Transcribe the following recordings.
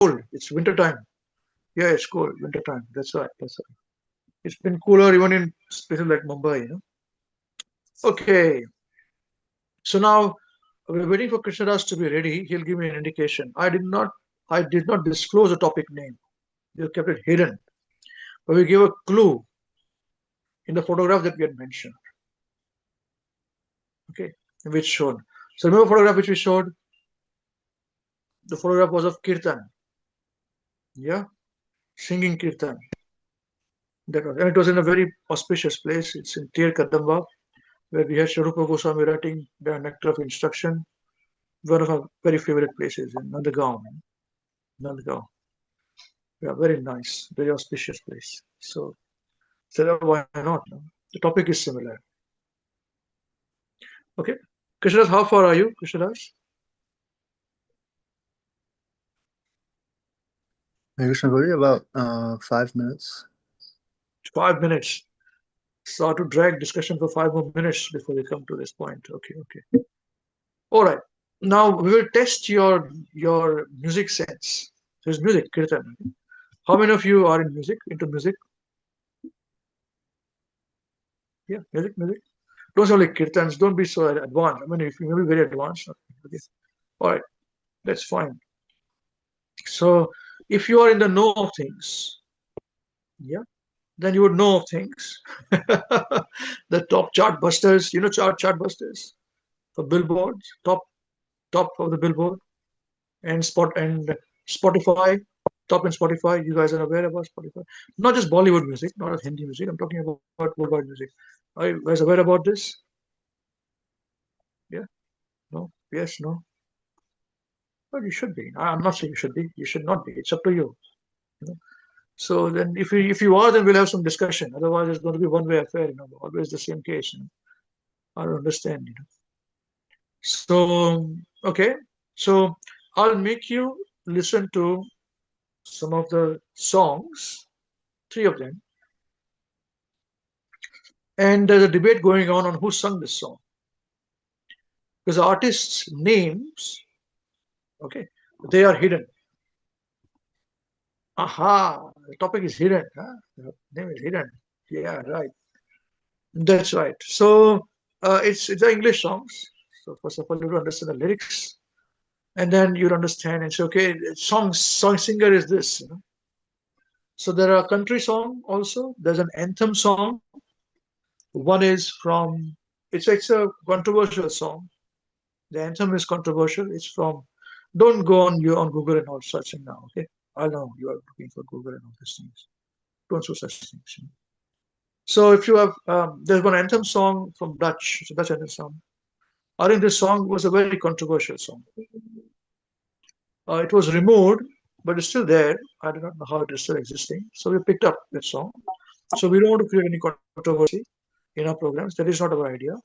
cold. It's winter time. Yeah, it's cold. Winter time. That's right. That's right. It's been cooler even in places like Mumbai. Okay. So now we're waiting for Krishnadas to be ready. He'll give me an indication. I did not disclose the topic name. We kept it hidden. But we gave a clue in the photograph that we had mentioned. Okay, which showed. So remember photograph which we showed? The photograph was of Kirtan. Yeah, singing Kirtan. That was, and it was in a very auspicious place. It's in Tir Kadamba, where we had Sharupa Goswami writing the Nectar of Instruction. One of our very favorite places in Nandagaon. Nandagaon. Yeah, very nice, very auspicious place. So why not? No? The topic is similar. Okay. Krishnadas, how far are you, Krishnadas? Krishna Guru, about 5 minutes. 5 minutes. So I have to drag discussion for 5 more minutes before we come to this point. Okay, okay. All right. Now we will test your music sense. There's music, Kirtan. How many of you are in music, into music? Yeah, music. Don't sound like Kirtans. Don't be so advanced. I mean, if you may be very advanced. Okay. All right, that's fine. So if you are in the know of things, yeah, then you would know of things. The top chart busters, chart busters for billboards, top of the billboard, and Spotify, top in Spotify. You guys are aware about Spotify, not just Bollywood music, not just Hindi music. I'm talking about worldwide music. Are you guys aware about this? Yeah, no, yes, no. Well, you should be. I'm not saying you should be. You should not be. It's up to you. You know? So then, if you are, then we'll have some discussion. Otherwise, it's going to be one-way affair. Always the same case. I don't understand. So okay, so I'll make you listen to some of the songs, three of them, and there's a debate going on who sung this song because the artists' names, okay, they are hidden. Aha, the topic is hidden. Huh? The name is hidden. Yeah, right. That's right. So it's the English songs. So first of all, you have to understand the lyrics, and then you'll understand and say, okay, song singer is this. So there are country song also. There's an anthem song. One is from it's a controversial song. The anthem is controversial. It's from don't go on you on Google and all such thing now. Okay, I know you are looking for Google and all these things. Don't do such things. So if you have there's one anthem song from Dutch. It's a Dutch anthem song. I think this song was a very controversial song. It was removed, but it's still there. I do not know how it is still existing. So we picked up that song. So we don't want to create any controversy in our programs. That is not our idea.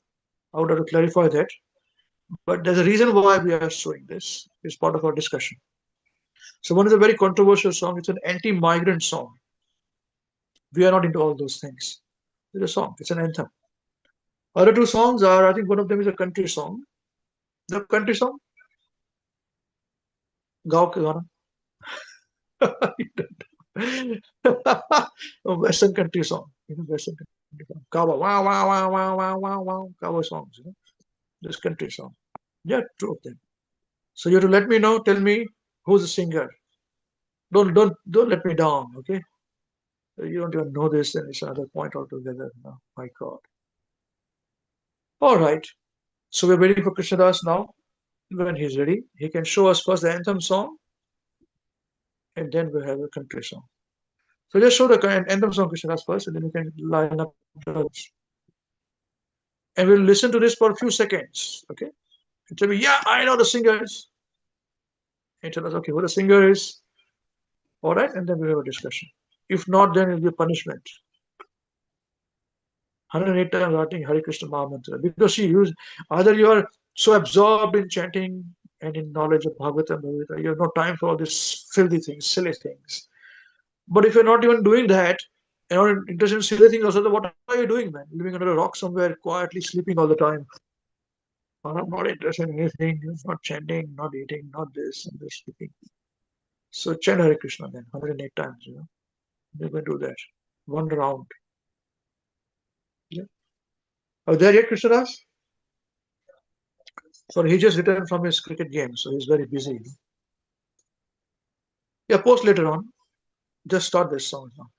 I would have to clarify that. But there's a reason why we are showing this. It's part of our discussion. So one is a very controversial song. It's an anti-migrant song. We are not into all those things. It's a song. It's an anthem. Other two songs are, I think one of them is a country song. The country song, गाँव के गाना. A Western country song. Western country song. Kawa, wow, wow, wow, wow, wow, wow, wow. Kawa songs. This country song. Yeah, two of them. So you have to let me know. Tell me who's the singer. Don't let me down. Okay. You don't even know this, then it's another point altogether. No, my God. All right. So we're waiting for Krishnadas now. When he's ready, he can show us first the anthem song, and then we'll have a country song. So just show the anthem song, Krishnadas, first, and then we can line up the others. And we'll listen to this for a few seconds. Okay. And tell me, yeah, I know the singers. And tell us, okay, who the singer is. All right, and then we'll have a discussion. If not, then it'll be a punishment. 108 times writing Hare Krishna Mahamantra because she used either you are so absorbed in chanting and in knowledge of Bhagavatam, you have no time for all these filthy things, silly things. But if you're not even doing that, and not interested in silly things also, then what are you doing, man? Living under a rock somewhere, quietly sleeping all the time. I'm not interested in anything, not chanting, not eating, not this, and this sleeping. So chant Hare Krishna then 108 times. We're going to do that. One round. Yeah. Are you there yet, Krishnadas? Sorry, he just returned from his cricket game, so he's very busy. Yeah, post later on. Just start this song now.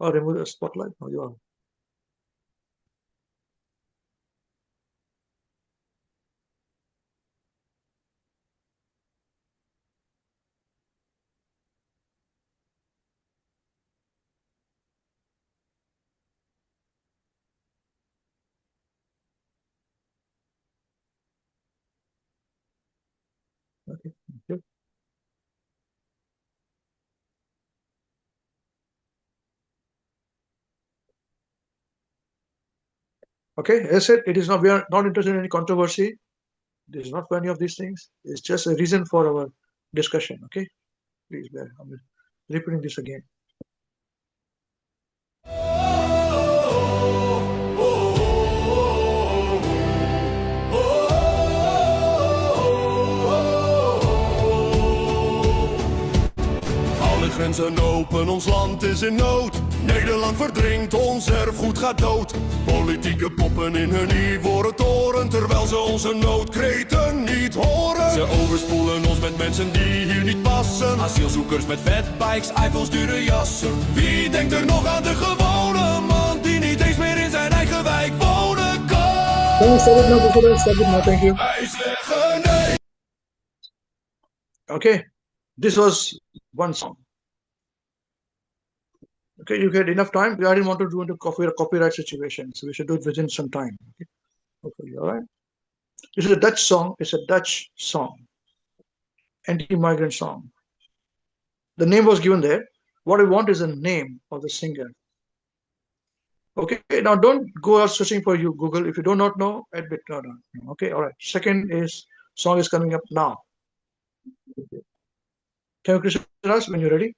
Or remove the spotlight. No, you are. Okay. Thank you. Okay, as I said, it is not. We are not interested in any controversy. This is not for any of these things. It's just a reason for our discussion. Okay, please bear. I'm repeating this again. Alle grenzen open, ons land is in nood. Nederland verdrinkt, ons erfgoed gaat dood. Politieke poppen in hun ivoren toren, terwijl ze onze noodkreten niet horen. Ze overspoelen ons met mensen die hier niet passen. Asielzoekers met fatbikes, Eiffels, dure jassen. Wie denkt er nog aan de gewone man die niet eens meer in zijn eigen wijk wonen kan? Thank you. Wij zeggen nee. Okay, this was one song. Okay, you get enough time. I didn't want to do into copyright situation, so we should do it within some time. Okay, hopefully, all right. This is a Dutch song. It's a Dutch song, anti-migrant song. The name was given there. What I want is the name of the singer. Okay, now don't go out searching for you Google if you do not know. Admit no. Okay, all right. Second is song is coming up now. Can you Krishna us when you're ready?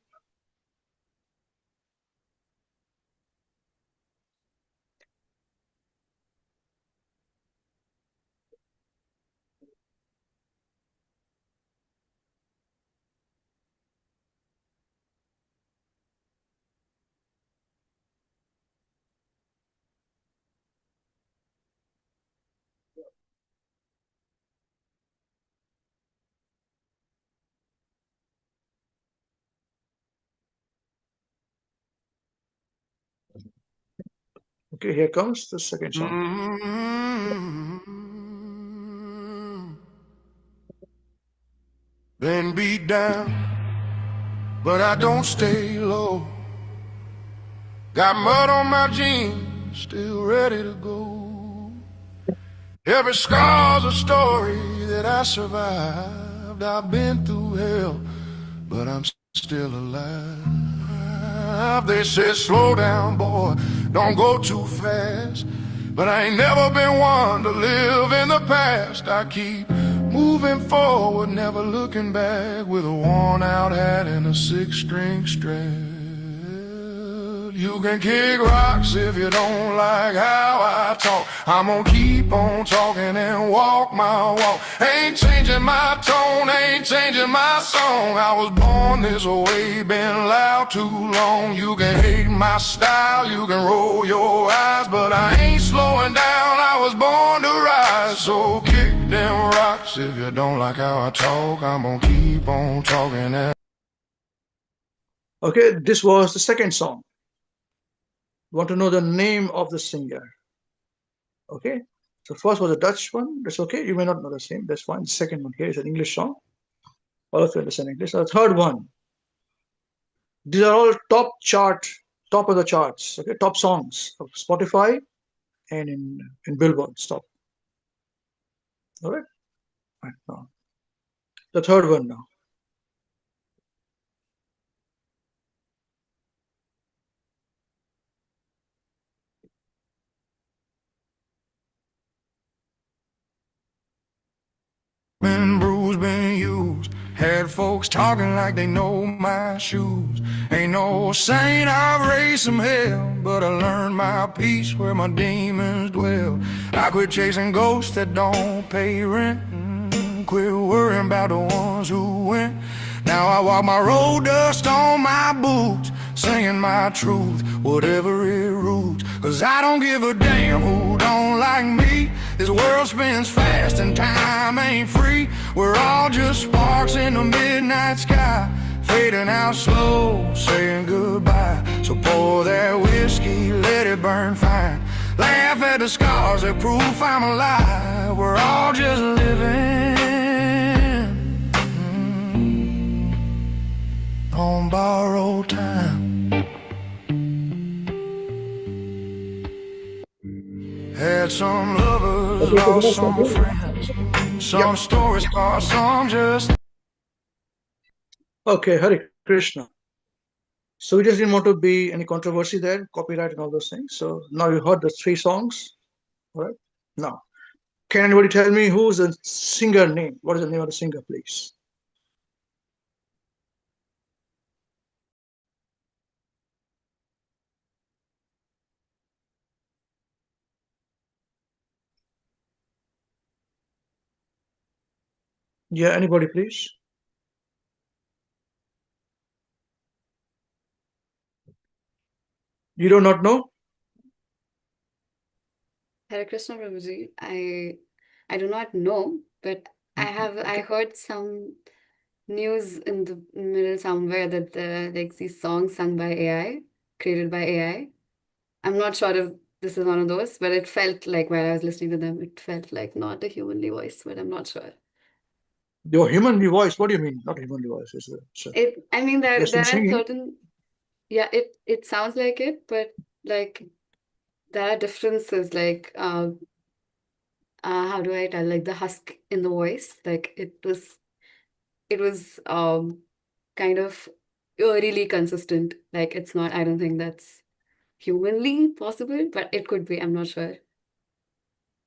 Okay, here comes the second song. Been beat down, but I don't stay low. Got mud on my jeans, still ready to go. Every scar's a story that I survived. I've been through hell, but I'm still alive. They said slow down, boy, don't go too fast. But I ain't never been one to live in the past. I keep moving forward, never looking back, with a worn out hat and a 6-string strap. You can kick rocks if you don't like how I talk. I'm gonna keep on talking and walk my walk. Ain't changing my tone, ain't changing my song. I was born this way, been loud too long. You can hate my style, you can roll your eyes, but I ain't slowing down, I was born to rise. So kick them rocks if you don't like how I talk. I'm gonna keep on talking and... Okay, this was the second song. Want to know the name of the singer? Okay, so first was a Dutch one. That's okay. You may not know the same. That's fine. The second one here is an English song. All of you understand English. The third one. These are all top of the charts. Okay, top songs of Spotify and in Billboard. Stop. All right. Right now, the third one now. Been bruised, been used, Had folks talking like they know my shoes. Ain't no saint, I've raised some hell, but I learned my peace where my demons dwell. I quit chasing ghosts that don't pay rent. Quit worrying about the ones who went. Now I walk my road, dust on my boots, singing my truth, whatever it roots. Cause I don't give a damn who don't like me. This world spins fast and time ain't free. We're all just sparks in the midnight sky, fading out slow, saying goodbye. So pour that whiskey, let it burn fine. Laugh at the scars that prove I'm alive. We're all just living on borrowed time. Had some lovers, lost some friends, some stories lost, some just. Okay, Hare Krishna. So we just didn't want to be any controversy there, copyright and all those things. So now you heard the 3 songs, all right? Now, can anybody tell me who's the singer name? What is the name of the singer, please? Yeah, anybody, please? You do not know? Hare Krishna Prabhuji, I do not know, but I heard some news in the middle somewhere that like these songs sung by AI, created by AI. I'm not sure if this is one of those, but it felt like while I was listening to them, it felt like not a humanly voice, but I'm not sure. Your humanly voice, what do you mean? Not humanly voice. I mean there Just in are singing? certain, yeah, it sounds like it, but like there are differences, like how do I tell, like the husk in the voice, like it was kind of eerily consistent. Like it's not, I don't think that's humanly possible, but it could be, I'm not sure.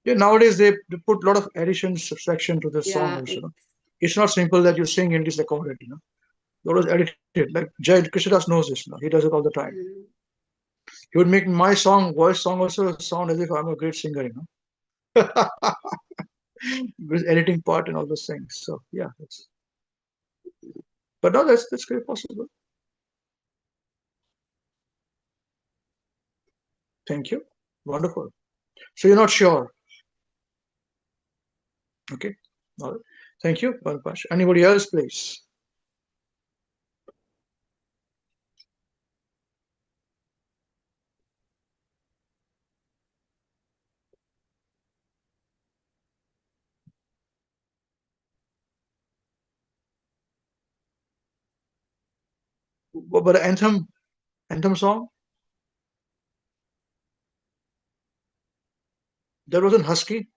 Yeah, nowadays they put a lot of addition, subtraction to the song Yeah, also. It's not simple that you sing and it's recorded, you know. That was edited. Like Jai Krishna knows this, you know. He does it all the time. mm, He would make my voice song also sound as if I'm a great singer, you know. With editing part and all those things. So yeah, but no, that's very possible. Thank you. Wonderful. So you're not sure. Okay. All right. Thank you, Balpash. Anybody else, please? What about the anthem song? That wasn't husky.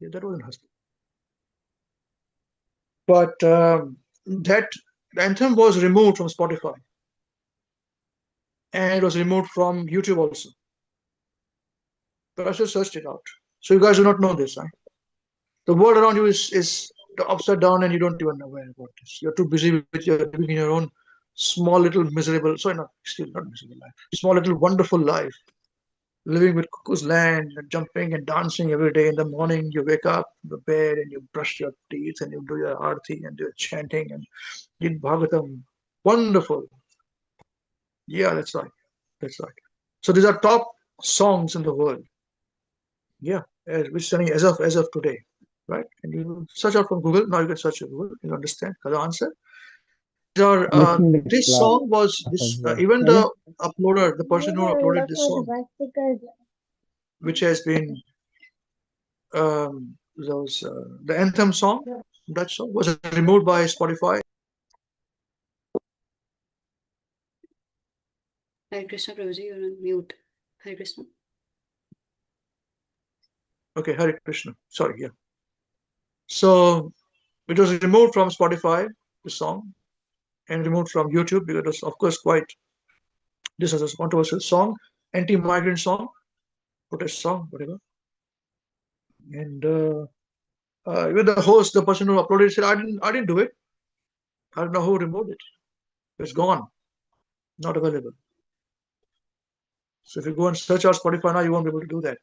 Yeah, that wasn't husky. But that anthem was removed from Spotify, and it was removed from YouTube also. But I just searched it out. So you guys do not know this, huh? The world around you is upside down, and you don't even know about this. You're too busy with your living in your own small little miserable. Sorry, not still not miserable life. Small little wonderful life, living with cuckoo's land, and jumping and dancing every day. In the morning, you wake up in the bed and you brush your teeth and you do your arti and do your chanting and read Bhagavatam. Wonderful. Yeah, that's right. That's right. So these are top songs in the world. Yeah, which is as of today, right? And you search out from Google. Now you can search at Google. You understand the answer. This song was this even the uploader, the person who uploaded this song, which has been the anthem song, that song was removed by Spotify. Hare Krishna Prabhuji, you're on mute. Hare Krishna. Okay, Hare Krishna. Sorry, yeah. So It was removed from Spotify, the song, and removed from YouTube because it was, of course, quite this was a controversial song, anti-migrant song, protest song, whatever. And even the host, the person who uploaded it, said, I didn't do it. I don't know who removed it. It's gone, not available. So if you go and search out Spotify now, you won't be able to do that.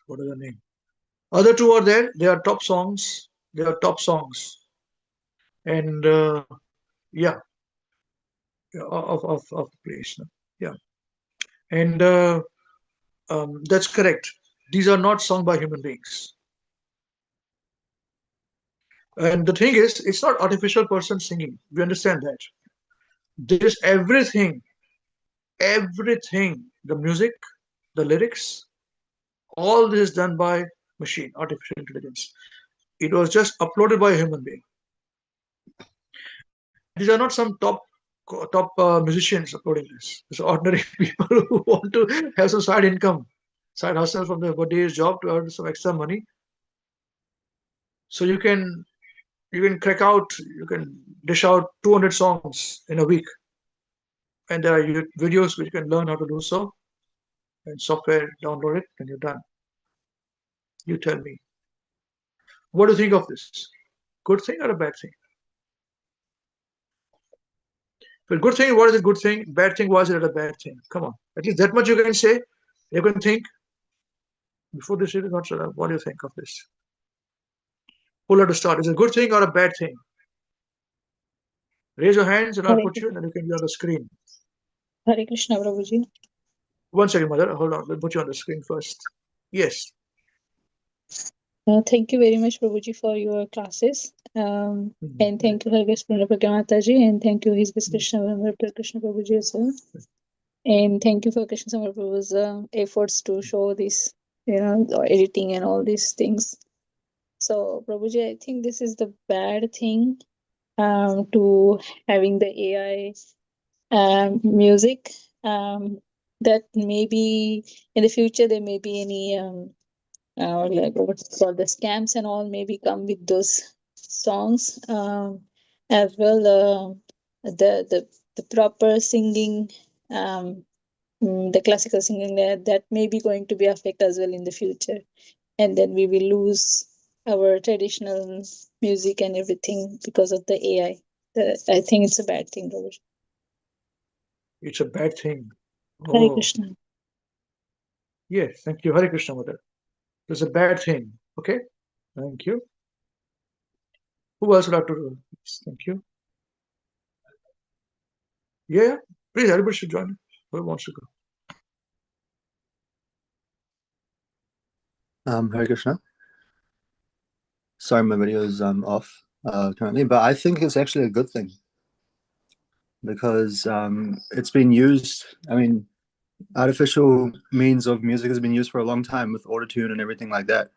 What is the name? Other two are there. They are top songs. They are top songs. And yeah, of Krishna. Yeah. And that's correct. These are not sung by human beings. And the thing is, it's not artificial person singing. We understand that. This everything, the music, the lyrics, all this is done by machine, artificial intelligence. It was just uploaded by a human being. And these are not some top musicians uploading this. It's ordinary people who want to have some side income, side hustle from their day's job to earn some extra money. So you can crack out, you can dish out 200 songs in a week, and there are videos which you can learn how to do so, and software download it, and you're done. You tell me, what do you think of this? Good thing or a bad thing? Well, good thing, what is a good thing? Bad thing, why is it a bad thing? Come on, at least that much you can say. You can think before this is not. What do you think of this? Who'll have to start? Is it a good thing or a bad thing? Raise your hands and I'll Hare, put you, and then you can be on the screen. Hare Krishna, Prabhuji. 1 second, mother. Hold on. We'll put you on the screen first. Yes. Thank you very much, Prabhuji, for your classes. And thank you, Hare Krishna Mataji, and thank you, His Krishna Krishna Prabhuji as well. And thank you for Krishna Samar Prabhu's efforts to show this, editing and all these things. So, Prabhuji, I think this is the bad thing to having the AI music. That maybe in the future there may be any like what's called the scams and all maybe come with those songs as well. The proper singing, the classical singing, that may be going to be affected as well in the future, and then we will lose our traditional music and everything because of the AI. I think it's a bad thing, Robert. It's a bad thing. Hare Oh, Krishna. yes. Thank you. Hare Krishna, mother. It's a bad thing. Okay. Thank you. Who else would like to do this? Thank you. Yeah. Please, everybody should join. Who wants to go? Hare Krishna. Sorry, my video is off currently, but I think it's actually a good thing because it's been used. I mean, artificial means of music has been used for a long time with autotune and everything like that.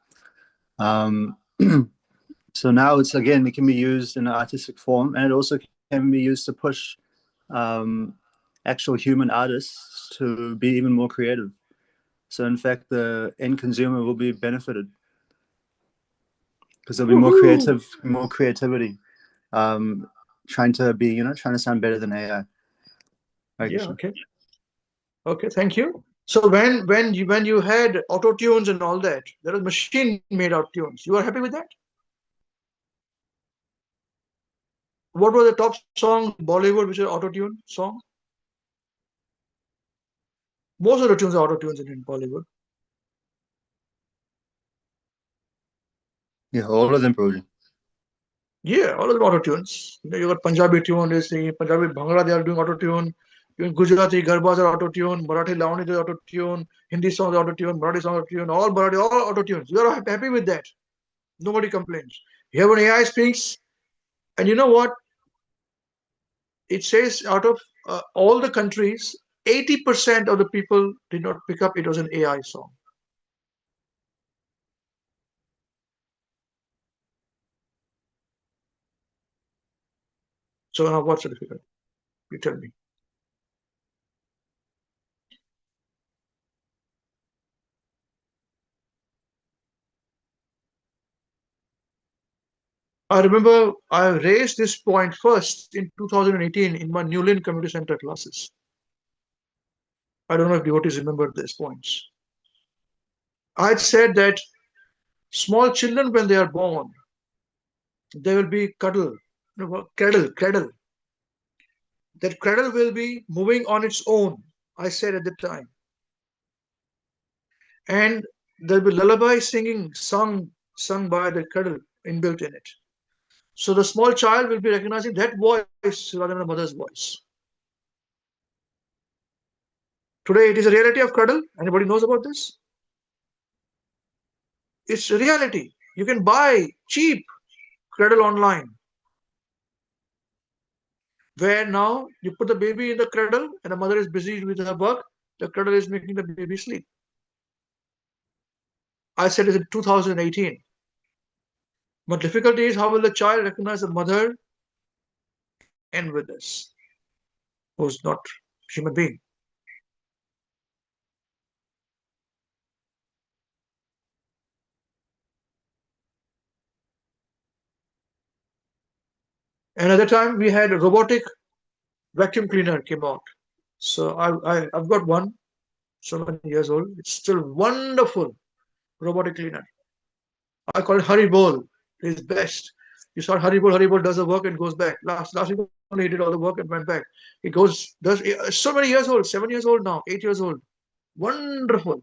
So now it can be used in an artistic form, and it also can be used to push actual human artists to be even more creative. So in fact, the end consumer will be benefited because there'll be more creativity, trying to sound better than AI. Yeah. Okay. Okay. Thank you. So when you had auto tunes and all that, there was machine made auto tunes. You are happy with that? What was the top song in Bollywood which is auto tune song? Most of the tunes are auto tunes in Bollywood. Yeah, all of them, probably. Yeah, all of them auto tunes. You got Punjabi tune, they sing Punjabi Bhangra, they are doing auto tune. Even Gujarati Garbas are auto tune, Marathi Lavani is auto tune, Hindi songs auto tune, Marathi songs auto tune, all Marathi, all auto tunes. You are happy with that. Nobody complains. You have an AI speaks, and you know what? It says out of all the countries, 80% of the people did not pick up it was an AI song. So now what's the difficulty? You tell me. I remember I raised this point first in 2018 in my Newlyn Community Center classes. I don't know if devotees remember these points. I had said that small children, when they are born, they will be cradle. That cradle will be moving on its own, I said at the time. And there'll be lullaby sung by the cradle inbuilt in it. So the small child will be recognizing that voice rather than the mother's voice. Today it is a reality of cradle. Anybody knows about this? It's a reality. You can buy cheap cradle online, where now you put the baby in the cradle and the mother is busy with her work. The cradle is making the baby sleep. I said it in 2018. But difficulty is, how will the child recognize the mother and with this, who's not human being? Another time we had a robotic vacuum cleaner came out. So I've got one, so many years old. It's still wonderful robotic cleaner. I call it Hare Bol. It's best. You start Hare Bol does the work and goes back. Last week only he did all the work and went back. He does so many years old, 7 years old now, 8 years old. Wonderful.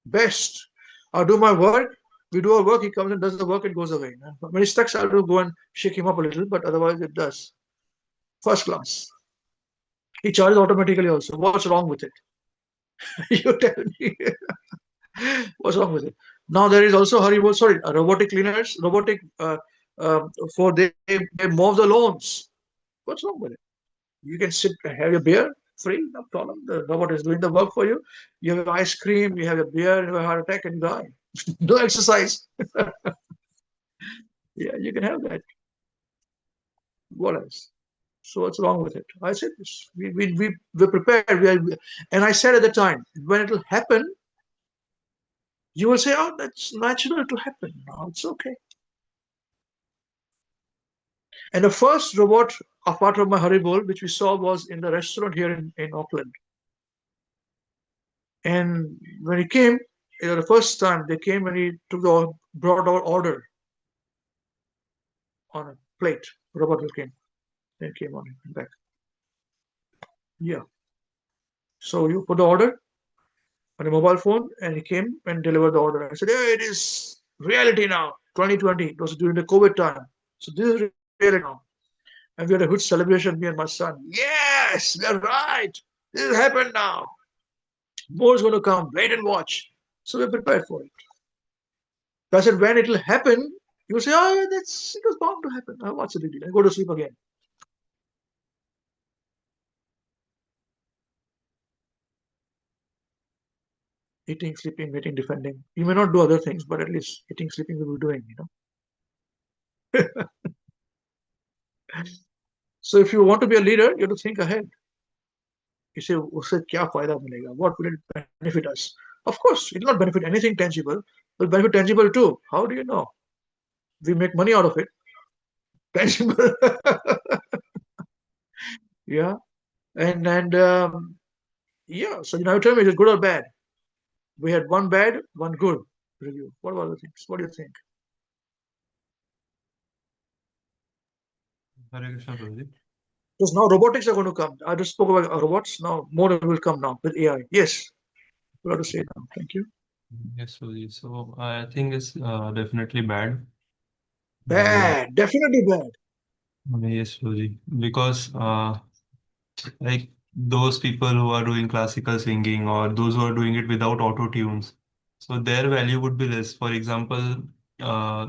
Best. I'll do my work. We do our work. He comes and does the work and goes away. When he's stuck, I'll go and shake him up a little, but otherwise it does. First class. He charges automatically also. What's wrong with it? You tell me. What's wrong with it? Now there is also robotic cleaners, robotic for they mow the lawns. What's wrong with it? You can sit and have your beer free, no problem. The robot is doing the work for you. You have ice cream, you have a beer, you have a heart attack, and die. No exercise. Yeah, you can have that. What else? So what's wrong with it? I said this. We're prepared. And I said at the time, when it will happen, you will say, oh, that's natural to happen. No, it's okay. And the first robot, apart from my Haribol, which we saw was in the restaurant here in Auckland. And when he came, the first time they came and he brought our order on a plate. Robot came. Then came on it back. Yeah. So you put the order on a mobile phone and he came and delivered the order. I said, yeah, it is reality now. 2020. It was during the COVID time. So this is reality now. And we had a huge celebration, me and my son. Yes, we're right. This has happened now. More is going to come. Wait and watch. So we're prepared for it. I said, when it will happen, you will say, oh, it was bound to happen. Oh, what's the big deal? And go to sleep again. Eating, sleeping, waiting, defending. You may not do other things, but at least eating, sleeping, we will be doing, So if you want to be a leader, you have to think ahead. You say, उससे क्या फायदा मिलेगा? What will it benefit us? Of course, it will not benefit anything tangible. It will benefit tangible too. How do you know? We make money out of it. Tangible. Yeah. And yeah, so now tell me, is it good or bad? We had one bad, one good review. What about the things? What do you think? Hare Krishna, Prabhuji. Because now robotics are going to come. I just spoke about robots. Now more will come now with AI. Yes, you have to say it now. Thank you. Yes, Prabhuji. So I think it's definitely bad. Bad, definitely bad. Yes, Prabhuji. Because like those people who are doing classical singing or those who are doing it without auto tunes, so their value would be less. For example,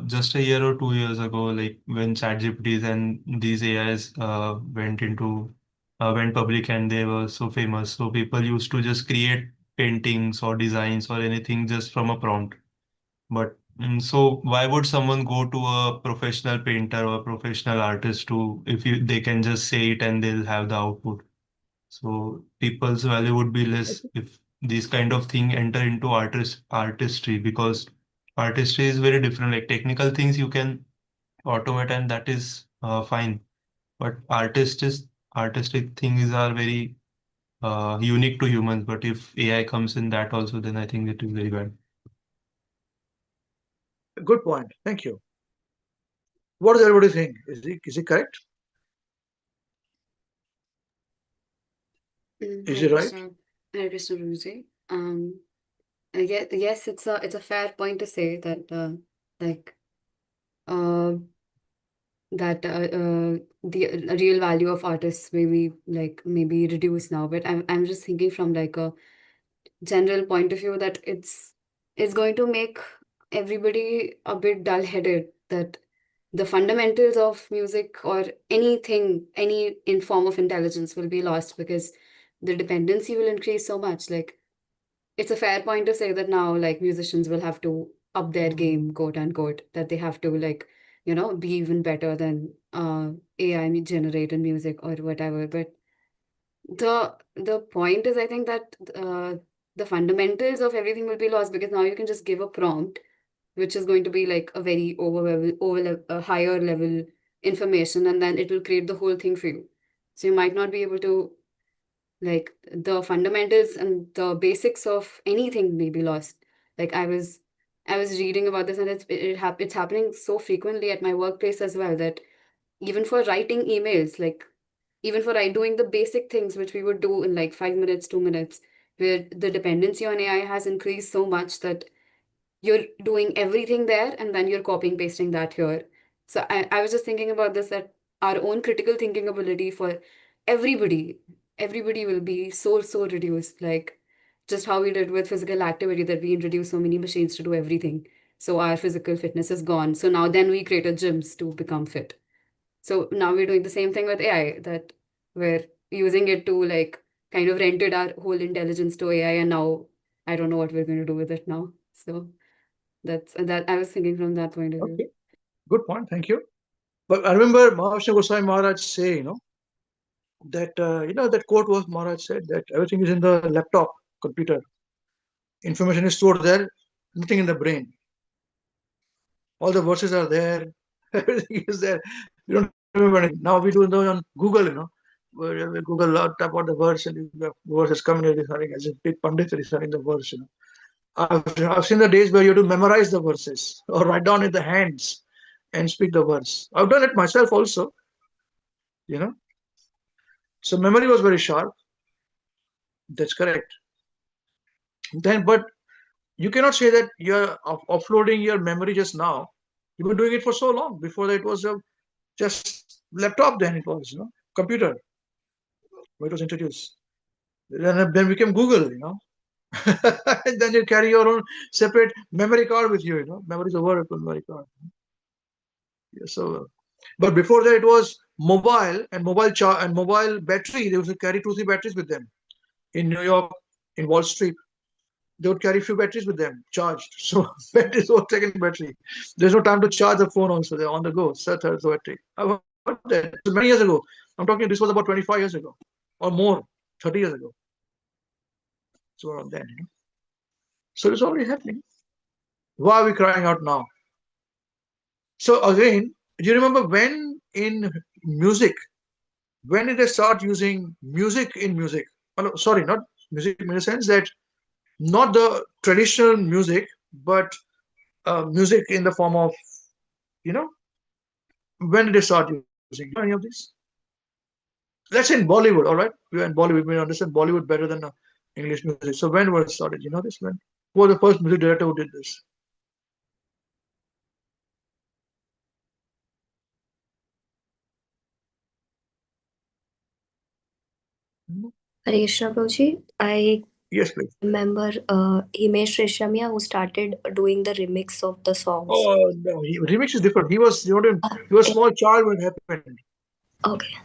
just a year or 2 years ago, like when ChatGPTs and these AIs went public and they were so famous, so people used to just create paintings or designs or anything just from a prompt. But so why would someone go to a professional painter or a professional artist to if they can just say it and they'll have the output? So people's value would be less if these kind of thing enter into artistry because artistry is very different. Like technical things you can automate and that is fine. But artistic things are very unique to humans. But if AI comes in that also, then I think it is very bad. Good point. Thank you. What does everybody think? Is he correct? Is he Hare right? Krishna, Hare Krishna Guruji. Yes, it's a fair point to say that like uh that the real value of artists maybe reduced now. But I'm just thinking from like a general point of view that it's going to make everybody a bit dull-headed, that the fundamentals of music or anything, any in form of intelligence will be lost because the dependency will increase so much. Like it's a fair point to say that now like musicians will have to up their game, quote unquote, that they have to like, be even better than AI generated music or whatever. But the point is, I think that the fundamentals of everything will be lost because now you can just give a prompt, which is going to be like a very a higher level information, and then it will create the whole thing for you. So you might not be able to like the fundamentals and the basics of anything may be lost. Like I was reading about this, and it's happening so frequently at my workplace as well, that even for writing emails, like even for doing the basic things which we would do in like 5 minutes, 2 minutes, where the dependency on AI has increased so much that you're doing everything there and then you're copying pasting that here. So I was just thinking about this, that our own critical thinking ability for everybody, everybody will be so reduced. Like just how we did with physical activity, that we introduced so many machines to do everything. So our physical fitness is gone. So now then we created gyms to become fit. So now we're doing the same thing with AI, that we're using it to like kind of rented our whole intelligence to AI, and now I don't know what we're going to do with it now. So that I was thinking from that point of view. Okay, good point. Thank you. But I remember Mahavishnu Goswami Maharaj say, that that quote was Maharaj said that everything is in the laptop, computer. Information is stored there, nothing in the brain. All the verses are there, everything is there. You don't remember anything. Now we do it on Google, where we Google type out the verse and the verse is coming reciting as a big pandit reciting the verse. I've seen the days where you have to memorize the verses or write down in the hands and speak the verse. I've done it myself also, you know. So memory was very sharp. That's correct. Then, but you cannot say that you're offloading your memory just now. You've been doing it for so long. Before that, it was just laptop. Then it was, computer. When it was introduced. Then became Google. And then you carry your own separate memory card with you. Memory is a word, memory card. Yeah, so, but before that, it was mobile and mobile battery. They used to carry 2, 3 batteries with them. In New York, in Wall Street, they would carry a few batteries with them, charged. So batteries were taking battery. There's no time to charge the phone also. They're on the go. Set the battery. I've heard that many years ago. I'm talking. This was about 25 years ago, or more, 30 years ago. So around then. So it's already happening. Why are we crying out now? So again, do you remember when in music, when did they start using music in music? Oh, no, sorry, not music in the sense that not the traditional music, but music in the form of, when did they start using? Do you know any of these? Let's say in Bollywood, all right? We are in Bollywood, we understand Bollywood better than English music. So when was it started? You know this? When? Who was the first music director who did this? Hare Krishna Prabhuji, I Yes, please. remember Himesh Reshamya, who started doing the remix of the songs. Oh no, remix is different. He was, he was a small child when it happened. Okay,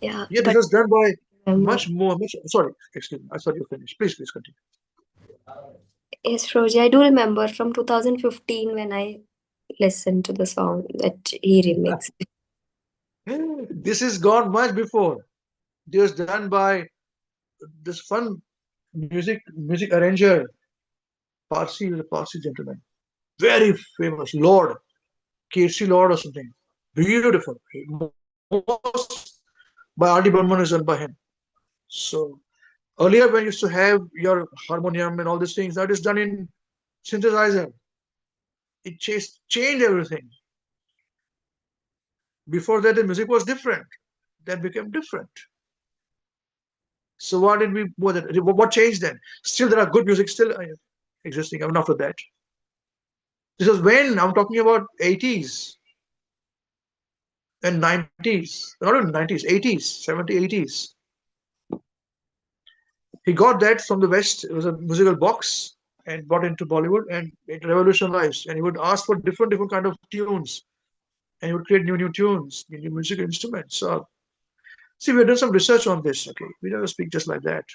yeah. Yeah, this But was done by remember, much more. Sorry, excuse me. I thought you finished. Please continue. yes, Prabhuji, I do remember from 2015 when I listened to the song that he remixed. This is gone much before. This was done by this fun music arranger, Parsi gentleman. very famous, Lord, KC Lord or something. Beautiful. Most by R.D. Burman is done by him. So earlier when you used to have your harmonium and all these things, that is done in synthesizer. It changed everything. Before that, the music was different. That became different. So what changed then? Still, there are good music still existing even after that. This was when I'm talking about 80s and 90s, not even 90s, 80s, 70s, 80s. He got that from the West. It was a musical box and brought into Bollywood, and it revolutionized. And he would ask for different kind of tunes, and he would create new tunes, new musical instruments. So, see, we've done some research on this. Okay, we never speak just like that.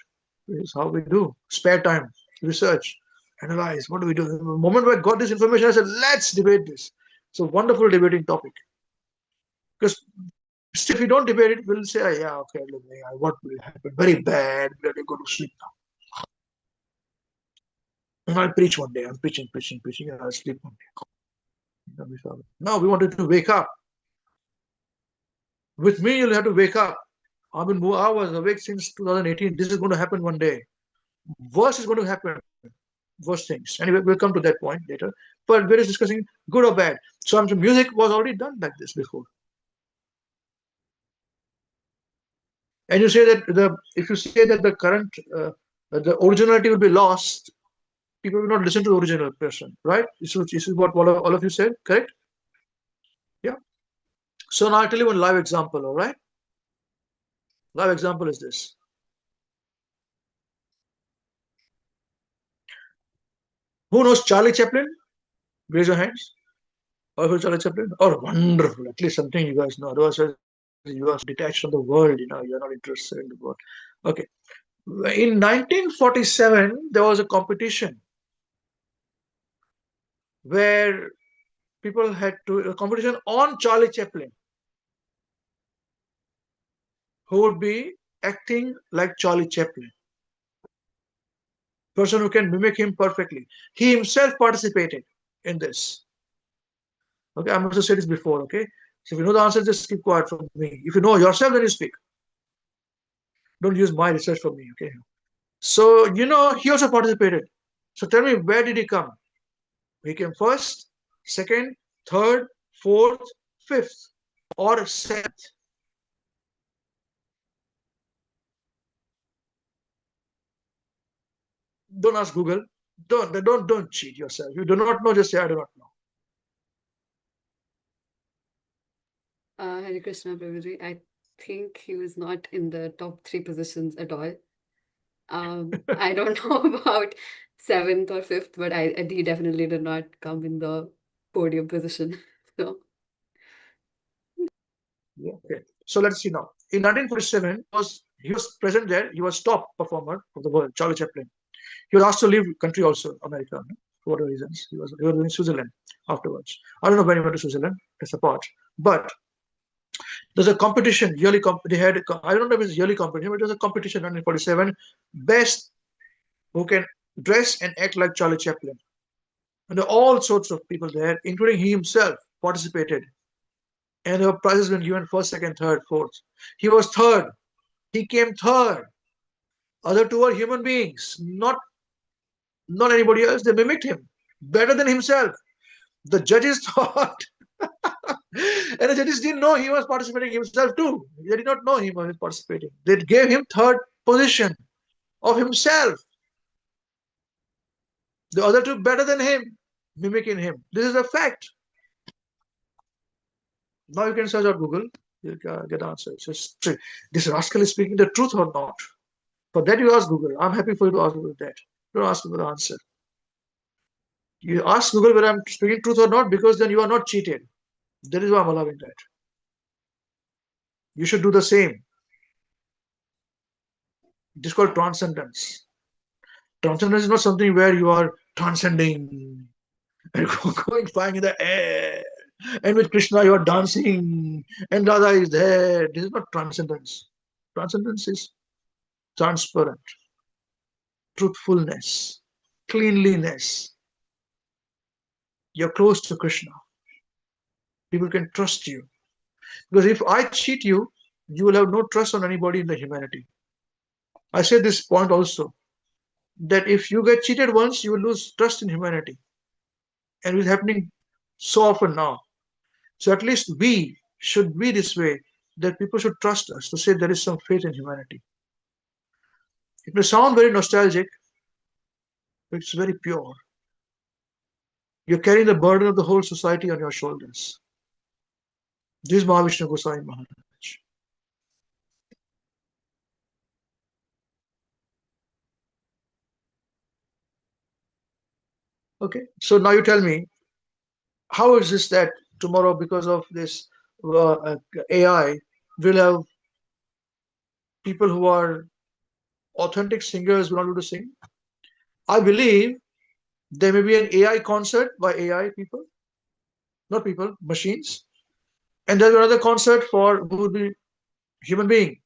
This is how we do. Spare time, research, analyze. What do we do? The moment I got this information, I said, let's debate this. It's a wonderful debating topic. Because if we don't debate it, we'll say, oh, yeah, okay, what will happen? Very bad. We'll go to sleep now. And I'll preach one day. I'm preaching, and I'll sleep one day. Now we wanted to wake up. With me, you'll have to wake up. I was awake since 2018. This is going to happen one day. Worse is going to happen. Worse things. Anyway, we'll come to that point later. But we're discussing good or bad. So music was already done like this before. And you say that if you say that the current the originality will be lost, people will not listen to the original person, right? This is what all of you said, correct? Yeah. So now I'll tell you one live example, all right? Live example is this. Who knows Charlie Chaplin? Raise your hands. All of Charlie Chaplin? Oh, wonderful. At least something you guys know. Otherwise, you are detached from the world, you're not interested in the world. Okay. In 1947, there was a competition where people had a competition on Charlie Chaplin, who would be acting like Charlie Chaplin. Person who can mimic him perfectly. He himself participated in this. Okay, I must have said this before, okay? So if you know the answer, just keep quiet from me. If you know yourself, then you speak. Don't use my research for me, okay? So, he also participated. So tell me, where did he come? He came first, second, third, fourth, fifth, or seventh. Don't ask Google. Don't cheat yourself. You do not know, just say I do not know. Hare Krishna Prabhuji, I think he was not in the top 3 positions at all. I don't know about 7th or 5th, but he definitely did not come in the podium position. So yeah, okay. So let's see now. In 1947, he was present there. He was top performer of the world, Charlie Chaplin. He was asked to leave country also, America, for whatever reasons. He was in Switzerland afterwards. I don't know when he went to Switzerland. That's a part. But there's a competition, they had, I don't know if it's yearly competition, but there's a competition in 1947, best who can dress and act like Charlie Chaplin. And there are all sorts of people there, including he himself, participated. And there were prizes been given first, second, third, fourth. He was third. He came third. Other two are human beings, not anybody else. They mimicked him better than himself. The judges thought, and the judges didn't know he was participating himself too. They did not know he was participating. They gave him third position of himself. The other two better than him, mimicking him. This is a fact. Now you can search on Google. You can get answers. This rascal is speaking the truth or not? For that you ask Google. I'm happy for you to ask Google that. Don't ask for the answer. You ask Google whether I'm speaking truth or not, because then you are not cheated. That is why I'm allowing that. You should do the same. This is called transcendence. Transcendence is not something where you are transcending and going flying in the air. And with Krishna, you are dancing, and Radha is there. This is not transcendence. Transcendence is transparent, truthfulness, cleanliness. you're close to Krishna. People can trust you. Because if I cheat you, you will have no trust on anybody in the humanity. I said this point also, that if you get cheated once, you will lose trust in humanity. And it's happening so often now. So at least we should be this way, that people should trust us, to say there is some faith in humanity. It may sound very nostalgic, but it's very pure. You're carrying the burden of the whole society on your shoulders. This is Mahavishnu Goswami Maharaj. Okay, so now you tell me, how is this that tomorrow, because of this AI, we'll have people who are authentic singers will not be able to sing? I believe there may be an AI concert by AI people, not people, machines, and there's another concert for who will be human being.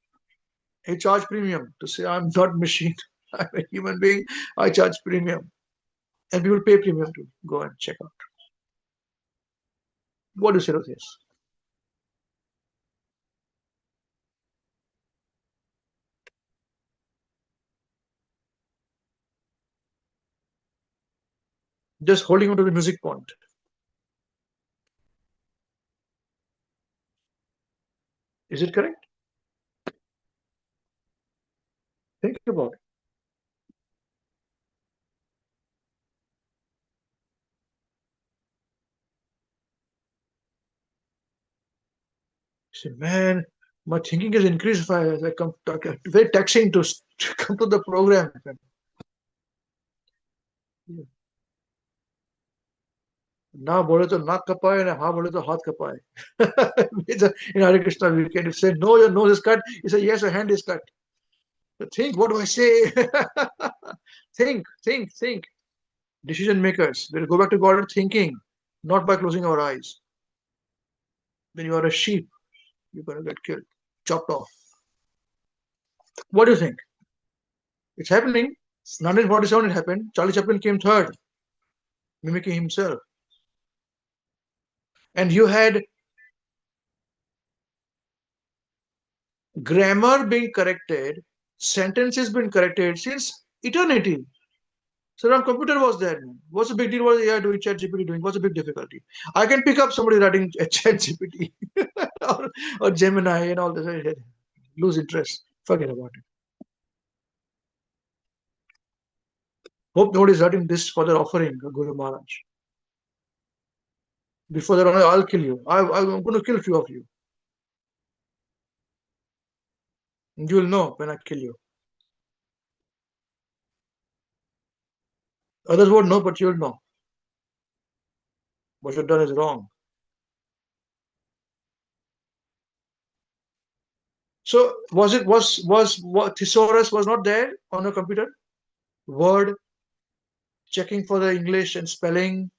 He charge premium to say, I'm not machine, I'm a human being, I charge premium. And people pay premium to go and check out. What do you say to this? Just holding on to the music point. Is it correct? Think about it. Say, man, my thinking has increased as I come. Very taxing to come to the program. Na bole to naak kapaye, na ha bole to haath kapaye. In Hare Krishna weekend, you say, no, your nose is cut. You say, yes, your hand is cut. So think, what do I say? Think. Decision makers. We'll go back to God thinking, not by closing our eyes. When you are a sheep, you're going to get killed, chopped off. What do you think? It's happening. 1947 it happened. Charlie Chaplin came third, mimicking himself. And you had grammar being corrected, sentences being corrected since eternity. So when computer was there, what's the big deal? What AI doing, ChatGPT doing? What's the big difficulty? I can pick up somebody writing a ChatGPT or Gemini and all this. Lose interest. Forget about it. Hope nobody's writing this for their offering, Guru Maharaj. Before that, I'll kill you. I'm going to kill a few of you. You'll know when I kill you. Others won't know, but you'll know. What you've done is wrong. So what thesaurus was not there on your computer? Word, checking for the English and spelling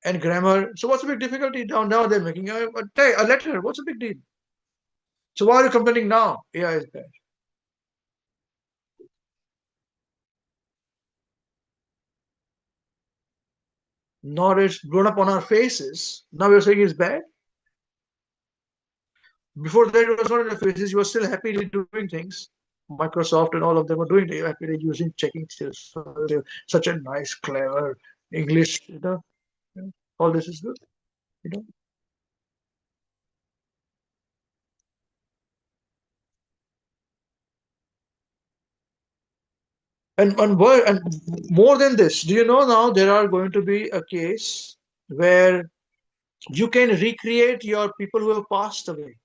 and grammar. So what's the big difficulty? Now they're making a letter. What's the big deal? So why are you complaining now? AI is bad. Knowledge blown up on our faces. Now you're saying it's bad? Before that, it was not in the faces. You were still happily doing things. Microsoft and all of them are doing it. Happily using checking skills. Such a nice, clever English. All this is good. And more than this, do you know now there are going to be a case where you can recreate your people who have passed away.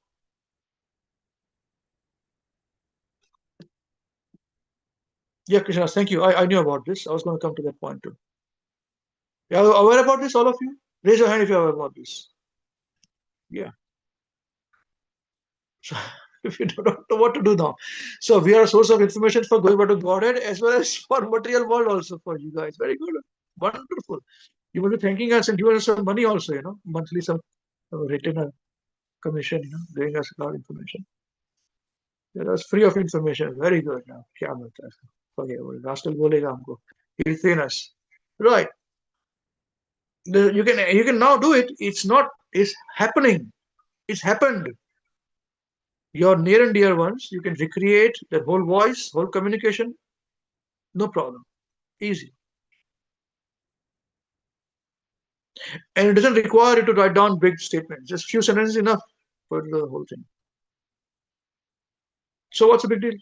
Yeah, Krishna, thank you. I knew about this. I was going to come to that point too. Yeah, are you aware about this, all of you? Raise your hand if you're aware about this. Yeah. So if you don't know what to do now. So we are a source of information for going back to Godhead as well as for material world also for you guys. Very good. Wonderful. You will be thanking us and giving us some money also, monthly some retainer commission, giving us a lot of information. Yeah, that's free of information. Very good. Now, क्या मिलता है? Forget about it. Rascal बोलेगा हमको. He'll train us. Right. You can now do it. It's happening. It's happened. Your near and dear ones, you can recreate their whole voice, whole communication, no problem. Easy. And it doesn't require you to write down big statements. Just few sentences enough for the whole thing. So what's the big deal?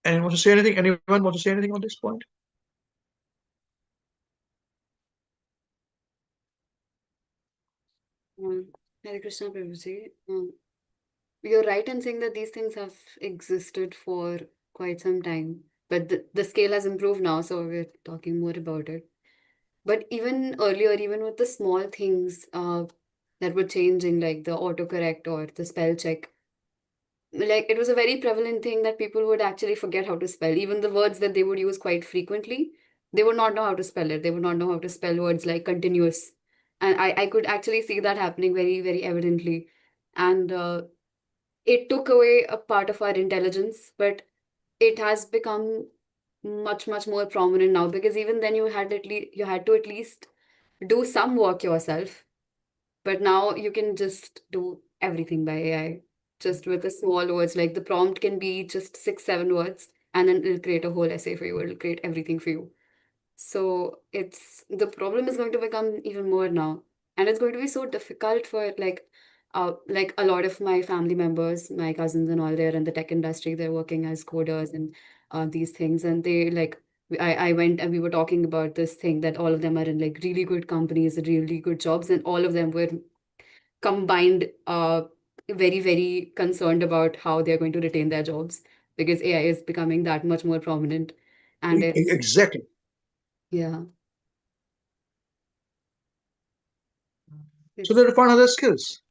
Anyone want to say anything? Anyone want to say anything on this point? Hare Krishna Prabhuji. You're right in saying that these things have existed for quite some time, but the scale has improved now, so we're talking more about it. But even earlier, even with the small things that were changing, like the autocorrect or the spell check, like it was a very prevalent thing that people would actually forget how to spell. Even the words that they would use quite frequently, they would not know how to spell it. They would not know how to spell words like continuous. And I could actually see that happening very, very evidently. And it took away a part of our intelligence, but it has become much, much more prominent now because even then you had to at least do some work yourself. But now you can just do everything by AI, just with the small words. Like the prompt can be just 6, 7 words, and then it'll create a whole essay for you. It'll create everything for you. So it's the problem is going to become even more now. And it's going to be so difficult for like a lot of my family members, my cousins and all, they're in the tech industry, they're working as coders and these things. And they like I went and we were talking about this thing that all of them are in like really good companies, really good jobs, and all of them were combined very, very concerned about how they're going to retain their jobs because AI is becoming that much more prominent. And it's Exactly. yeah. So they It's find other skills.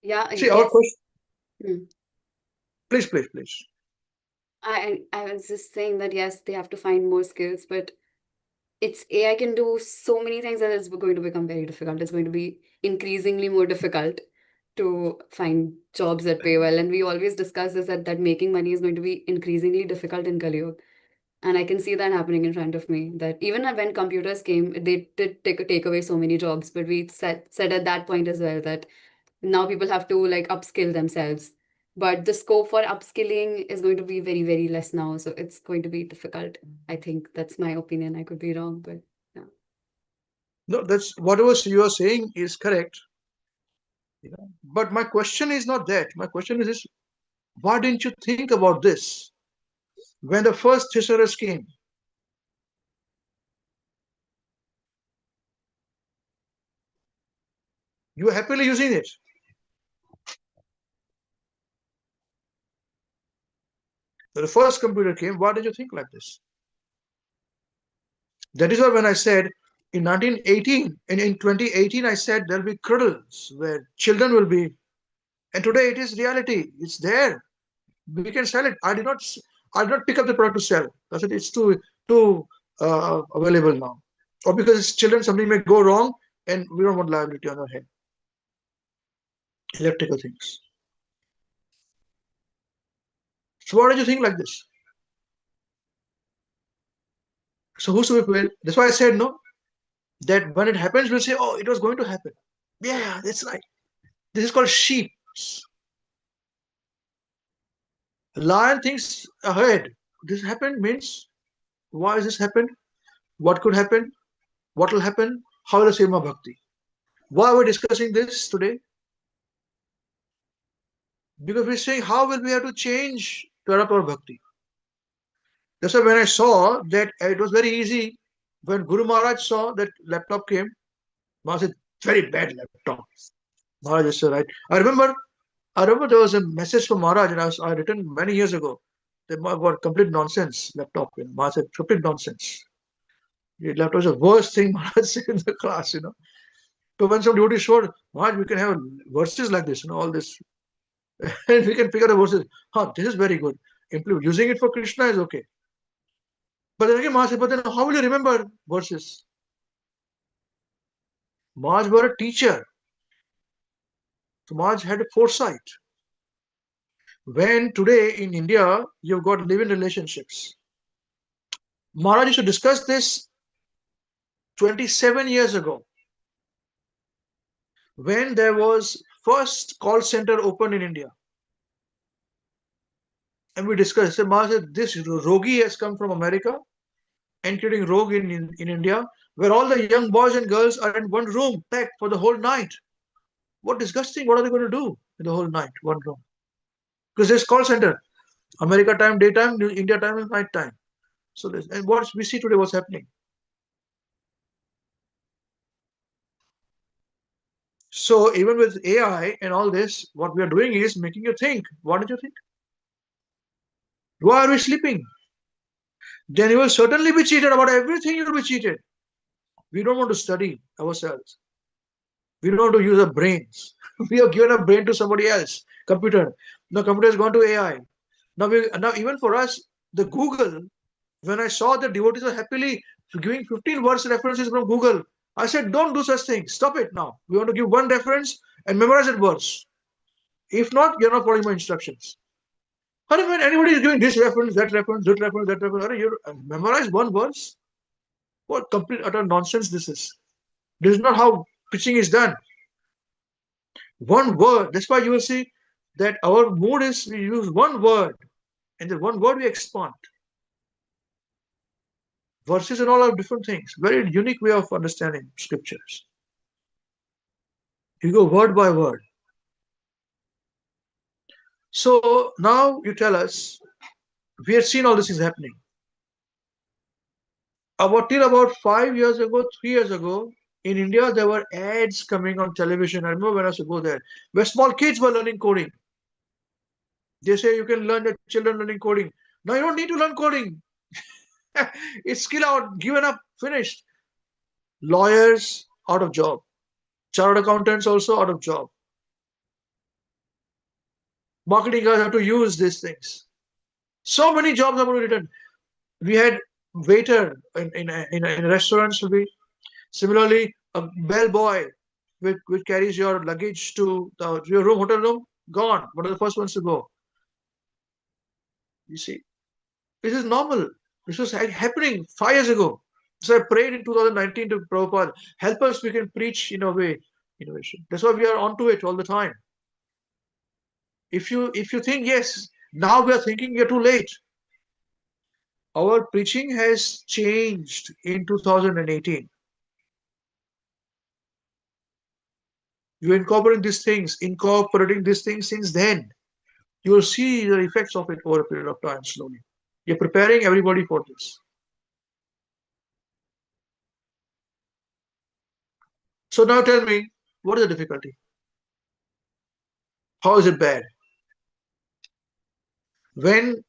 yeah, See, our yes. question. Mm. Please. I was just saying that yes, they have to find more skills, but it's AI can do so many things that it's going to become very difficult. It's going to be increasingly more difficult to find jobs that pay well. And we always discuss this that making money is going to be increasingly difficult in Kali Yuga. And I can see that happening in front of me. That even when computers came, they did take away so many jobs. But we said at that point as well that now people have to like upskill themselves. But the scope for upskilling is going to be very, very less now. So it's going to be difficult. I think that's my opinion. I could be wrong, but yeah. No, that's whatever you are saying is correct. But my question is not that. My question is this: why didn't you think about this when the first thesaurus came? You were happily using it. When the first computer came, why did you think like this? That is why when I said in 1918, in 2018, I said there'll be cradles where children will be, and today it is reality. It's there. We can sell it. I did not pick up the product to sell. I said it's too available now, or because it's children, something may go wrong, and we don't want liability on our head. Electrical things. So why did you think like this? So who's to be blamed? That's why I said no. That when it happens, we'll say, "Oh, it was going to happen." Yeah, that's right. This is called sheep. Lion thinks ahead. This happened means why has this happened? What could happen? What will happen? How will I save my bhakti? Why are we discussing this today? Because we're saying how will we have to change to adopt our bhakti. That's why when I saw that it was very easy, when Guru Maharaj saw that laptop came, Maharaj said, very bad laptop. Maharaj said, right. I remember there was a message from Maharaj, and I written many years ago. That about complete nonsense laptop. Maharaj said, complete nonsense. The laptop was the worst thing Maharaj said in the class. But when some devotee showed, Maharaj, we can have verses like this, all this. And we can figure the verses. This is very good. Using it for Krishna is okay. But then again, Maharaj said, but then how will you remember verses? Maharaj were a teacher. So Maharaj had a foresight. When today in India, you've got live-in relationships. Maharaj used to discuss this 27 years ago, when there was first call center open in India. And we discussed, so Maharaj said, this Rogi has come from America, including Rogue in India, where all the young boys and girls are in one room, packed for the whole night. What disgusting, what are they going to do in the whole night, one room? Because there's call center. America time, daytime, India time is night time. So this, and what we see today, what's happening. So even with AI and all this, what we are doing is making you think. What did you think? Why are we sleeping? Then you will certainly be cheated about everything. You will be cheated. We don't want to study ourselves. We don't want to use our brains. We have given a brain to somebody else. Computer. Now computer has gone to AI. Now even for us, the Google. When I saw the devotees are happily giving 15 verse references from Google, I said, don't do such things. Stop it now. We want to give one reference and memorize that verse. If not, you're not following my instructions. Hare, when anybody is giving this reference, that reference, that reference, that reference, Hare, you memorize one verse? What complete utter nonsense this is. This is not how preaching is done. One word. That's why you will see that our mood is we use one word, and the one word we expand. Verses and all are different things. Very unique way of understanding scriptures. You go word by word. So now you tell us, we had seen all this is happening. Till about 5 years ago, 3 years ago, in India, there were ads coming on television. I remember when I used to go there, where small kids were learning coding. They say you can learn your children learning coding. No, you don't need to learn coding. It's skill out, given up, finished. Lawyers out of job. Chartered accountants also out of job. Marketing guys have to use these things. So many jobs are going to return. We had waiter in restaurants will be similarly a bellboy which carries your luggage to your room, hotel room, gone. What are the first ones to go? You see, this is normal. This was happening 5 years ago. So I prayed in 2019 to Prabhupada, help us, we can preach in a way, innovation. That's why we are onto it all the time. If you think, yes, now we are thinking you're too late. Our preaching has changed in 2018. You're incorporating these things since then. You will see the effects of it over a period of time slowly. You're preparing everybody for this. So now tell me, what is the difficulty? How is it bad? When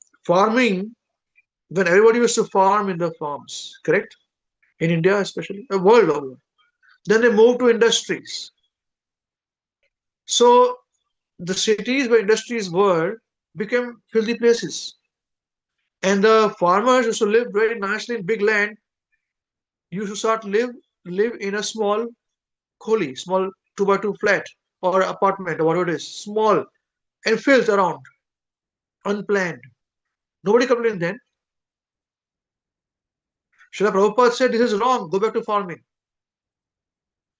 everybody used to farm in the farms, correct? In India especially, the world over. Then they moved to industries. So the cities where industries were became filthy places. And the farmers used to live very nicely in big land. Used to start live in a small kholi, small 2x2 flat or apartment or whatever it is, small and filth around, unplanned. Nobody complained then. Srila Prabhupada said this is wrong, go back to farming.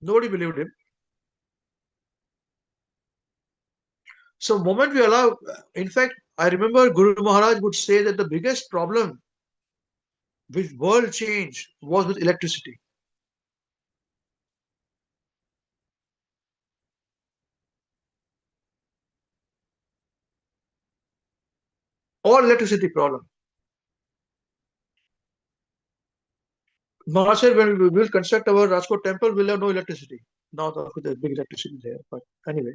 Nobody believed him. So moment we allow, in fact, I remember Guru Maharaj would say that the biggest problem with world change was with electricity. All electricity problem. Maharaj said when we will construct our Rajkot temple, we'll have no electricity. Now there's big electricity there, but anyway,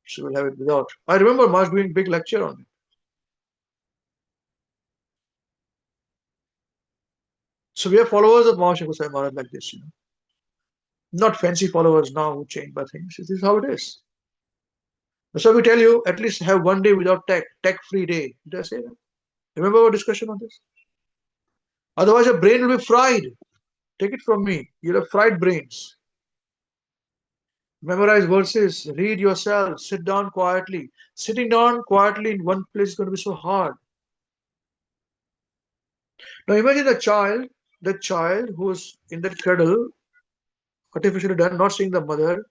so we'll have it without. I remember Maharaj doing big lecture on it. So we are followers of Maharaj Gosai Maharaj like this, not fancy followers now who change by things. This is how it is. So we tell you, at least have one day without tech-free day. Did I say that? Remember our discussion on this? Otherwise, your brain will be fried. Take it from me. You'll have fried brains. Memorize verses, read yourself, sit down quietly. Sitting down quietly in one place is going to be so hard. Now imagine the child who's in that cradle, artificially done, not seeing the mother,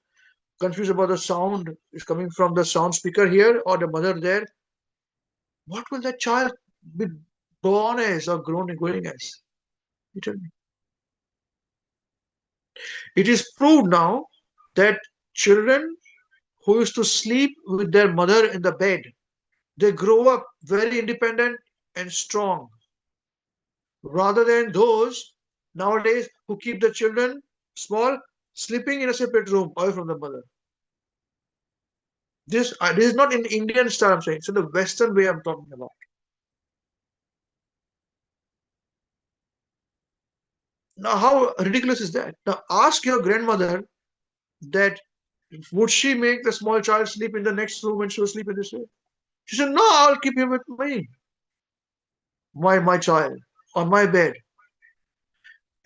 confused about the sound is coming from the sound speaker here or the mother there. What will that child be born as or growing as? You tell me. It is proved now that children who used to sleep with their mother in the bed, they grow up very independent and strong, rather than those nowadays who keep the children small, sleeping in a separate room away from the mother. This is not in Indian style, I'm saying, it's in the Western way I'm talking about. Now, how ridiculous is that? Now, ask your grandmother that would she make the small child sleep in the next room and she will sleep in this way? She said, no, I'll keep him with me, my child, on my bed.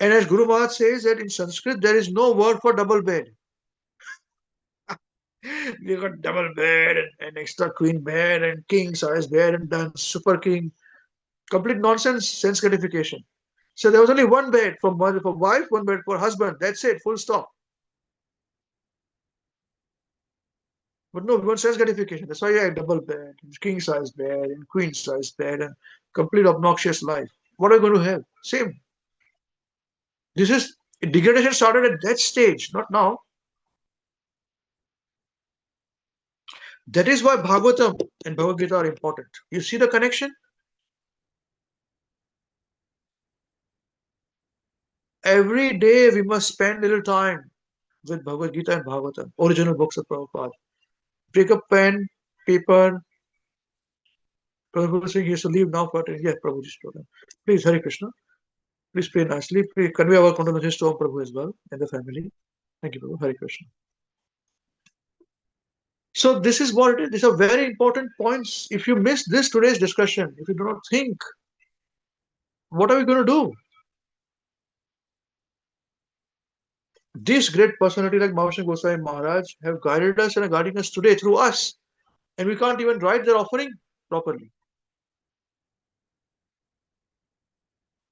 And as Guru Maharaj says that in Sanskrit, there is no word for double bed. You got double bed and extra queen bed and king size bed and then super king. Complete nonsense, sense gratification. So there was only one bed for mother, for wife, one bed for husband. That's it, full stop. But no, we want sense gratification. That's why you have double bed, king size bed, and queen size bed, and complete obnoxious life. What are you going to have? Same. This is degradation started at that stage, not now. That is why Bhagavatam and Bhagavad Gita are important. You see the connection? Every day we must spend a little time with Bhagavad Gita and Bhagavatam, original books of Prabhupada. Take a pen, paper. Prabhupada saying he has to leave now for yeah, Prabhuji's program. Please, Hare Krishna. Please pray nicely. Please convey our condolences to Prabhu as well and the family. Thank you, Prabhu. Hare Krishna. So this is what it is. These are very important points. If you miss this today's discussion, if you do not think, what are we going to do? This great personality like Mahavishnu Goswami Maharaj have guided us and are guiding us today through us. And we can't even write their offering properly.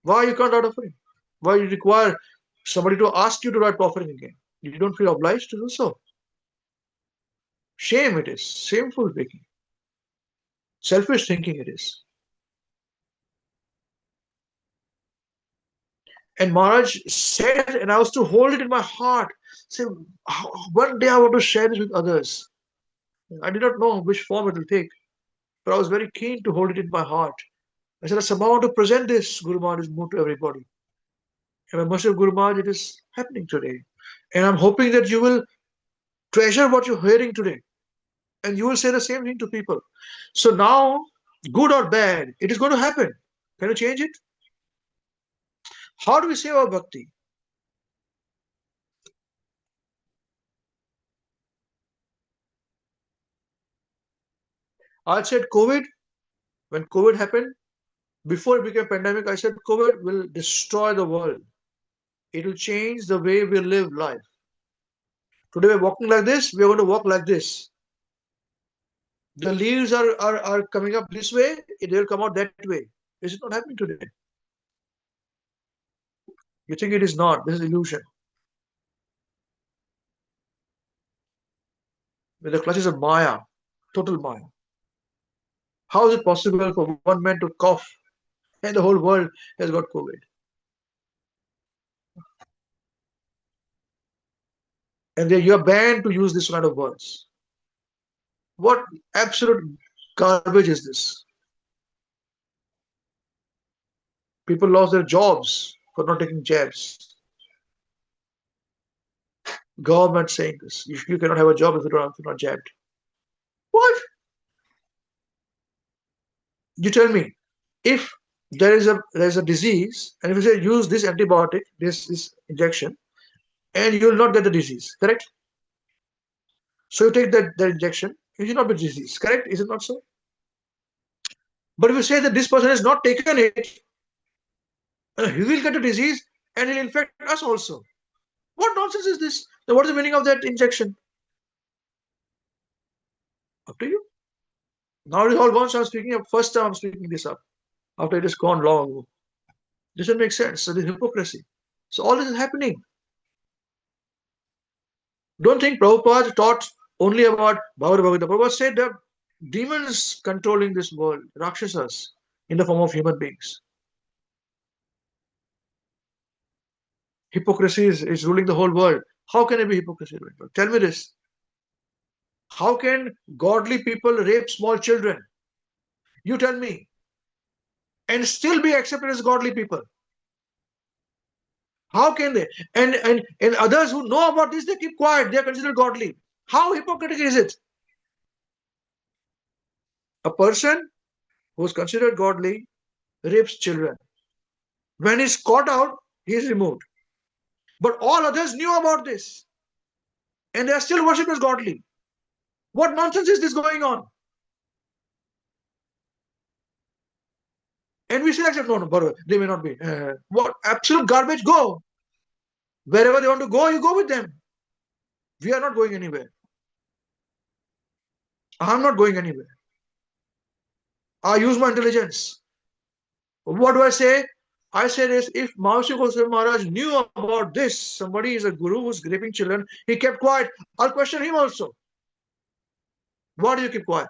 Why you can't write offering? Why you require somebody to ask you to write offering again? You don't feel obliged to do so. Shame it is. Shameful thinking. Selfish thinking it is. And Maharaj said, and I was to hold it in my heart. Say, one day I want to share this with others. I did not know which form it will take, but I was very keen to hold it in my heart. I said, I somehow want to present this. Guru Maharaj is moved to everybody. And I must have Guru Maharaj, it is happening today. And I'm hoping that you will treasure what you're hearing today. And you will say the same thing to people. So now, good or bad, it is going to happen. Can you change it? How do we save our bhakti? I said COVID, when COVID happened, before it became a pandemic, I said COVID will destroy the world. It will change the way we live life. Today we're walking like this, we're going to walk like this. The leaves are coming up this way, they will come out that way. This is not happening today. You think it is not. This is illusion. With the clutches of Maya, total Maya. How is it possible for one man to cough and the whole world has got COVID? And you are banned to use this kind of words. What absolute garbage is this? People lost their jobs for not taking jabs. Government saying this. You cannot have a job if you're not jabbed. What? You tell me, if there's a disease, and if you say use this antibiotic, this injection, and you will not get the disease, correct? So you take that injection, you will not get disease, correct? Is it not so? But if you say that this person has not taken it, he will get a disease and he'll infect us also. What nonsense is this? Then what is the meaning of that injection? Up to you. Now it is all gone, so I'm speaking up. First time I'm speaking this up. After it is gone long ago. Doesn't make sense. So this hypocrisy. So all this is happening. Don't think Prabhupada taught only about Bhagavad Gita. Prabhupada said that demons controlling this world, Rakshasas, in the form of human beings. Hypocrisy is ruling the whole world. How can it be hypocrisy? Tell me this. How can godly people rape small children? You tell me. And still be accepted as godly people. How can they? And others who know about this, they keep quiet. They are considered godly. How hypocritical is it? A person who is considered godly rapes children. When he's caught out, he is removed. But all others knew about this. And they are still worshipped as godly. What nonsense is this going on? And we still accept, no, they may not be. What? Absolute garbage, go. Wherever they want to go, you go with them. We are not going anywhere. I'm not going anywhere. I use my intelligence. What do I say? I say this, if Maharishi Goswami Maharaj knew about this, somebody is a guru who's raping children, he kept quiet. I'll question him also. Why do you keep quiet?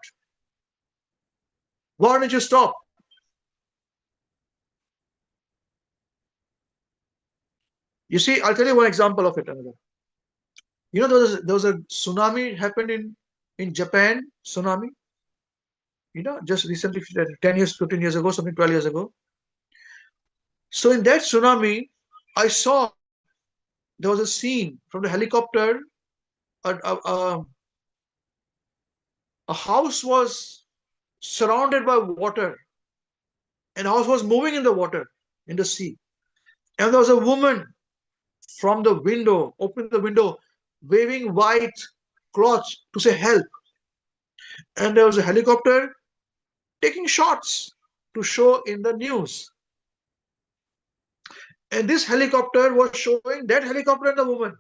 Why don't you stop? You see, I'll tell you one example of it. Another. You know, there was a tsunami happened in Japan, tsunami. You know, just recently, 10 years, 15 years ago, something 12 years ago. So in that tsunami, I saw there was a scene from the helicopter. A house was surrounded by water, and the house was moving in the water, in the sea. And there was a woman from the window, opening the window, waving white cloths to say help. And there was a helicopter taking shots to show in the news. And this helicopter was showing that helicopter and the woman.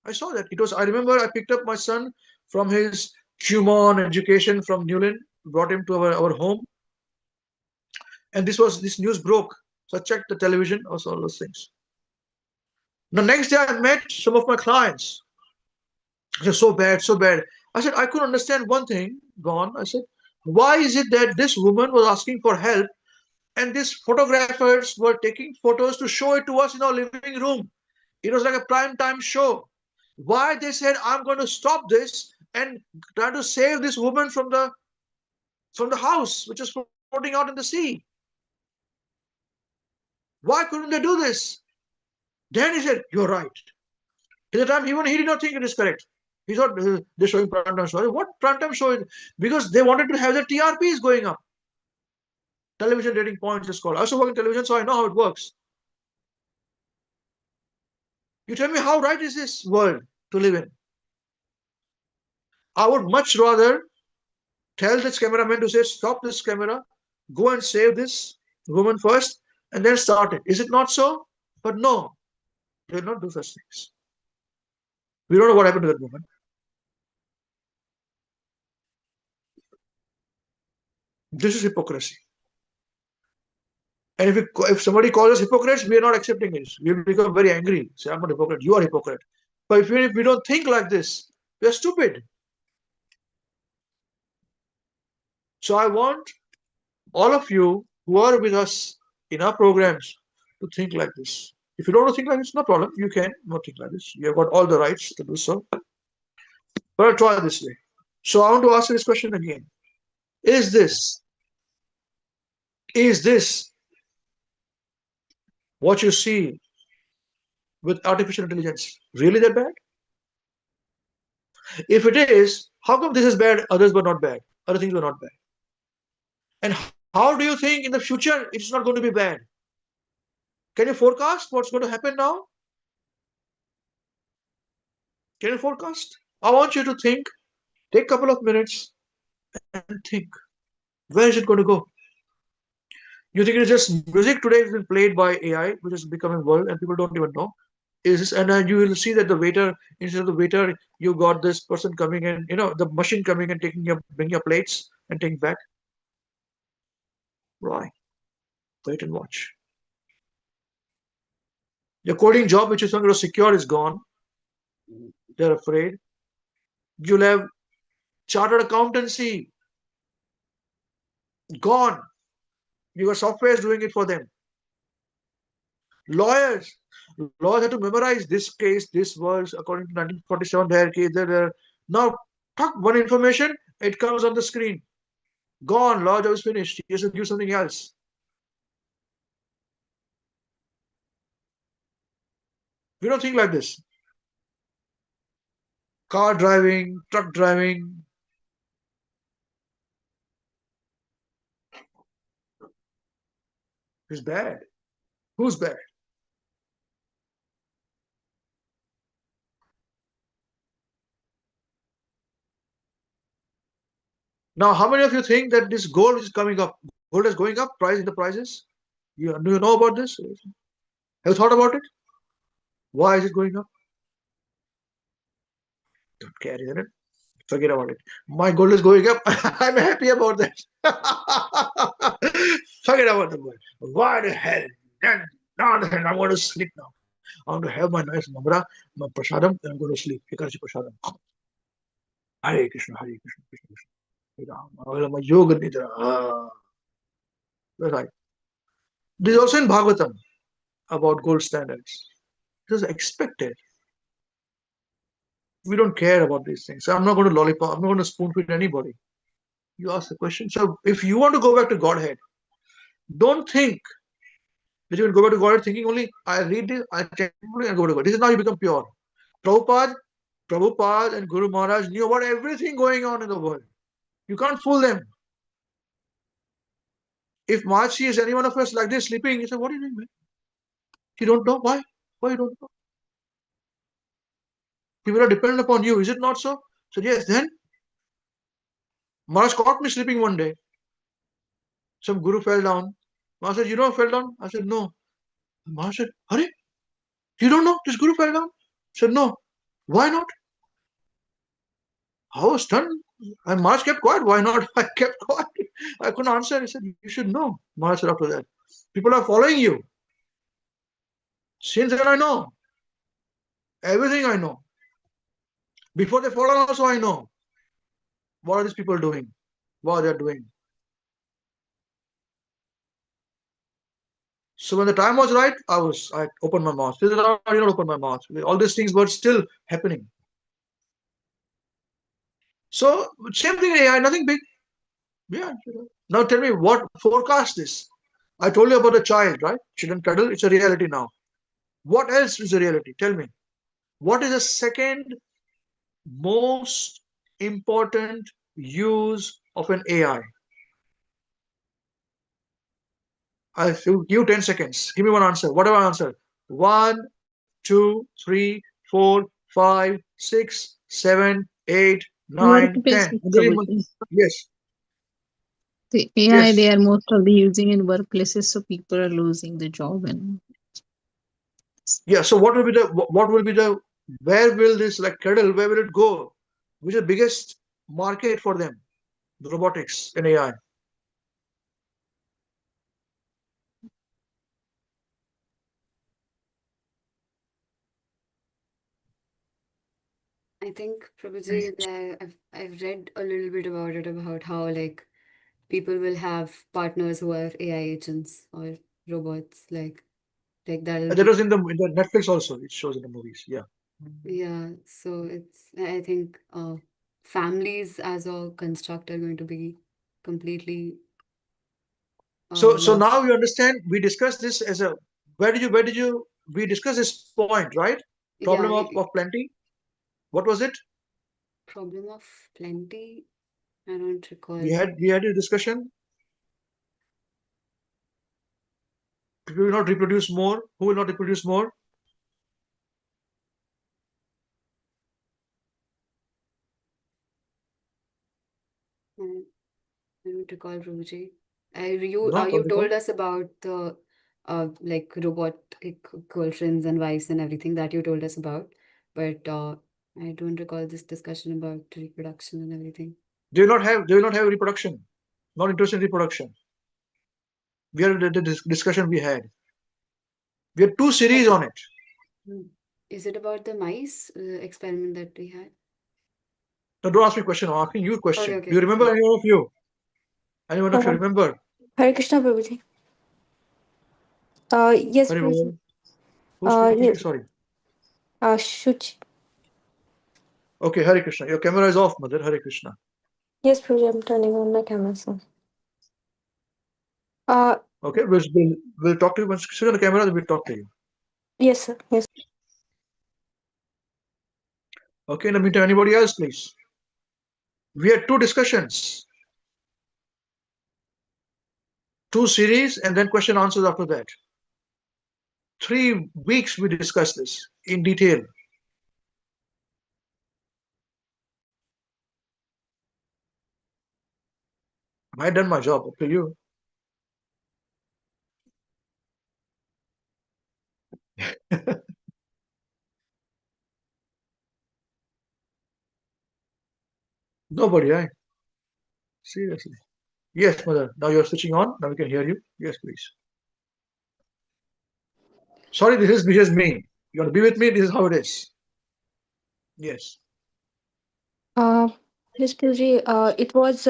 I saw that. I remember I picked up my son from his Kumon education from Newland, brought him to our home. And this news broke. So I checked the television, also all those things. The next day I met some of my clients. I said, so bad, so bad. I said, I couldn't understand one thing, Gone. I said, why is it that this woman was asking for help and these photographers were taking photos to show it to us in our living room? It was like a prime time show. Why they said, I'm going to stop this and try to save this woman from the house, which is floating out in the sea. Why couldn't they do this? Then he said, you're right. At the time, even he did not think it is correct. He thought they're showing prime time show. What prime time show? Because they wanted to have their TRPs going up. Television rating points is called. I also work in television, so I know how it works. You tell me, how right is this world to live in? I would much rather tell this cameraman to say, stop this camera, go and save this woman first, and then start it. Is it not so? But no, they will not do such things. We don't know what happened to that woman. This is hypocrisy. And if somebody calls us hypocrites, we are not accepting it. We become very angry. Say, I'm not a hypocrite, you are a hypocrite. But if we don't think like this, we are stupid. So I want all of you who are with us in our programs to think like this. If you don't want to think like this, no problem. You can not think like this. You have got all the rights to do so. But I'll try this way. So I want to ask you this question again. Is this what you see with artificial intelligence really that bad? If it is, how come this is bad, others were not bad, other things were not bad? And how do you think in the future it's not going to be bad? Can you forecast what's going to happen now? Can you forecast? I want you to think, take a couple of minutes and think, where is it going to go? You think it's just music today has been played by AI, which is becoming world and people don't even know? is this, and you will see that the waiter, instead of the waiter, you got this person coming and the machine coming and bring your plates and taking back. Why? Wait and watch. Your coding job, which is going to secure, is gone. They're afraid. You'll have chartered accountancy gone. Your software is doing it for them. Lawyers have to memorize this case, this was according to 1947 Hare case. Now, talk one information, it comes on the screen. Gone, law job is finished. He has to do something else. We don't think like this. Car driving, truck driving. Is bad. Who's bad? Now, how many of you think that this gold is coming up? Gold is going up, price in the prices? Do you know about this? Have you thought about it? Why is it going up? Don't care, isn't it? Forget about it. My gold is going up. I'm happy about that. Forget about the gold. Why the hell? Now the hell, I'm going to sleep now. I want to have my nice namra, my prasadam, and I'm going to sleep. Ekadashi prasadam. Hare Krishna, Hare Krishna, Krishna Krishna. Hare Rama. My yoga nidra. That's right. This is also in Bhagavatam about gold standards. It is expected. We don't care about these things. I'm not going to lollipop. I'm not going to spoon feed anybody. You ask the question. So if you want to go back to Godhead, don't think that you will go back to Godhead thinking only, I read this, I check and go to God. This is how you become pure. Prabhupada and Guru Maharaj knew about everything going on in the world. You can't fool them. If Maharaj sees any one of us like this sleeping, he said, what are you doing, man? You don't know? Why? Why you don't know? People are dependent upon you. Is it not so? So yes, then Maharaj caught me sleeping one day. Some guru fell down. Maharaj said, you don't fell down? I said, no. Maharaj said, Hare, you don't know this guru fell down? I said, no. Why not? I was stunned. And Maharaj kept quiet. Why not? I kept quiet. I couldn't answer. He said, you should know. Maharaj said after that, people are following you. Since then I know. Everything I know. Before they fall down also I know. What are these people doing? What they are doing? So when the time was right, I opened my mouth. Till now I did not open my mouth. All these things were still happening. So same thing in AI, nothing big. Yeah. Now tell me what forecast this. I told you about a child, right? Children cuddle, it's a reality now. What else is a reality? Tell me. What is the second most important use of an AI? I'll give 10 seconds. Give me one answer. Whatever answer. 1, 2, 3, 4, 5, 6, 7, 8, 9, 10. Workplaces, Prabhuji. Yes. The AI Yes. they are mostly using in workplaces, so people are losing the job and Yeah. So what will be the where will this like cuddle, where will it go? Which is the biggest market for them? The robotics and AI. I think Prabhuji, I've read a little bit about it, about how like people will have partners who are AI agents or robots, like that'll And that be, was in the Netflix also. It shows in the movies. Yeah. yeah. So I think families as a construct are going to be completely So now lost. you understand. We discussed this as a we discussed this point, right? Yeah, Problem of plenty. What was it? problem of plenty. I don't recall. We had a discussion. People will not reproduce more. Who will not reproduce more? I don't recall, Prabhuji. No, You don't recall. told us about the like robotic girlfriends and wives and everything that you told us about. But I don't recall this discussion about reproduction and everything. They will not have reproduction. Not interested in reproduction. We are the discussion we had. We had 2 series on it. Is it about the mice experiment that we had? No, don't ask me a question. I'm asking you a question. Okay, Do you remember sorry. any of you? Anyone of you remember? Hare Krishna Prabhuji. Yes, Hare Prabhuji. Bol. Who's speaking? Yes. Sorry. Shuchi. Okay, Hare Krishna. Your camera is off, mother. Hare Krishna. Yes, Prabhuji, I'm turning on my camera soon. Okay, we'll talk to you once. Switch on the camera, then we'll talk to you. Yes, sir. Yes. Okay, in the meantime, anybody else, please? We had 2 discussions. 2 series and then question answers after that. 3 weeks we discussed this in detail. I done my job. Up to you. Nobody, eh? Seriously. Yes, mother. Now you're switching on. Now we can hear you. Yes, please. Sorry, this is just me. You want to be with me? This is how it is. Yes. Yes, Prabhuji. It was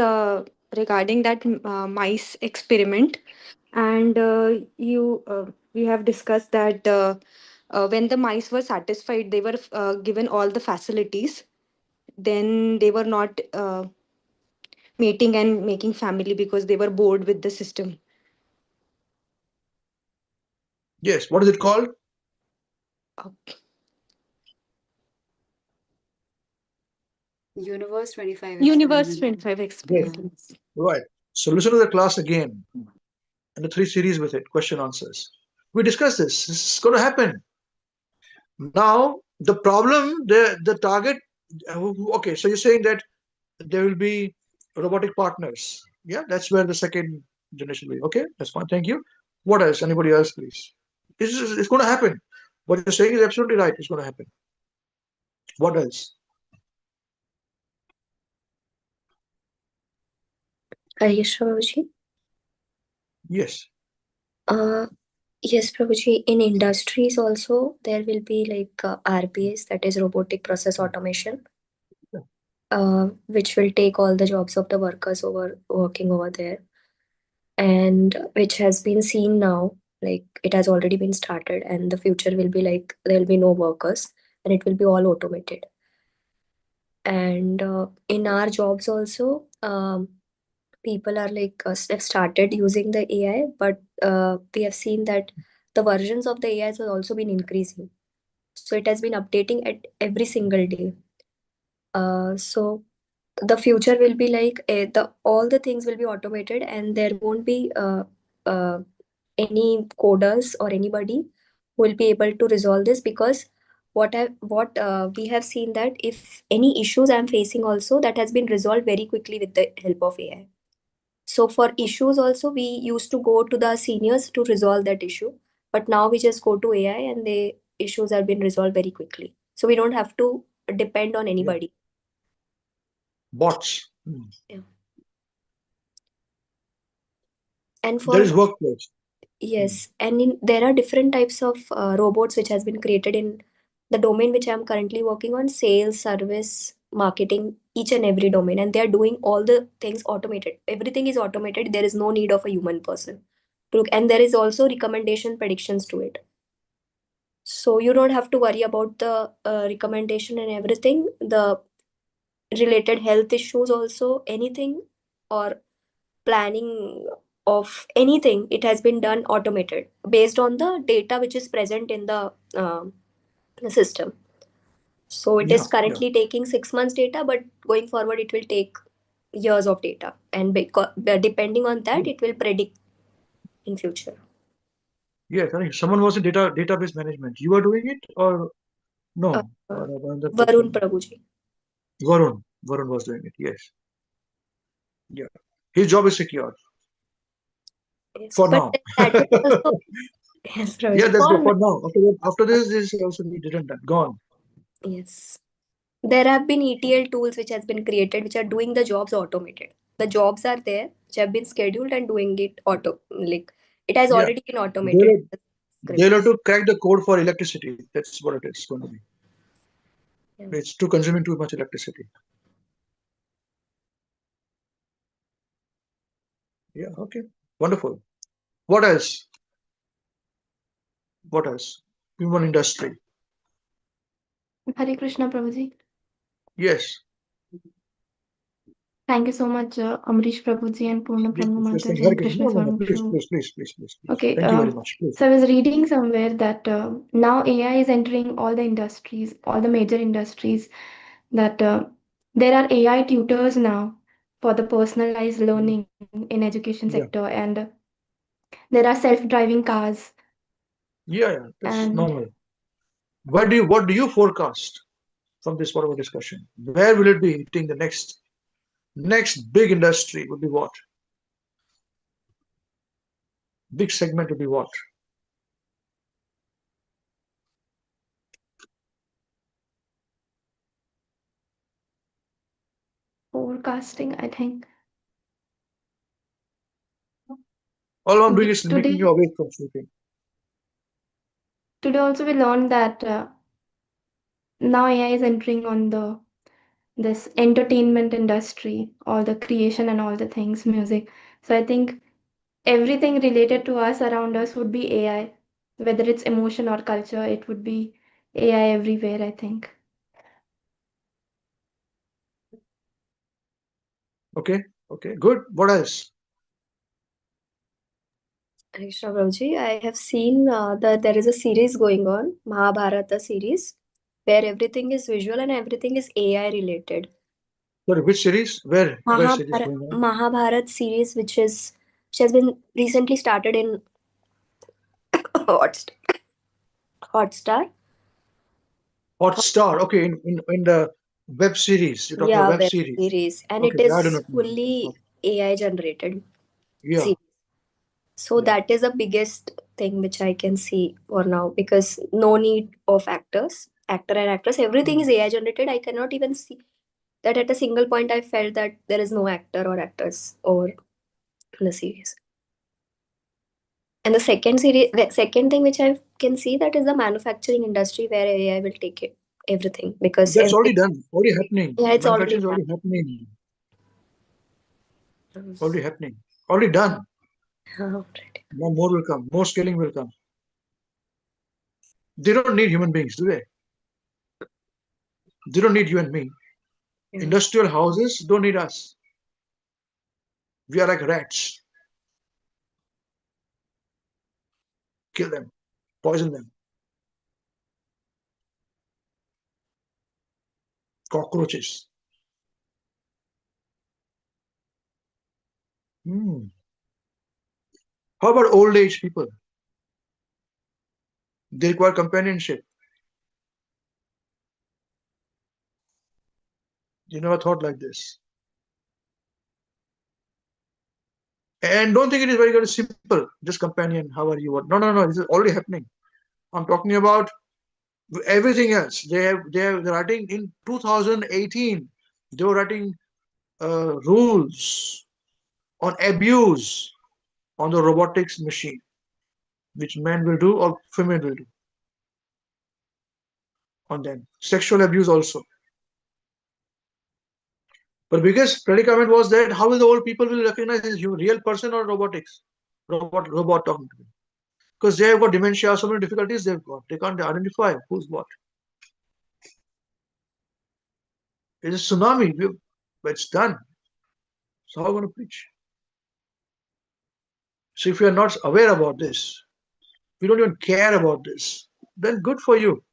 regarding that mice experiment, and we have discussed that when the mice were satisfied, they were given all the facilities. Then they were not mating and making family because they were bored with the system. Yes. What is it called? Uh, Universe 25 Universe experiment. 25 Yes. experiments. Right. So listen to the class again and the 3 series with it, question answers. We discussed this. This is going to happen. Now, the problem, the target, okay, so you're saying that there will be robotic partners. Yeah, that's where the second generation will be. Okay, that's fine. Thank you. What else? Anybody else, please? It's going to happen. What you're saying is absolutely right. It's going to happen. What else? Yes, Prabhuji. Yes. Yes, Prabhuji. In industries also, there will be like RPS, that is robotic process automation, which will take all the jobs of the workers working over there, and which has been seen now. Like it has already been started, and the future will be like there will be no workers, and it will be all automated. And in our jobs also, people are like have started using the AI, but we have seen that the versions of the AI has also been increasing. So it has been updating at every single day. So the future will be like the all the things will be automated, and there won't be any coders or anybody who will be able to resolve this, because we have seen that if any issues I'm facing also, that has been resolved very quickly with the help of AI. So for issues also, we used to go to the seniors to resolve that issue, but now we just go to AI and the issues have been resolved very quickly. So we don't have to depend on anybody. Bots. Yeah. And There is for workplace. yes, and there are different types of robots which has been created in the domain which I'm currently working on: sales, service, marketing, each and every domain, and they are doing all the things automated. Everything is automated. There is no need of a human person to look, and there is also recommendation predictions to it. So you don't have to worry about the recommendation and everything. The related health issues also, anything, or planning of anything, it has been done automated based on the data which is present in the system. So it is currently taking 6 months data, but going forward it will take years of data, and depending on that it will predict in future. Yes, I think someone was in database management. You are doing it or no? Another Varun person. Prabhuji. Varun was doing it. Yes. Yeah. His job is secure Yes, for but now. that is also Yes, Yeah, Prabhuji. let's go for now. After this is also be redundant. Gone. Yes. There have been ETL tools which has been created which are doing the jobs automated. The jobs are there which have been scheduled and doing it like it has Yeah. already been automated. They'll, The they'll have scripts. to crack the code for electricity. That's what it is going to be. Yeah. It's too consuming too much electricity. Yeah, okay. Wonderful. What else? What else? Human industry. Hare Krishna Prabhuji. Yes. Thank you so much, Amrish Prabhuji and Purna Yes, Brahma yes, yes. Mataji Hare and Krishna. Krishna No, Swami please, Prabhu. please. Okay, Thank you very much. Please. so I was reading somewhere that now AI is entering all the industries, all the major industries, that there are AI tutors now for the personalized learning in education Yeah. sector, and there are self-driving cars, Yeah, that's and normal. What do you forecast from this whatever discussion? Where will it be hitting the next big industry would be what? Big segment would be what? forecasting, I think. All I'm doing is making you Today, awake from sleeping. today also we learned that now AI is entering on this entertainment industry, all the creation and all the things, music. So I think everything related to us around us would be AI, whether it's emotion or culture, it would be AI everywhere, I think. Okay, good. What else? Krishna Prabhuji, I have seen that there is a series going on, Mahabharata series, where everything is visual and everything is AI related. Sorry, which series? Where series Mahabharat, going on? Mahabharat series, which has been recently started in Hotstar. Hotstar. Hotstar. Okay, in the web series. You're talking about Yeah, web web series. series, and Okay, it I do is not know. fully AI generated Yeah, series. So yeah. that is the biggest thing which I can see for now, because no need of actor and actress. Everything is AI generated. I cannot even see that at a single point I felt that there is no actor or actors over in the series. And the second thing which I can see, that is the manufacturing industry where AI will take it, everything, because That's everything, already done. Already happening. yeah, it's Manufacturing already is already happening. Already done. happening. Already done. Already. Now more will come. More scaling will come. They don't need human beings, do they? They don't need you and me. Yeah. Industrial houses don't need us. We are like rats. Kill them. Poison them. Cockroaches. Hmm. How about old age people? They require companionship. You never thought like this. And don't think it is very simple. Just companion. How are you? What? No. This is already happening. I'm talking about everything else. They're writing in 2018. They were writing rules on abuse on the robotics machine, which men will do or women will do on them. Sexual abuse also. But biggest predicament was that how will the old people will recognize this real person or robotics? Robot talking to them. Because they have got dementia, so many difficulties they've got. They can't identify who's what. It's a tsunami. But it's done. So how are we going to preach? So if you are not aware about this, if you don't even care about this, then good for you.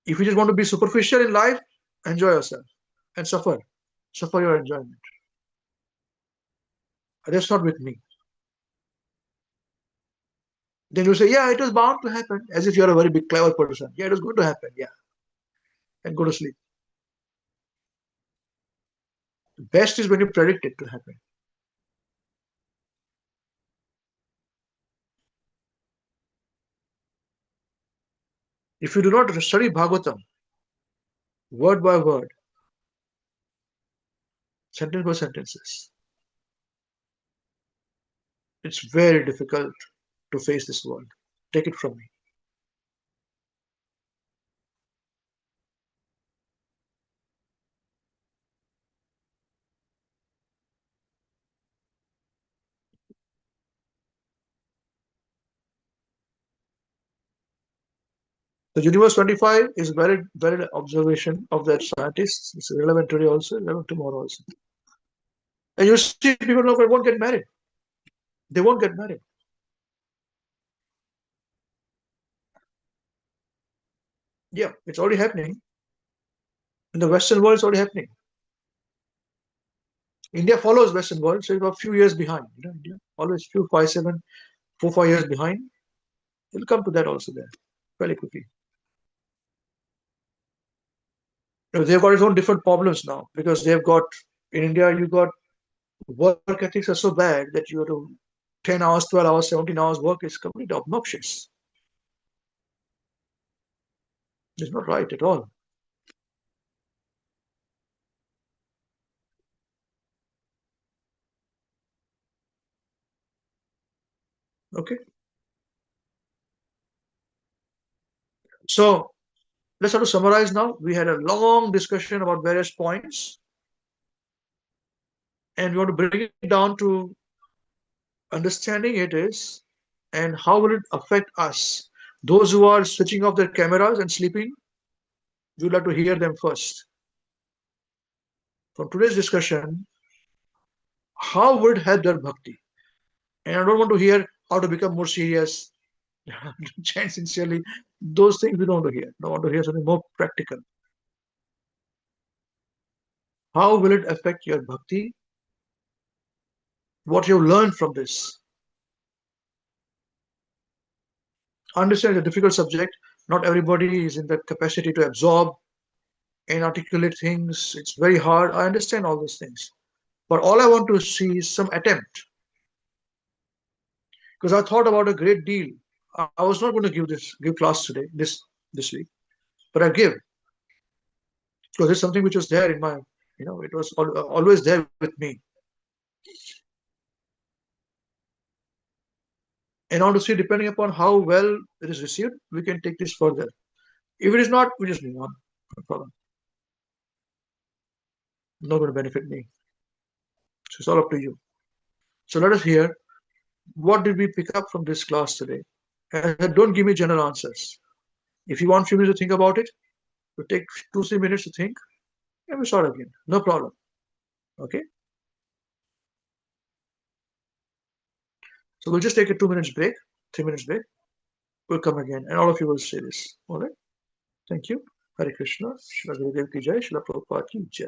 If you just want to be superficial in life, enjoy yourself and suffer. Suffer your enjoyment. That's not with me. Then you say, yeah, it was bound to happen, as if you're a very big clever person. Yeah, it was going to happen. Yeah. And go to sleep. The best is when you predict it to happen. If you do not study Bhagavatam word by word, sentence by sentences, it's very difficult to face this world. Take it from me. The Universe 25 is valid observation of that scientists. It's relevant today also, relevant tomorrow also. And you see people now won't get married. They won't get married. Yeah, it's already happening. In the Western world, it's already happening. India follows Western world, so it's a few years behind. India always few 4, 5 years behind. We'll come to that also there fairly quickly. They've got its own different problems now because they've got in India you got work ethics are so bad that you have to 10 hours, 12 hours, 17 hours work is completely obnoxious. It's not right at all. Okay. So let's have to summarize now. We had a long discussion about various points, and we want to bring it down to understanding it is and how will it affect us. Those who are switching off their cameras and sleeping, we would like to hear them first. From today's discussion, how would it help their bhakti? And I don't want to hear how to become more serious, chant sincerely. Those things we don't want to hear. I want to hear something more practical. How will it affect your bhakti? What you've learned from this? Understand it's a difficult subject. Not everybody is in the capacity to absorb and articulate things. It's very hard. I understand all those things. But all I want to see is some attempt. Because I thought about a great deal. I was not going to give class today, this week, but I give because it's something which was there in my, it was always there with me. And I want to see, depending upon how well it is received, we can take this further. If it is not, we just move on. No problem. Not going to benefit me. So it's all up to you. So let us hear what did we pick up from this class today. And don't give me general answers. If you want a few minutes to think about it, you take 2-3 minutes to think, and we start again. No problem. Okay. So we'll just take a 2 minutes break, 3 minutes break. We'll come again, and all of you will say this. All right. Thank you. Hare Krishna. Shri Gurudev ki jai. Shri Prabhupada ki jai.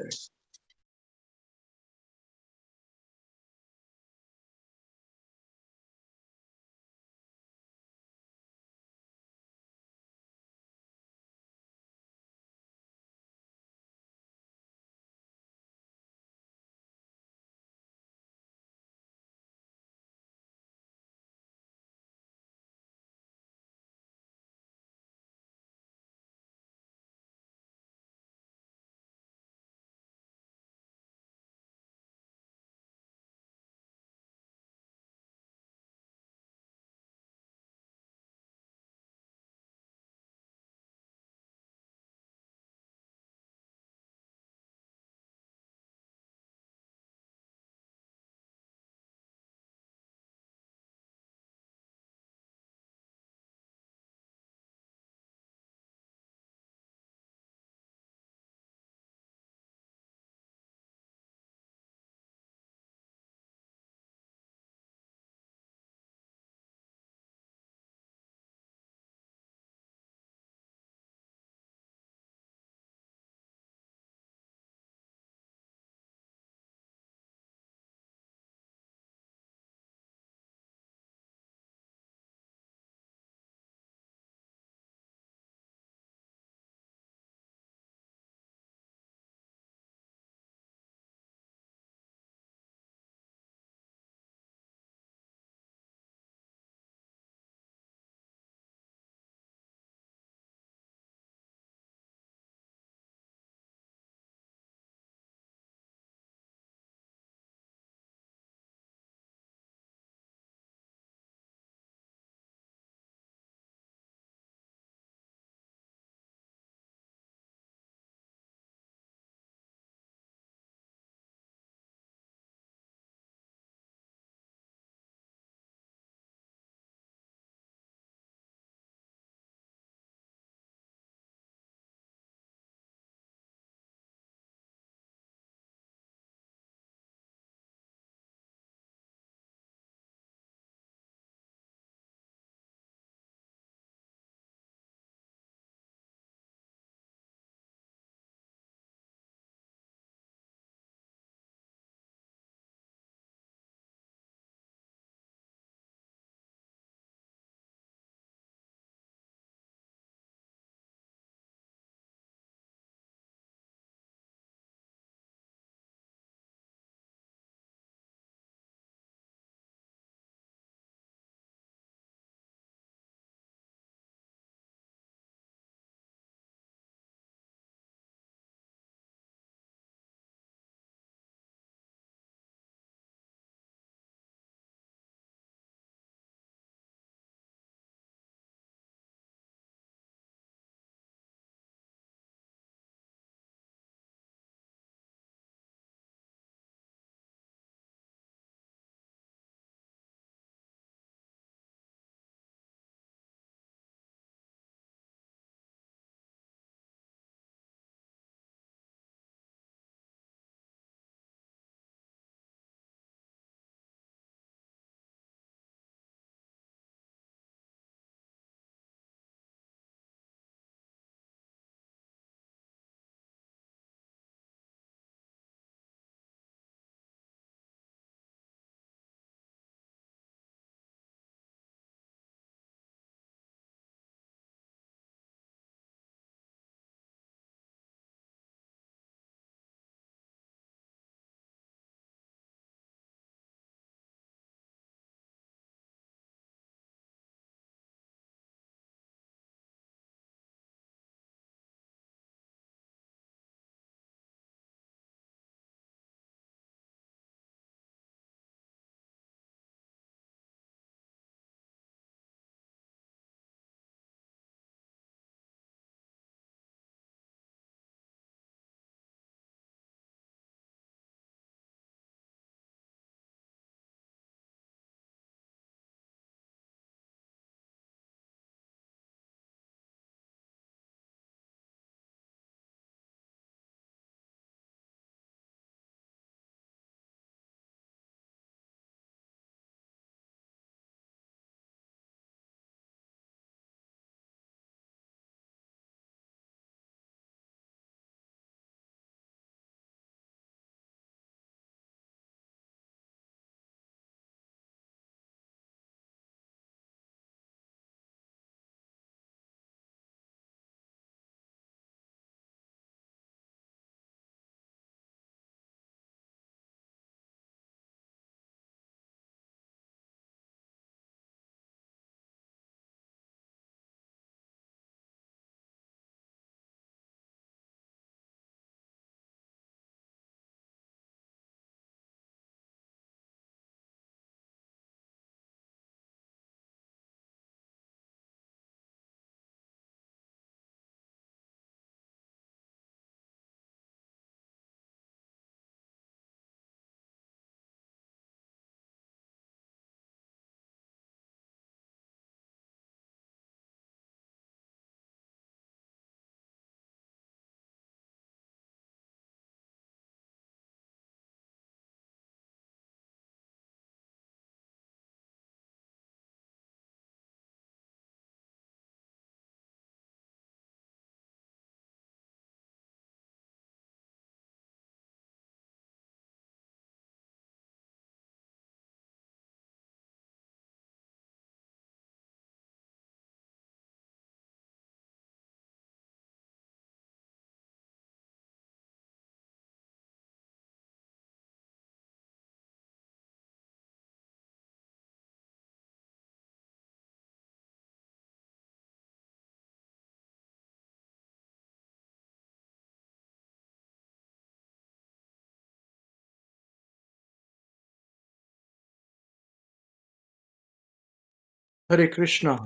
Hare Krishna.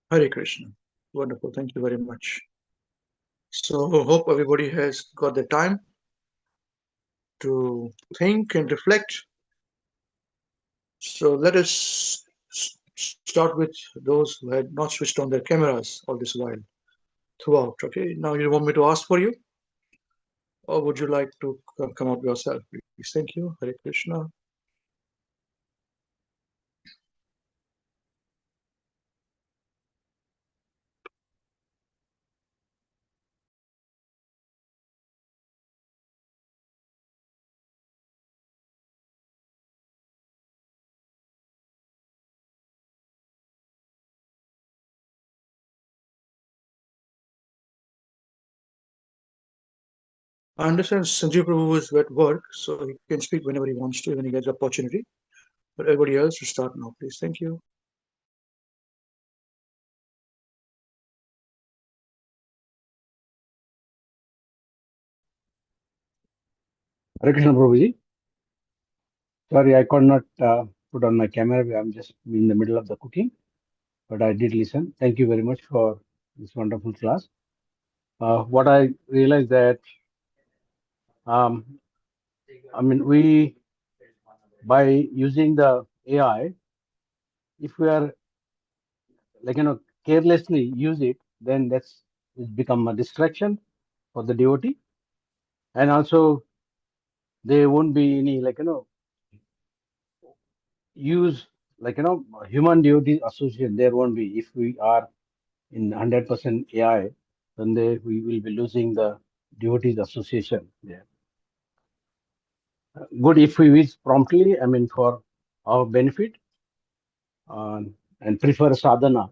Hare Krishna. Wonderful. Thank you very much. So hope everybody has got the time to think and reflect. So let us start with those who had not switched on their cameras all this while throughout. Okay, now you want me to ask for you, or would you like to come up yourself, please? Thank you. Hare Krishna. I understand Sanjeev Prabhu is at work, so he can speak whenever he wants to, when he gets the opportunity. But everybody else to start now, please. Thank you. Hare Krishna Prabhuji. Sorry, I could not put on my camera. I'm just in the middle of the cooking, but I did listen. Thank you very much for this wonderful class. What I realized that, we, by using the AI, if we are carelessly use it, then it's become a distraction for the devotee, and also there won't be any use human devotee association. There won't be if we are in 100% AI, then we will be losing the devotees association there. Good if we use promptly, for our benefit, and prefer sadhana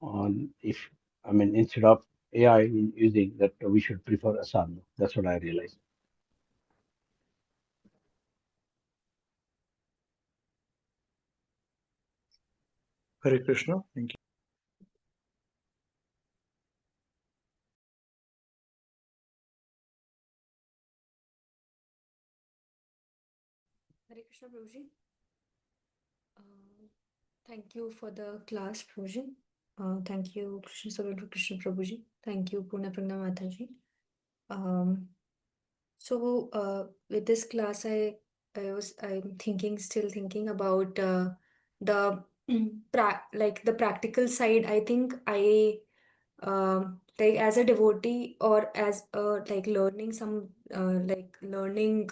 on if, instead of AI in using that, we should prefer a sadhana. That's what I realized. Hare Krishna. Thank you. Hare Krishna Prabhuji. Thank you for the class, Prabhuji. Thank you, Krishna Savarma Krishna Prabhuji. Thank you, Purna Pragna Mataji. With this class, I'm still thinking about the the practical side. I think as a devotee, or as learning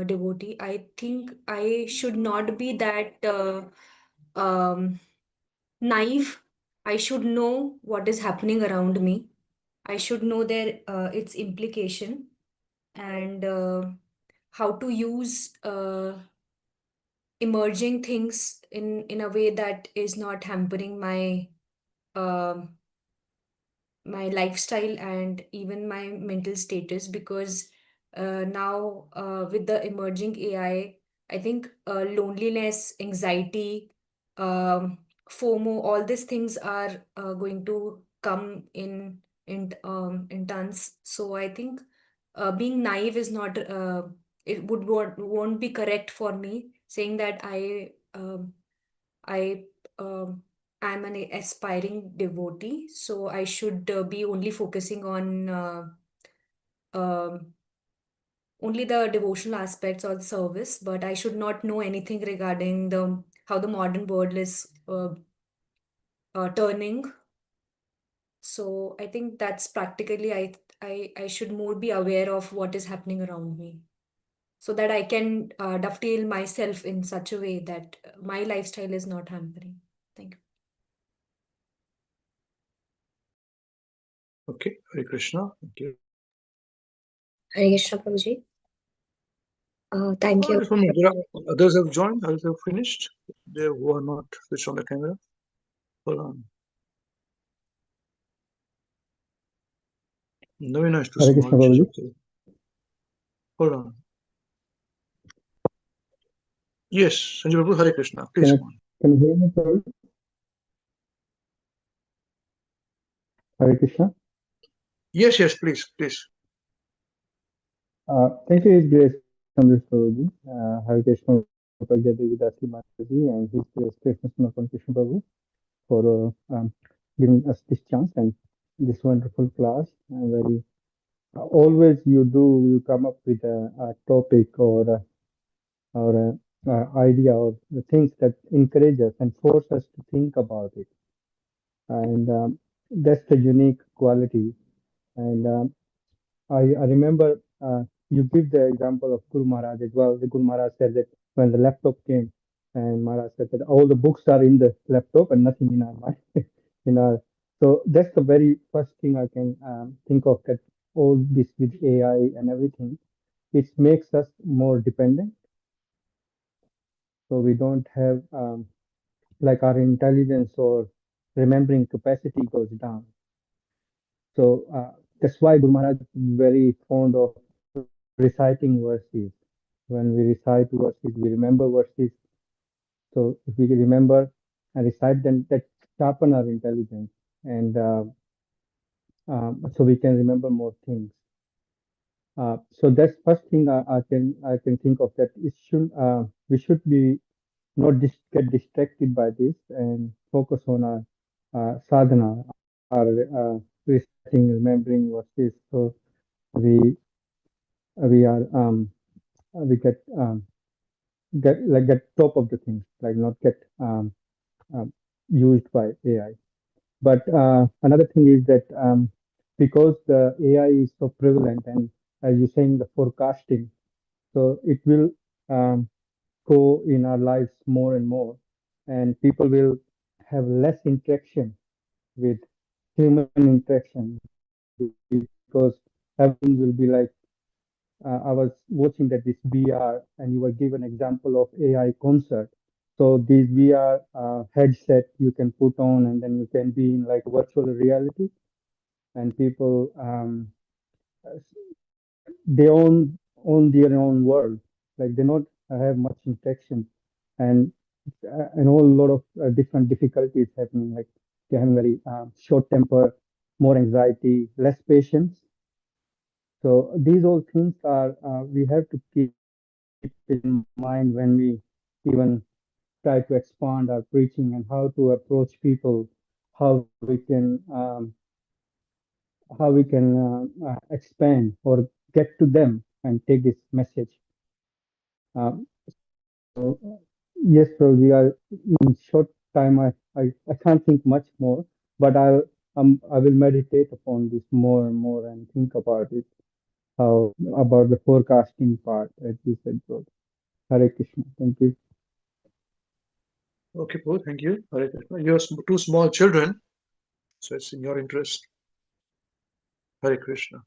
devotee, I think I should not be that naive. I should know what is happening around me. I should know its implication, and how to use emerging things in a way that is not hampering um my lifestyle and even my mental status, because now with the emerging AI, I think loneliness, anxiety, um, FOMO, all these things are going to come in tons. So I think being naive is not won't be correct for me, saying that I I'm an aspiring devotee, so I should be only focusing on um, only the devotional aspects or the service, but I should not know anything regarding the how the modern world is turning. So I think that's practically I should more be aware of what is happening around me, so that I can dovetail myself in such a way that my lifestyle is not hampering. Thank you. Okay, Hare Krishna. Thank you. Hare Krishna Prabhuji. Thank you. Just 1 minute. There are others have joined. Others have finished. They who are not switched on the camera. Hold on. Navina is too Hare small. Krishna She's Prabhuji. okay. Hold on. Yes, Sanjay Prabhu, Hare Krishna. Please go on. Can you hear me, Prabhuji? Hare Krishna. Yes, please. Thank you, His Grace, Prabhuji. Hare Krishna. Devi Dasi Mataji and His Grace Krishna Krishna Prabhu for giving us this chance and this wonderful class. Very always you come up with a topic or a idea or the things that encourage us and force us to think about it, and that's the unique quality. And I remember you give the example of Guru Maharaj as well. The Guru Maharaj said that when the laptop came, and Maharaj said that all the books are in the laptop and nothing in our mind. in our So that's the very first thing I can think of, that all this with AI and everything, it makes us more dependent. So we don't have like our intelligence or remembering capacity goes down. So that's why Guru Maharaj is very fond of reciting verses. When we recite verses, we remember verses. So if we remember and recite them, that sharpen our intelligence, and so we can remember more things. So that's first thing I can think of, that it should we should be not get distracted by this and focus on our sadhana, our reciting, remembering verses. So we are we get top of the things, like not get used by AI. But another thing is that because the AI is so prevalent, and as you're saying, the forecasting, so it will go in our lives more and more, and people will have less interaction with human interaction, because everything will be like, I was watching that this VR, and you were given example of AI concert. So these VR headset you can put on, and then you can be in like virtual reality, and people like they own their own world, like they not have much interaction, and and all lot of different difficulties happening, like they have very short temper, more anxiety, less patience. So these all things are we have to keep in mind when we even try to expand our preaching and how to approach people, how we can expand or get to them and take this message. So yes, so we are in short time. I can't think much more, but I will meditate upon this more and more and think about it. How about the forecasting part, as you said, bro. Hare Krishna. Thank you. Okay, Paul, thank you. Hare Krishna. You're two small children, so it's in your interest. Hare Krishna.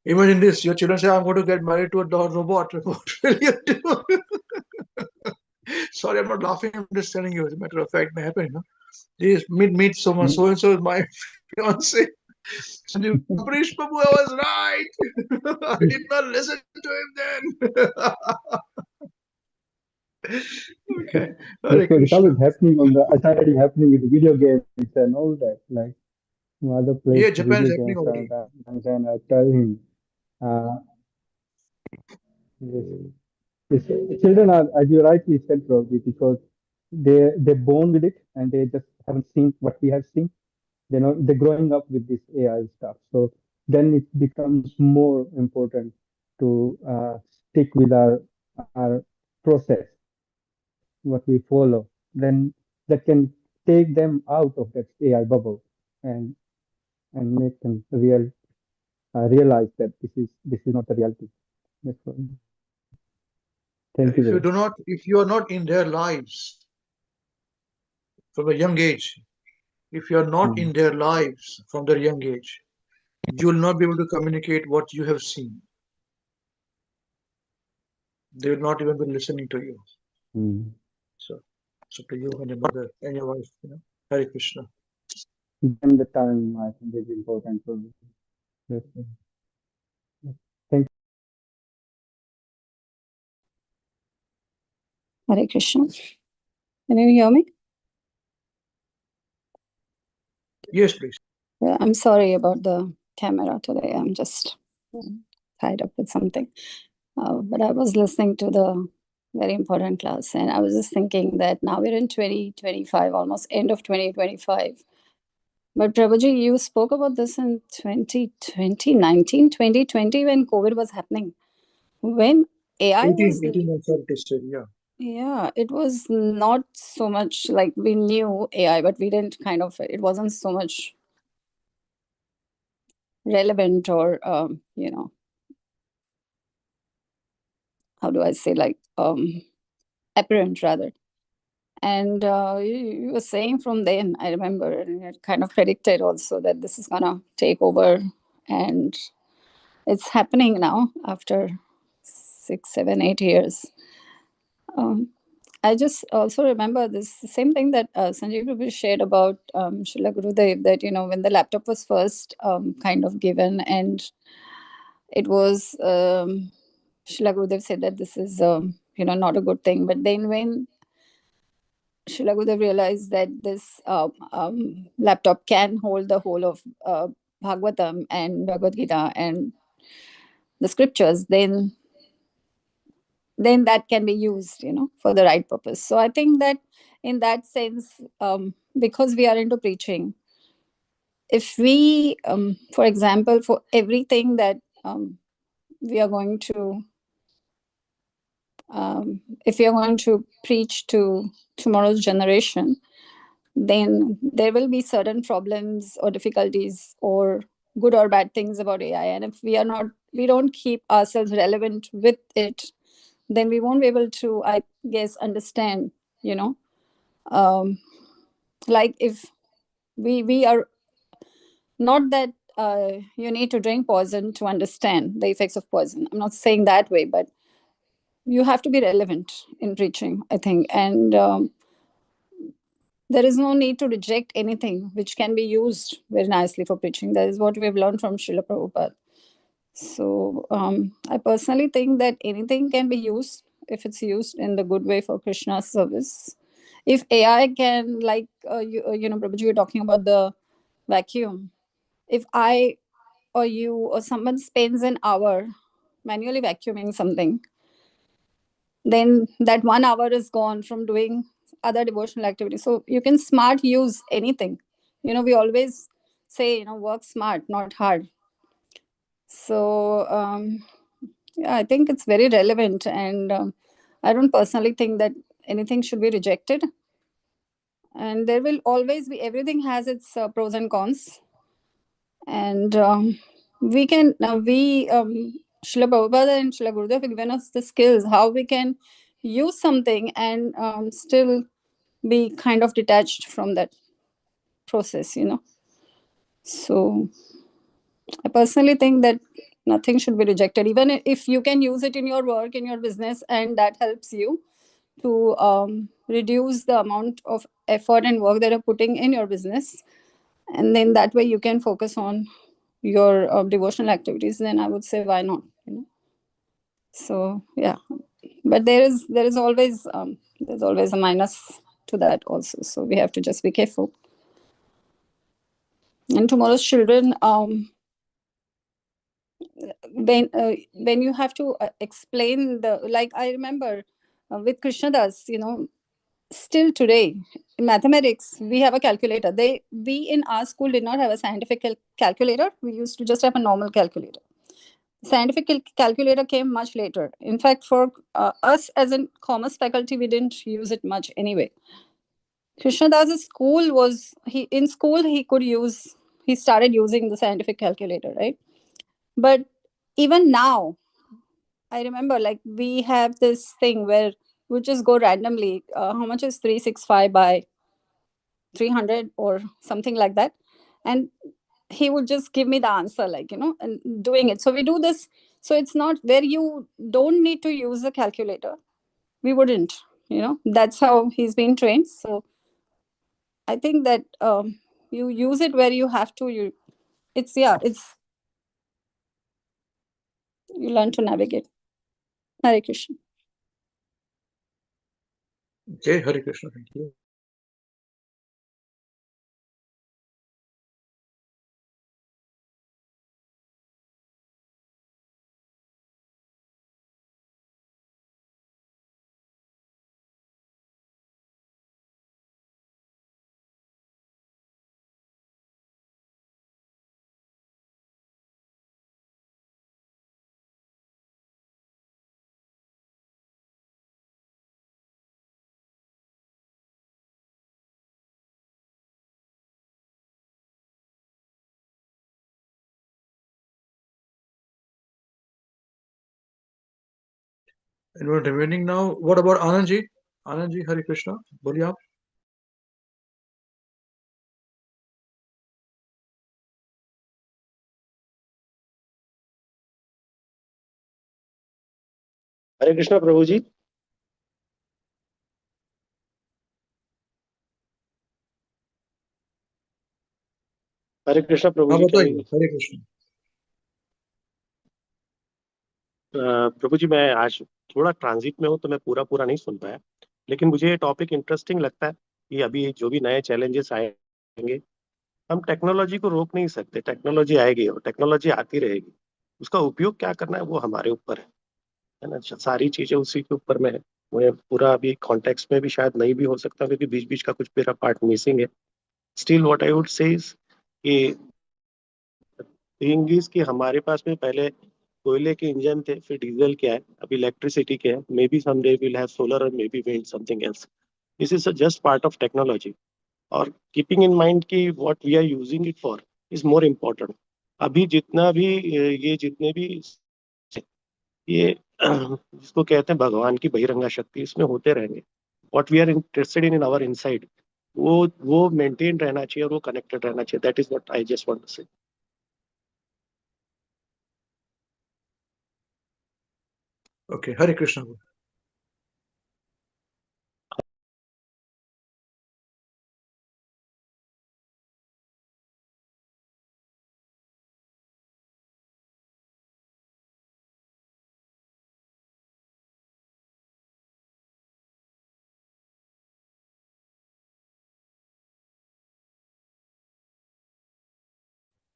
Imagine this, your children say, I'm going to get married to a robot. What will you do? Sorry, I'm not laughing, I'm just telling you, as a matter of fact, may happen, you know. They meet someone, so and so is my fiance. And you, Ambrish Babu, I was right. I did not listen to him then. Okay. Hare That's what is Krishna. always happening it's already happening with video games and all that. Like my other plays Yeah, Japan is video happening games, already. and I tell him, yes, children are, as you rightly said, probably because they're born with it and they just haven't seen what we have seen. They're growing up with this AI stuff. So then it becomes more important to stick with our process, what we follow. Then that can take them out of that AI bubble and make them realize that this is not the reality. That's what, thank you very much. If you are not in their lives from a young age, if you are not in their lives from their young age, you will not be able to communicate what you have seen. They will not even be listening to you. So it's up to you and your mother and your wife, you know. Hare Krishna. Then the time, I think, is important for me. Thank you. Hare Krishna. Can you hear me? Yes, please. Yeah, I'm sorry about the camera today. I'm just tied up with something. But I was listening to the very important class, and I was just thinking that now we're in 2025, almost end of 2025. But Prabhuji, you spoke about this in 2019, 2020, when COVID was happening. When AI 18, was, 18 months it said, yeah. yeah, it was not so much like we knew AI, but we didn't it wasn't so much relevant or, how do I say, like, apparent rather. And you were saying from then, I remember, and it kind of predicted also that this is gonna take over, and it's happening now after 6, 7, 8 years. I just also remember this same thing that Sanjeev Prabhu shared about Srila Gurudev, that when the laptop was first kind of given, and it was Srila Gurudev said that this is not a good thing. But then when Srila Gurudev realized that this laptop can hold the whole of Bhagavatam and Bhagavad Gita and the scriptures, then that can be used, for the right purpose. So I think that in that sense, because we are into preaching, if we, for example, for everything that we are going to, if we are going to preach to tomorrow's generation, then there will be certain problems or difficulties or good or bad things about AI. And if we don't keep ourselves relevant with it, then we won't be able to, I guess, understand, like if we are not that you need to drink poison to understand the effects of poison. I'm not saying that way, but you have to be relevant in preaching, I think. And there is no need to reject anything which can be used very nicely for preaching. That is what we've learned from Srila Prabhupada. So I personally think that anything can be used if it's used in the good way for Krishna's service. If AI can, like, Prabhuji, you're talking about the vacuum. If I or you or someone spends an hour manually vacuuming something, then that 1 hour is gone from doing other devotional activities. So you can smart use anything. We always say, work smart, not hard. So yeah, I think it's very relevant, and I don't personally think that anything should be rejected. And there will always be, everything has its pros and cons. And we can, Srila Prabhupada and Srila Gurudev have given us the skills how we can use something and still be kind of detached from that process, So I personally think that nothing should be rejected, even if you can use it in your work, in your business, and that helps you to reduce the amount of effort and work that you're putting in your business. And then that way you can focus on your devotional activities, then I would say, why not? So yeah, but there's always a minus to that also. So we have to just be careful. And tomorrow's children, when you have to explain like I remember with Krishna Das, still today in mathematics we have a calculator. We in our school did not have a scientific calculator. We used to just have a normal calculator. Scientific calculator came much later. In fact, for us as a commerce faculty, we didn't use it much anyway. Krishna Das's school was, in school he started using the scientific calculator, right? But even now, I remember, like, we have this thing where we just go randomly, how much is 365 by 300 or something like that, and he would just give me the answer, like, and doing it. So we do this. So it's not where you don't need to use a calculator. We wouldn't, that's how he's been trained. So I think that you use it where you have to. You learn to navigate. Hare Krishna. Okay, Hare Krishna. Thank you. Anyone remaining now? What about Anandji? Anandji, Hare Krishna. Boliye aap. हरे कृष्णा प्रभु जी। हरे कृष्णा प्रभु हाँ जी। बताइए, हरे कृष्ण। प्रभु जी, मैं आज थोड़ा transit में हूँ तो मैं पूरा नहीं सुन पाया, लेकिन मुझे ये टॉपिक इंटरेस्टिंग लगता है कि अभी जो भी नए चैलेंजेस आएंगे, हम टेक्नोलॉजी को रोक नहीं सकते। टेक्नोलॉजी आएगी और टेक्नोलॉजी आती रहेगी। उसका उपयोग क्या करना है वो हमारे ऊपर है ना। सारी चीजें उसी के ऊपर में है। मुझे पूरा अभी कॉन्टेक्स्ट में भी शायद नहीं भी हो सकता, क्योंकि बीच बीच का कुछ मेरा पार्ट मिसिंग है। Still what I would say is कि थिंग इज कि हमारे पास में पहले कोयले के इंजन थे, फिर डीजल के आए, अभी इलेक्ट्रिसिटी के हैं। Maybe someday will have solar और maybe wind, something else. This is just part of technology. और कीपिंग इन माइंड कि what we are using it for is more important. अभी जितना भी ये जितने भी ये जिसको कहते हैं भगवान की बहिरंगा शक्ति, इसमें होते रहेंगे। What we are interested in our inside, वो मेंटेन रहना चाहिए और वो कनेक्टेड रहना चाहिए। That is what I just want to say. Okay, Hare Krishna.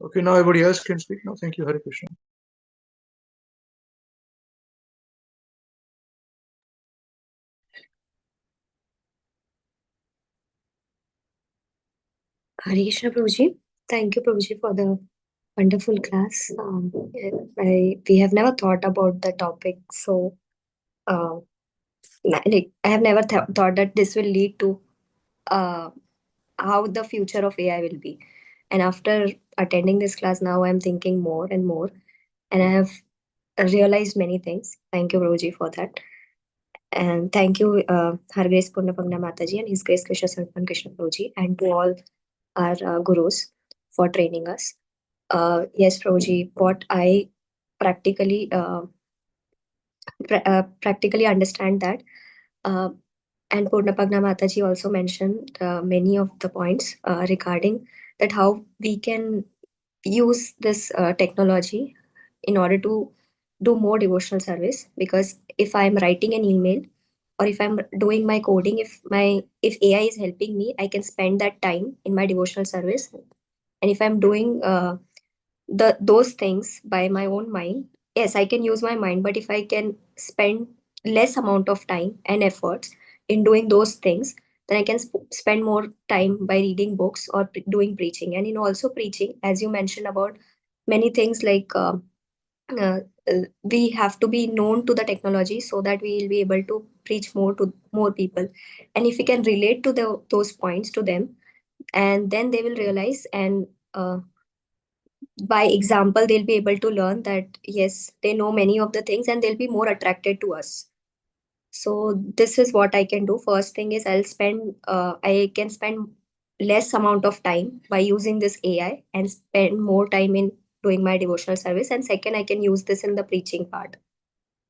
Okay, now everybody else can speak now. Thank you, Hare Krishna. Hare Krishna Prabhuji. Thank you, Prabhuji, for the wonderful class. We have never thought about the topic, so like I have never thought that this will lead to how the future of AI will be. And after attending this class, now I'm thinking more and more, and I have realized many things. Thank you, Prabhuji, for that. And thank you, Her Grace Purnapagna Mataji and His Grace Krishna Sarpan Krishna Prabhuji, and to all our gurus for training us. Yes, Prabhuji, what I practically practically understand that, and Purnapagna Mataji also mentioned many of the points regarding that how we can use this technology in order to do more devotional service. Because if I'm writing an email or if I'm doing my coding, if AI is helping me, I can spend that time in my devotional service. And if I'm doing those things by my own mind, yes, I can use my mind. But if I can spend less amount of time and efforts in doing those things, then I can spend more time by reading books or doing preaching. And in also preaching, as you mentioned about many things like uh, we have to be known to the technology so that we will be able to preach more to more people. And if we can relate to those points to them, and then they will realize, and by example they'll be able to learn that yes, they know many of the things and they'll be more attracted to us. So this is what I can do. First thing is I can spend less amount of time by using this AI and spend more time in doing my devotional service. And second, I can use this in the preaching part,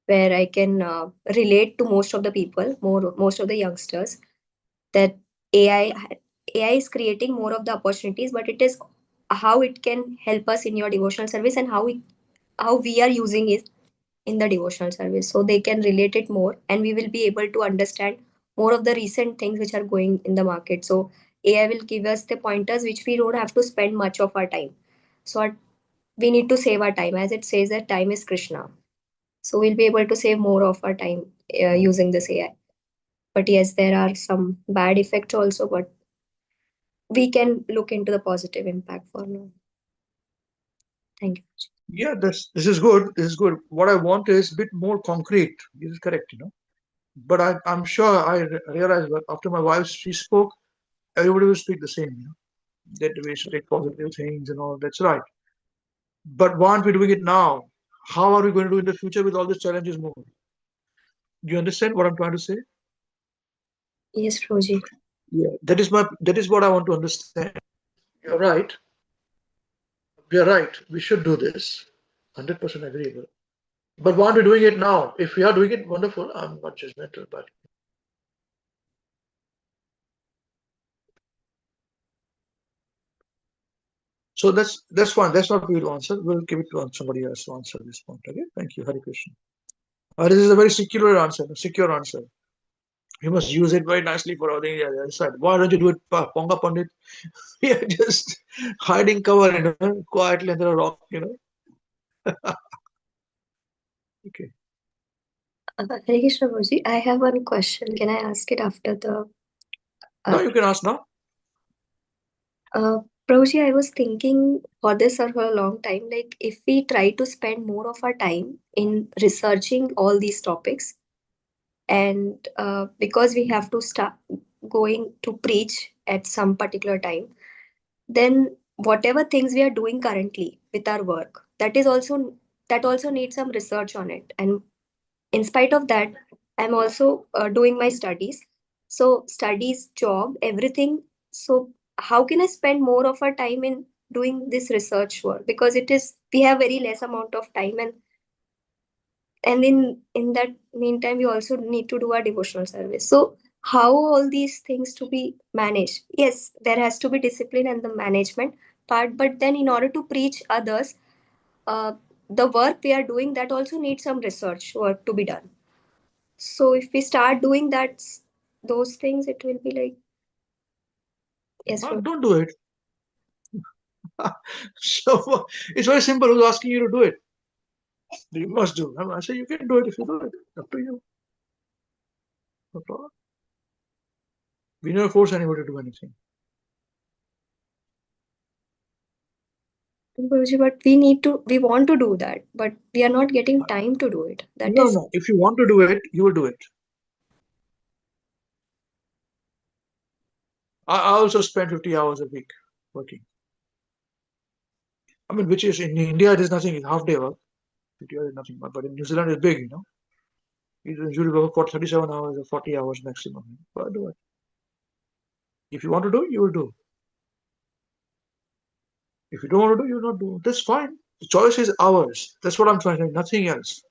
where I can relate to most of the people, most of the youngsters, that AI AI is creating more of the opportunities, but it is how it can help us in your devotional service and how we are using it in the devotional service, so they can relate it more and we will be able to understand more of the recent things which are going in the market. So AI will give us the pointers which we don't have to spend much of our time. So we need to save our time, as it says that time is Krishna. So we'll be able to save more of our time using this AI. But yes, there are some bad effects also, but we can look into the positive impact for now. Thank you. Yeah, this is good. This is good. What I want is a bit more concrete. This is correct, But I'm sure I realized that after my wife she spoke, everybody will speak the same, that we should take positive things and all. That's right. But why aren't we doing it now? How are we going to do in the future with all these challenges more? Do you understand what I'm trying to say? Yes, Prabhuji. Yeah, that is what I want to understand. You're right. You're right. We should do this. 100% agreeable. But why aren't we doing it now? If we are doing it, wonderful. I'm not judgmental, but so that's fine. That's not we will answer. We'll give it to somebody else to answer this point. Okay. Thank you, Hare Krishna. This is a very secure answer. Secure answer. You must use it very nicely for all the other side. Why don't you do it, Ponga Pandit? Yeah, just hiding cover, quietly under a rock, Okay. Hare Krishna Prabhuji, I have one question. Can I ask it after the? No, you can ask now. Prabhuji, I was thinking for this for a long time, like if we try to spend more of our time in researching all these topics, and because we have to start going to preach at some particular time, then whatever things we are doing currently with our work, that also needs some research on it. And in spite of that, I'm also doing my studies. So studies, job, everything. So how can I spend more of our time in doing this research work? Because we have very less amount of time, and in that meantime, we also need to do our devotional service. So how all these things to be managed? Yes, there has to be discipline and the management part, but then in order to preach others, uh, the work we are doing, that also needs some research work to be done. So if we start doing those things, it will be like, yes, Don't do it. So it's very simple. Who's asking you to do it? You must do. I say you can do it if you do it. Up to you. No problem. We never force anybody to do anything. but we want to do that, but we are not getting time to do it. No. If you want to do it, you will do it. I also spend 50 hours a week working. I mean, which is in India, it is nothing. It's half day work. 50 hours is nothing. But in New Zealand, it's big, You usually work for 37 hours or 40 hours maximum. But do it. If you want to do it, you will do. If you don't want to do, you will not do. That's fine. The choice is ours. That's what I'm trying to say. Nothing else.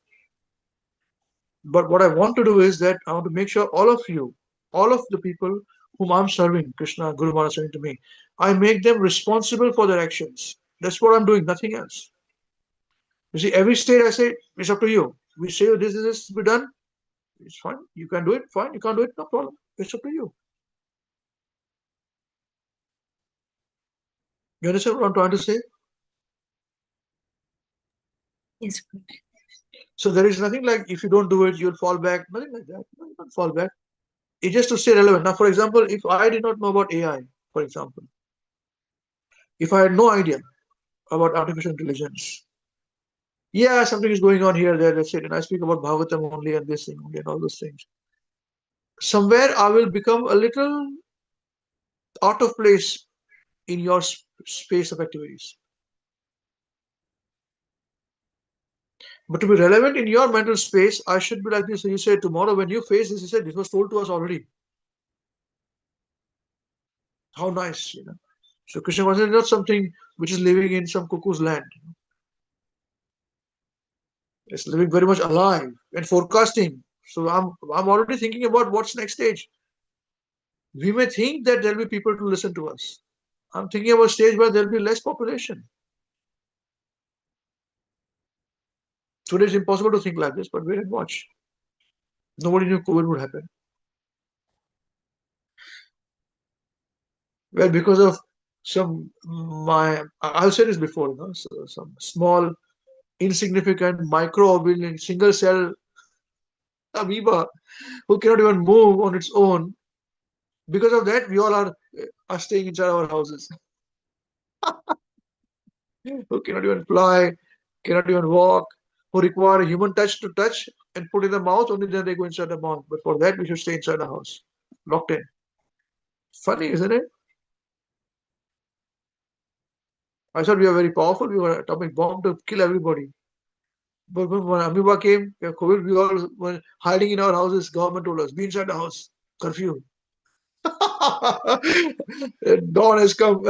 But what I want to do is that I want to make sure all of you, all of the people whom I'm serving, Krishna, Guru Maharaj saying to me, I make them responsible for their actions. That's what I'm doing, nothing else. You see, every state I say, it's up to you. We say this to be done, it's fine. You can do it, fine. You can't do it, no problem. It's up to you. You understand what I'm trying to say? Yes. So there is nothing like if you don't do it, you'll fall back. Nothing like that. No, you can't fall back. It's just to stay relevant. Now, for example, if I did not know about AI, for example, if I had no idea about artificial intelligence, yeah, something is going on here, there, that's it. And I speak about Bhagavatam only and this thing only and all those things. Somewhere I will become a little out of place in your space of activities. But to be relevant in your mental space, I should be like this. So you say tomorrow when you face this, you say this was told to us already. How nice, So Krishna consciousness is not something which is living in some cuckoo's land. It's living very much alive and forecasting. So I'm already thinking about what's next stage. We may think that there'll be people to listen to us. I'm thinking about a stage where there'll be less population. Today it's impossible to think like this, but wait and watch. Nobody knew COVID would happen. Well, because of I've said this before, so some small, insignificant micro single cell amoeba who cannot even move on its own. Because of that, we all are staying inside our houses. Who cannot even fly, cannot even walk, who require a human touch to touch and put in the mouth, only then they go inside the mouth. But for that, we should stay inside the house, locked in. Funny, isn't it? I thought we were very powerful. We were an atomic bomb to kill everybody. But when Amoeba came, COVID, we all were hiding in our houses. Government told us, be inside the house. Curfew. Dawn has come.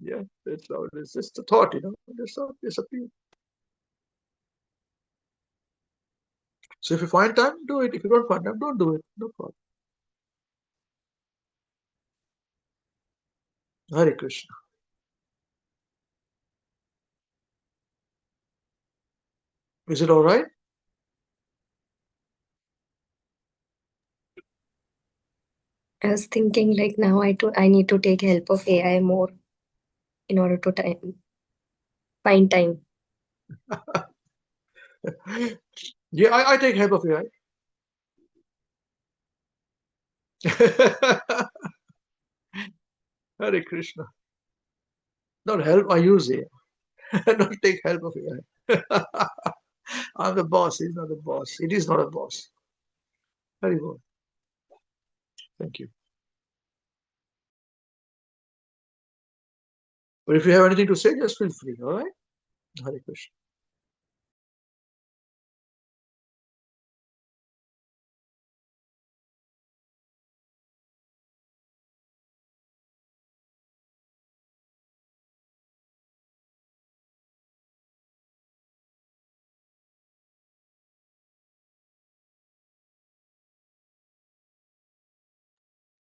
Yeah, that's how it is. Just a thought, Just thought disappear. So if you find time, do it. If you don't find time, don't do it. No problem. Hare Krishna. Is it all right? I was thinking like now I need to take help of AI more in order to find time. Yeah, I take help of AI. Hare Krishna. Not help, I use AI. Don't take help of AI. I'm the boss. He's not the boss. It is not a boss. Very good. Thank you. But if you have anything to say, just feel free. All right? Hare Krishna.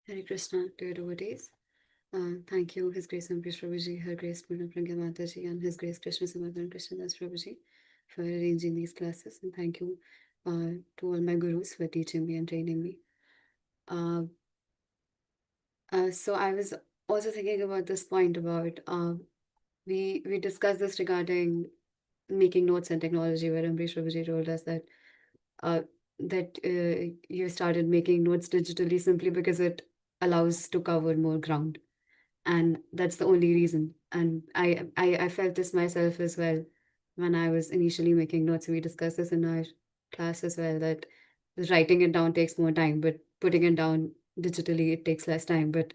Hare Krishna to your devotees. Thank you, His Grace Ambrish Prabhuji, Her Grace Purna Pragya Mataji, and His Grace Krishna Samadhan Krishna Das Prabhuji for arranging these classes. And thank you to all my gurus for teaching me and training me. So I was also thinking about this point about we discussed this regarding making notes and technology, where Ambrish Prabhuji told us that you started making notes digitally simply because it allows to cover more ground, and that's the only reason. And I felt this myself as well when I was initially making notes. We discussed this in our class as well, that writing it down takes more time, but putting it down digitally it takes less time. But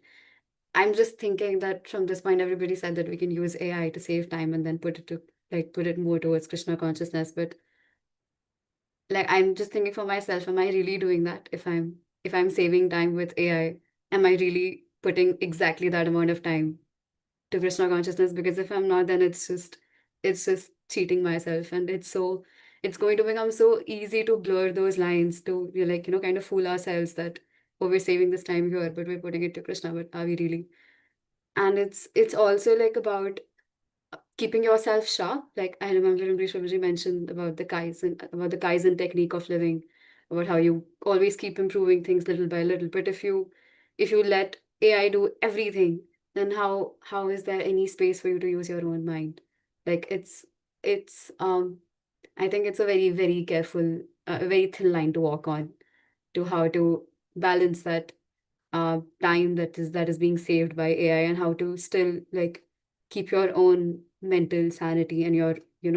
I'm just thinking that from this point, everybody said that we can use AI to save time and then put it more towards Krishna consciousness. But like, I'm just thinking for myself, am I really doing that? If I'm saving time with AI, am I really putting exactly that amount of time to Krishna consciousness? Because if I'm not, then it's just cheating myself, and it's going to become so easy to blur those lines, to kind of fool ourselves that, oh, we're saving this time here, but we're putting it to Krishna. But are we really? And it's also like about keeping yourself sharp. Like, I remember Ambrish Babaji mentioned about the Kaizen technique of living, about how you always keep improving things little by little. But if you let AI do everything, then how is there any space for you to use your own mind? Like, it's I think it's a very, very careful, a very thin line to walk on, to how to balance that time that is being saved by AI, and how to still like keep your own mental sanity and your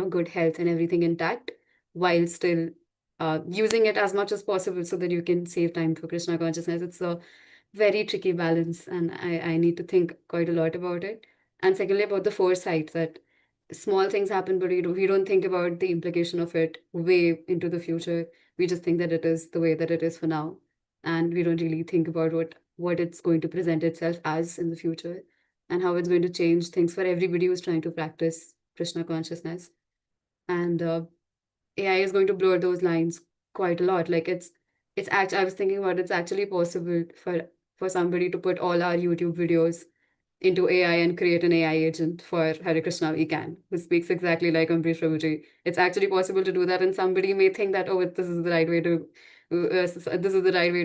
good health and everything intact, while still using it as much as possible so that you can save time for Krishna consciousness. It's a very tricky balance, and I need to think quite a lot about it. And secondly, about the foresight, that small things happen, but we don't think about the implication of it way into the future. We just think that it is the way that it is for now, and we don't really think about what it's going to present itself as in the future, and how it's going to change things for everybody who's trying to practice Krishna consciousness. And AI is going to blur those lines quite a lot. Like, it's actually, I was thinking about, it's actually possible for somebody to put all our YouTube videos into AI and create an AI agent for Hare Krishna WECAN, who speaks exactly like Ambrish Prabhuji. It's actually possible to do that, and somebody may think that, oh, this is the right way to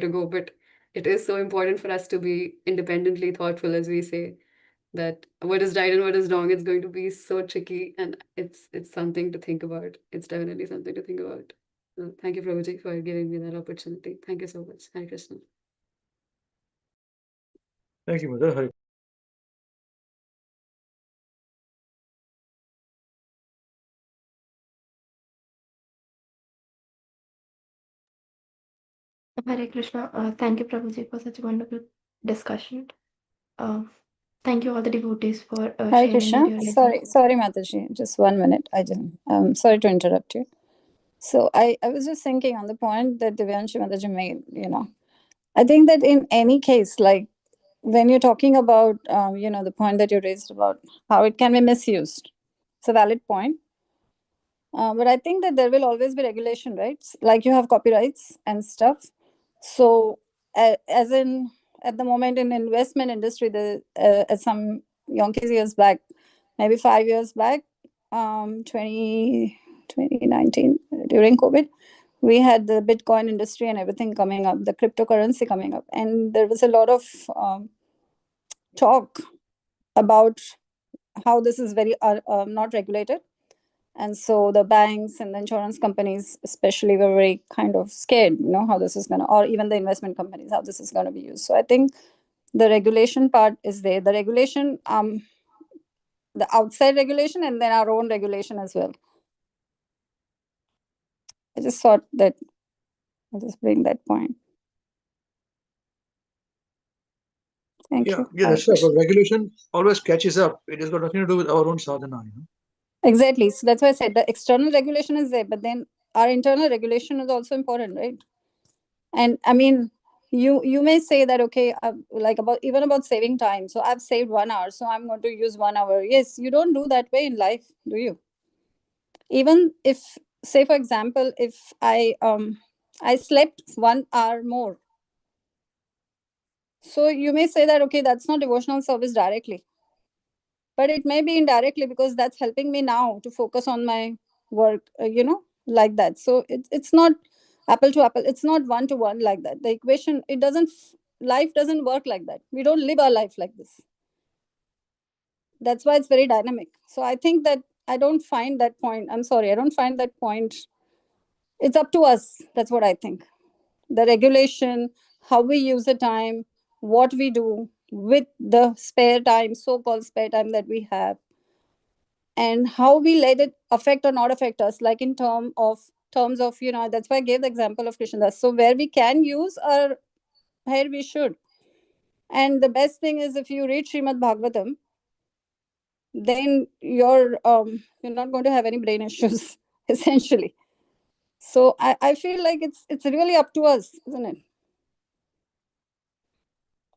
go. But it is so important for us to be independently thoughtful, as we say, that what is right and what is wrong is going to be so tricky, and it's something to think about. It's definitely something to think about. So thank you, Prabhuji, for giving me that opportunity. Thank you so much. Hare Krishna. Thank you, Mother. Hare. Hare Krishna. Thank you, Prabhuji, for such a wonderful discussion. Uh, thank you all the devotees for Hare sharing Krishna. their realization. Sorry, Mataji. Just 1 minute. Sorry to interrupt you. So I was just thinking on the point that Divyanshi Mataji made, I think that in any case, like when you're talking about, the point that you raised about how it can be misused, it's a valid point. But I think that there will always be regulation, right? Like you have copyrights and stuff. So, as in at the moment in investment industry, as some yonkers years back, maybe 5 years back, 2019 during COVID, we had the Bitcoin industry and everything coming up, the cryptocurrency coming up, and there was a lot of talk about how this is very not regulated. And so the banks and the insurance companies especially were very kind of scared, how this is going to, or even the investment companies, how this is going to be used. So I think the regulation part is there. The regulation, the outside regulation, and then our own regulation as well. I just thought that I'll just bring that point. Thank you. Yeah, that's right. But regulation always catches up. It has got nothing to do with our own sadhana, Exactly. So that's why I said the external regulation is there, but then our internal regulation is also important, right? And I mean, you may say that, okay, like about saving time. So I've saved 1 hour, so I'm going to use 1 hour. Yes, you don't do that way in life, do you? Even if, say for example, if I slept 1 hour more, so you may say that, okay, that's not devotional service directly, but it may be indirectly because that's helping me now to focus on my work, like that. So it's not apple to apple, it's not one to one like that. The equation, life doesn't work like that. We don't live our life like this. That's why it's very dynamic. So I think that I don't find that point, I'm sorry, I don't find that point. It's up to us. That's what I think. The regulation, how we use the time, what we do with the spare time, so-called spare time that we have, and how we let it affect or not affect us, like in terms of that's why I gave the example of Krishna. So where we can use our hair, we should. And the best thing is, if you read Srimad Bhagavatam, then you're not going to have any brain issues essentially. So I feel like it's really up to us, isn't it?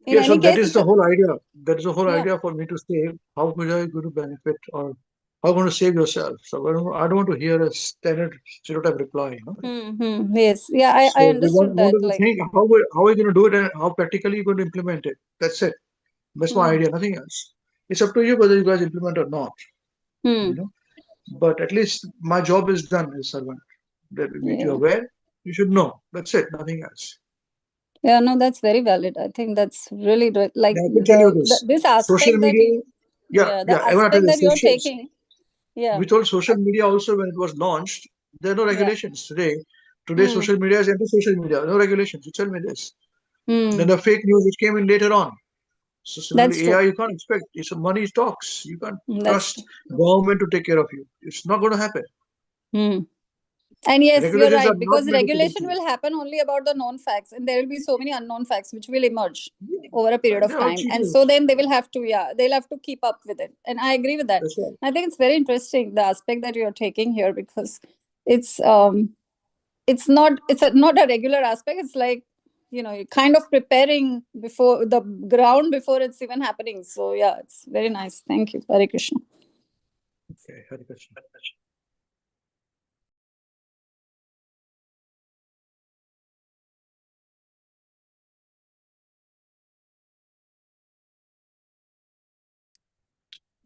In Yeah, so any that case, is the whole idea. That is the whole Yeah. idea for me to say how much are you going to benefit, or how going to save yourself. So I don't want to hear a standard stereotype reply. Yes, yeah, I So we understood want that. to Like, think how are you going to do it and how practically you're going to implement it. That's it. That's my idea, nothing else. It's up to you whether you guys implement or not. You know, but at least my job is done as servant. That you're Yeah. aware, you should know. That's it, nothing else. Yeah, no, that's very valid. I think that's really good. Like Now, I can tell you this social aspect that media. the I want to tell aspect you, that you're social. taking. Yeah. We told social media also when it was launched, there are no Yeah. regulations today. Today, social media is anti-social media, no regulations. You tell me this. Then the fake news which came in later on. So That's similarly, true. AI you can't expect. It's a money talks. You can't That's trust government to take care of you. It's not going to happen. true. And yes, you're Regulations are right, not because meant to protect regulation you. will happen only about the known facts, and there will be so many unknown facts which will emerge over a period of They're all time. And cheaters. so then they'll have to keep up with it. And I agree with that. That's right. I think it's very interesting, the aspect that you're taking here, because it's not a regular aspect. It's like, you're kind of preparing before the ground before it's even happening. So yeah, it's very nice. Thank you. Hare Krishna. Okay, Hare Krishna.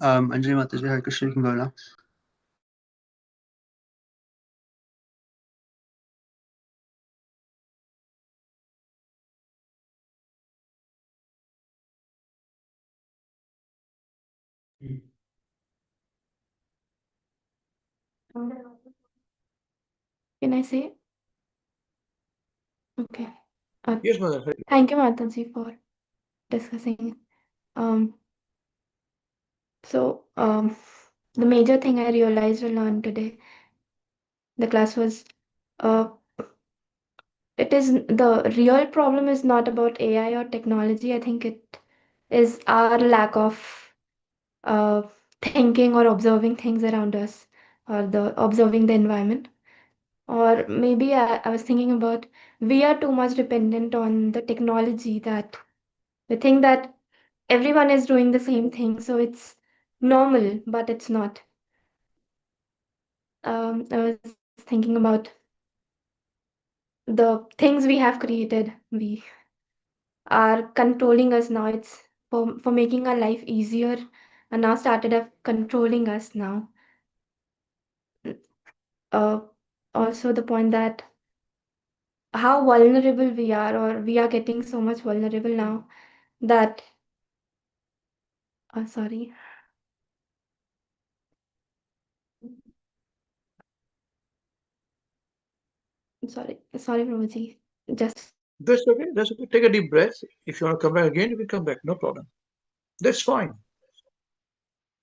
Anjali Mataji, Hare Krishna, you can go now. Can I say? Okay. Yes, mother. Thank you, Mataji, for discussing. So, the major thing I realized and learned today, the class was, it is the real problem is not about AI or technology. I think is our lack of thinking or observing things around us, or the observing the environment. Or maybe I was thinking about, we are too much dependent on the technology that we think that everyone is doing the same thing, so it's normal, but it's not. I was thinking about the things we have created. We are controlling us now. It's for making our life easier, and now started up controlling us now. Uh, Also the point that how vulnerable we are, or we are getting so much vulnerable now that sorry. Sorry, Prabhuji. Just That's okay. That's okay. Take a deep breath. If you want to come back again, you can come back. No problem. That's fine.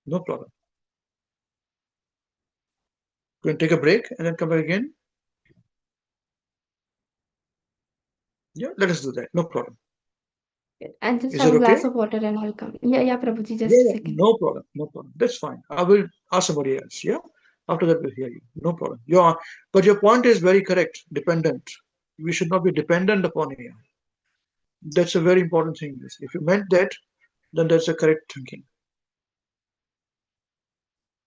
No problem. You can take a break and then come back again. Yeah, let us do that. No problem. and just Is have that a okay? glass of water and I'll come. Yeah, Prabhuji, just Yeah, a yeah. second. No problem. No problem. That's fine. I will ask somebody else. Yeah. After that, we'll hear you. No problem. But your point is very correct. Dependent. We should not be dependent upon AI. That's a very important thing. If you meant that, then that's a correct thinking.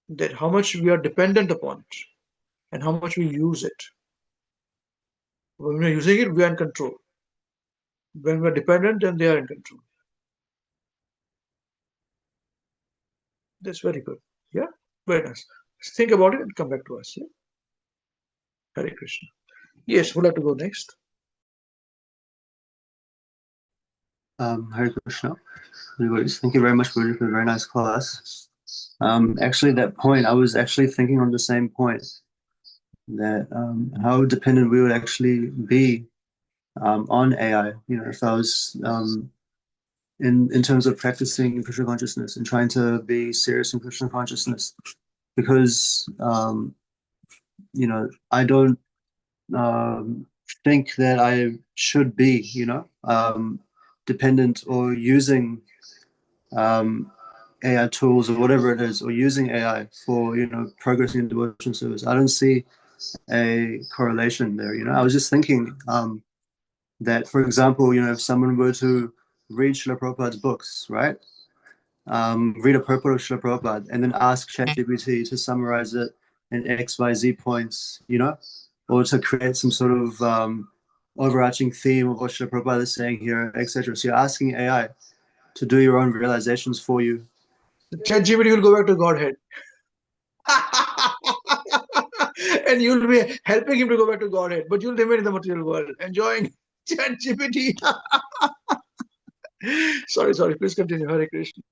That how much we are dependent upon it and how much we use it. When we're using it, we are in control. When we're dependent, then they are in control. That's very good. Yeah, very nice. Think about it and come back to us. Yeah. Hare Krishna. Yes, who'd like to go next? Hare Krishna. Anyways, thank you very much for a very nice class. Actually, that point, I was actually thinking on the same point, that how dependent we would actually be on AI. You know, if I was in terms of practicing Krishna consciousness and trying to be serious in Krishna consciousness, because you know, I don't think that I should be, you know, dependent or using AI tools or whatever it is, or using AI for, you know, progressing in devotional service. I don't see a correlation there. You know, I was just thinking that, for example, you know, if someone were to read Srila Prabhupada's books, right? Read a purport of Srila Prabhupada and then ask ChatGPT to summarize it in XYZ points, you know, or to create some sort of overarching theme of what Srila Prabhupada is saying here, etc. So you're asking AI to do your own realizations for you. ChatGPT will go back to Godhead. And you'll be helping him to go back to Godhead, but you'll remain in the material world, enjoying ChatGPT. Sorry. Please continue. Hare Krishna.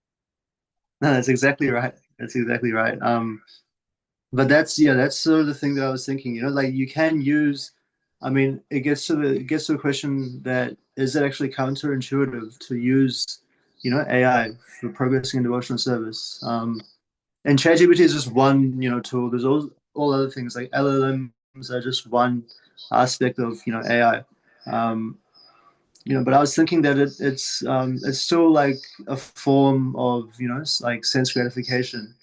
No, that's exactly right. That's exactly right. But that's sort of the thing that I was thinking. You know, like you can use. I mean, it gets to a question that is it actually counterintuitive to use, you know, AI for progressing in devotional service. And ChatGPT is just one, you know, tool. There's all other things like LLMs are just one aspect of, you know, AI. You know, but I was thinking that it's still like a form of, you know, like sense gratification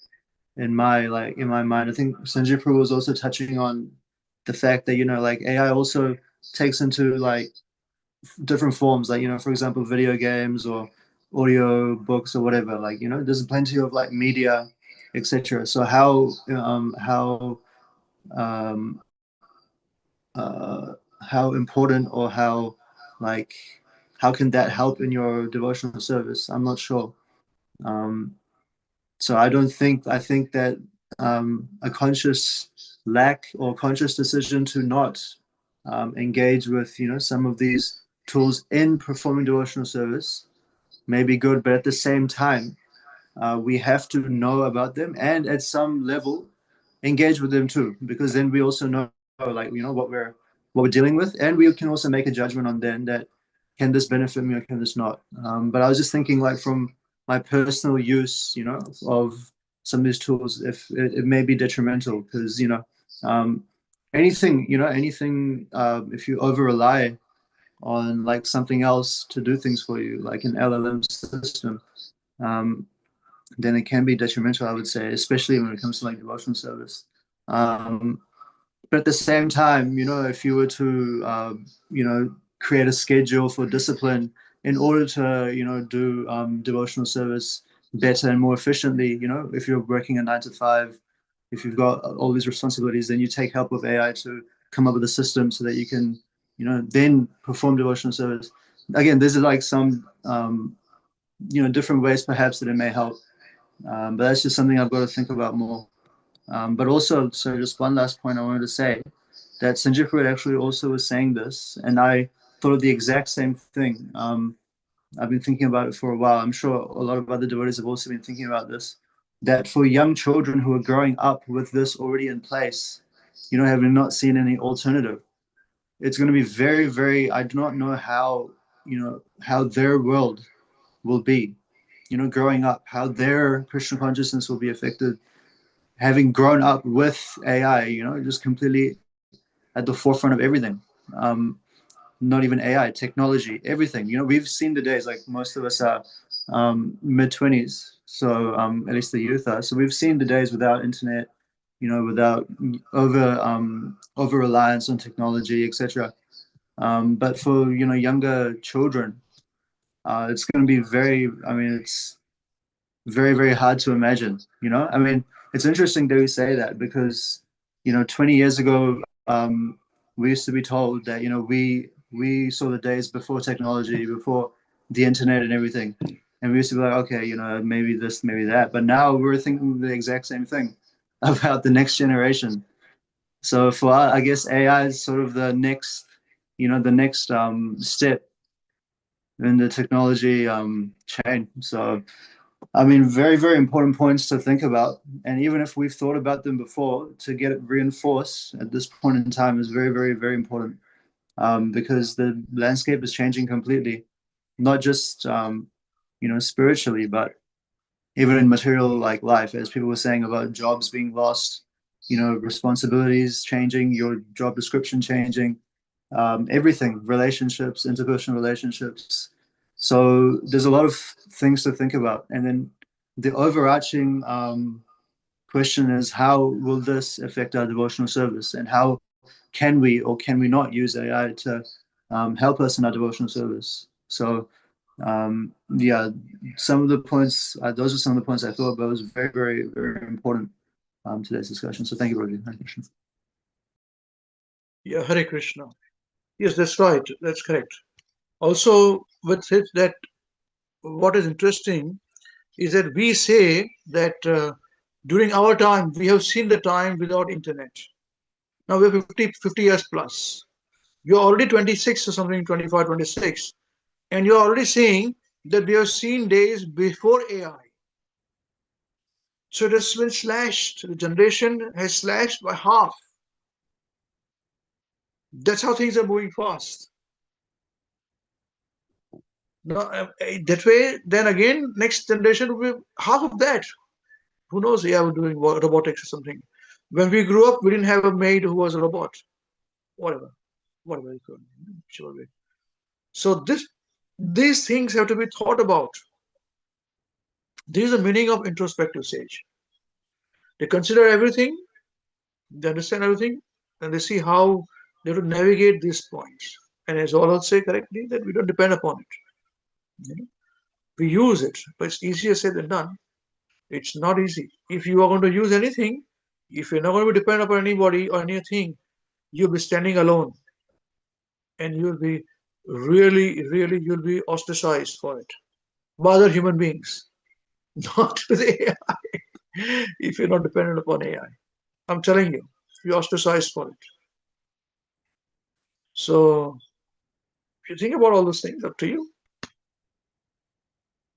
in my mind. I think Sanjay Prabhu was also touching on the fact that, you know, like AI also takes into like different forms, like, you know, for example, video games or audio books or whatever. Like, you know, there's plenty of like media, etc. So um, how important, or like how can that help in your devotional service? I'm not sure. So I think that a conscious lack or conscious decision to not engage with, you know, some of these tools in performing devotional service may be good, but at the same time, we have to know about them and at some level engage with them too, because then we also know, like, you know, what we're dealing with, and we can also make a judgment on then that can this benefit me or can this not. But I was just thinking, like, from my personal use, you know, of some of these tools, if it may be detrimental, because, you know, anything if you over rely on like something else to do things for you, like an LLM system, then it can be detrimental, I would say, especially when it comes to like devotional service. But at the same time, if you were to, create a schedule for discipline in order to, do devotional service better and more efficiently, if you're working a 9 to 5, if you've got all these responsibilities, then you take help with AI to come up with a system so that you can, then perform devotional service. Again, there's like some, different ways perhaps that it may help. But that's just something I've got to think about more. But also, so just one last point I wanted to say, that Sanjay actually also was saying this, and I thought of the exact same thing. I've been thinking about it for a while. I'm sure a lot of other devotees have also been thinking about this, that for young children who are growing up with this already in place, having not seen any alternative, it's going to be very, very, I do not know how, how their world will be, growing up, how their Krishna consciousness will be affected, having grown up with AI, just completely at the forefront of everything. Not even AI, technology, everything. We've seen the days, like most of us are mid-20s, so at least the youth are. So we've seen the days without internet, without over reliance on technology, etc. But for younger children, it's going to be it's very, very hard to imagine. It's interesting that we say that because 20 years ago, we used to be told that we saw the days before technology, before the internet and everything, and we used to be like, okay, maybe this, maybe that. But now we're thinking the exact same thing about the next generation. So for us, I guess AI is sort of the next, step in the technology chain. So very, very important points to think about. And even if we've thought about them before, to get it reinforced at this point in time is very, very, very important, because the landscape is changing completely, not just, spiritually, but even in material like life, as people were saying about jobs being lost, responsibilities changing, your job description changing, everything, relationships, interpersonal relationships. So there's a lot of things to think about. And then the overarching question is, how will this affect our devotional service? And how can we or can we not use AI to help us in our devotional service? So some of the points, those are some of the points I thought about was very, very, very important today's discussion. So thank you, Roger. Hare Krishna. Yeah, Hare Krishna. Yes, that's right. That's correct. Also, with it, that what is interesting is that we say that during our time, we have seen the time without internet. Now we're 50 years plus. You're already 26 or something, 25, 26. And you're already seeing that we have seen days before AI. So it has been slashed. The generation has slashed by half. That's how things are moving fast. Now, that way, then again, next generation will be half of that. Who knows? AI will doing robotics or something. When we grew up, we didn't have a maid who was a robot. Whatever you could. Sure. So these things have to be thought about. This is the meaning of introspective sage. They consider everything, they understand everything, and they see how they have to navigate these points. And as all say correctly, that we don't depend upon it. We use it, but it's easier said than done. It's not easy. If you are going to use anything, if you're not going to be dependent upon anybody or anything, you'll be standing alone. And you'll be really, really, you'll be ostracized for it by other human beings, not with AI. If you're not dependent upon AI, I'm telling you, you're ostracized for it. So if you think about all those things, up to you.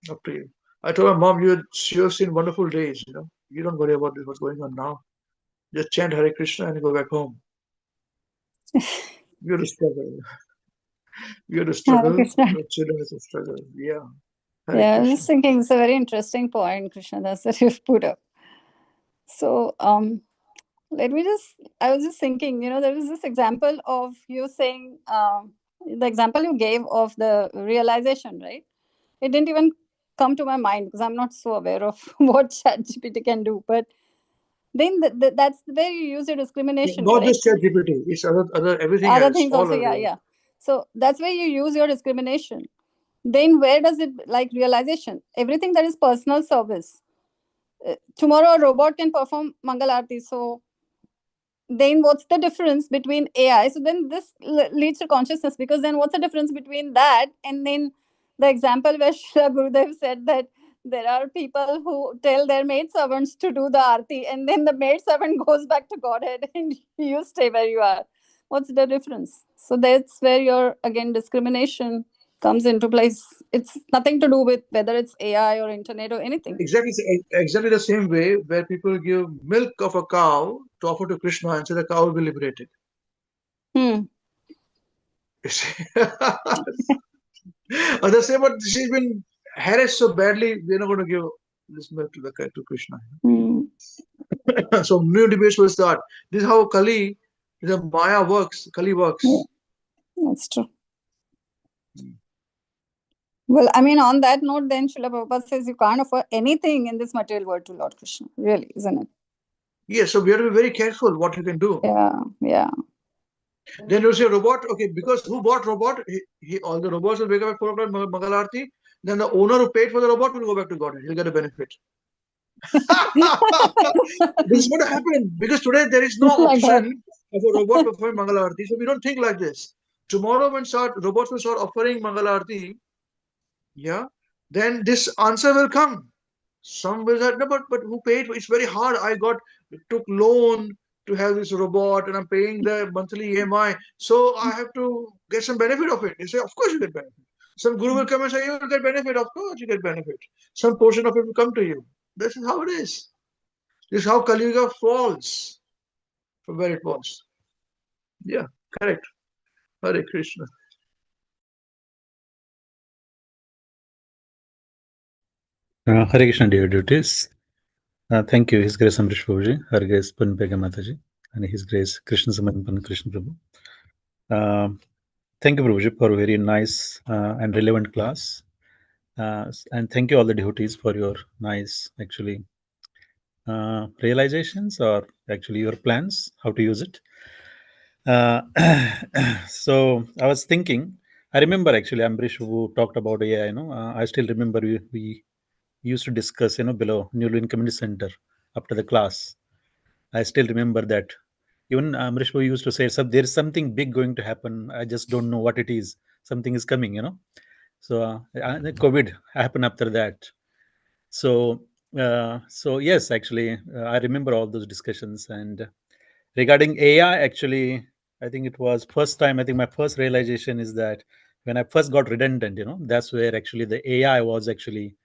Up to you. I told my mom, you have seen wonderful days, You don't worry about what's going on now. Just chant Hare Krishna and go back home. You have to struggle. You have to struggle. Krishna. Your children have to struggle. Yeah. Hare Yeah, I was Krishna. just thinking it's a very interesting point, Krishna, that you've put up. So I was just thinking, there was this example of you saying, the example you gave of the realization, right? It didn't even come to my mind because I'm not so aware of what ChatGPT can do. But then that's where you use your discrimination, Not correct? just ChatGPT, it's other everything Other else. things All also, of yeah, it. yeah. So that's where you use your discrimination. Then where does it, like realization? Everything that is personal service. Tomorrow a robot can perform Mangal Aarti. So then what's the difference between AI? So then this leads to consciousness, because then what's the difference between that and then the example where Srila Gurudev said that there are people who tell their maid servants to do the Aarti and then the maid servant goes back to Godhead and you stay where you are. What's the difference? So that's where your, again, discrimination comes into place. It's nothing to do with whether it's AI or internet or anything. Exactly the same way where people give milk of a cow to offer to Krishna and say the cow will be liberated. Or they say, but she's been harassed so badly, we're not going to give this milk to Krishna. So new debates will start. This is how Kali, the Maya works. Kali works. That's true. Well, I mean, on that note, then Srila Prabhupada says you can't offer anything in this material world to Lord Krishna. Really, isn't it? Yes, so we have to be very careful what you can do. Yeah, yeah. Then you say robot, okay, because who bought robot? All the robots will wake up at 4 o'clock, Mangal Aarti. Then the owner who paid for the robot will go back to God. He'll get a benefit. This is what happened because today there is no option of a robot performing Mangal Aarti. So we don't think like this. Tomorrow when robots will start offering Mangal Aarti, yeah, then this answer will come. Some will say, no, but who paid for it? It's very hard. Took loan to have this robot and I'm paying the monthly EMI. So I have to get some benefit of it. They say, of course you get benefit. Some guru will come and say, you will get benefit. Of course you get benefit. Some portion of it will come to you. This is how it is. This is how Kali Yuga falls from where it was. Yeah, correct. Hare Krishna. Hare Krishna, dear devotees. Thank you, His Grace Amrish Prabhuji, Her Grace Punpega Mataji, and His Grace Krishna Samanpan Krishna Prabhu. Thank you, Prabhuji, for a very nice and relevant class. And thank you all the devotees for your nice, actually, realizations or actually your plans, how to use it. So I was thinking, I remember actually Ambrish who talked about AI, I still remember we used to discuss, below New Lin Community Center after the class. I still remember that. Even Amrish used to say, there is something big going to happen. I just don't know what it is. Something is coming, So COVID happened after that. So yes, actually, I remember all those discussions. And regarding AI, actually, I think it was first time. I think my first realization is that when I first got redundant, that's where actually the AI was actually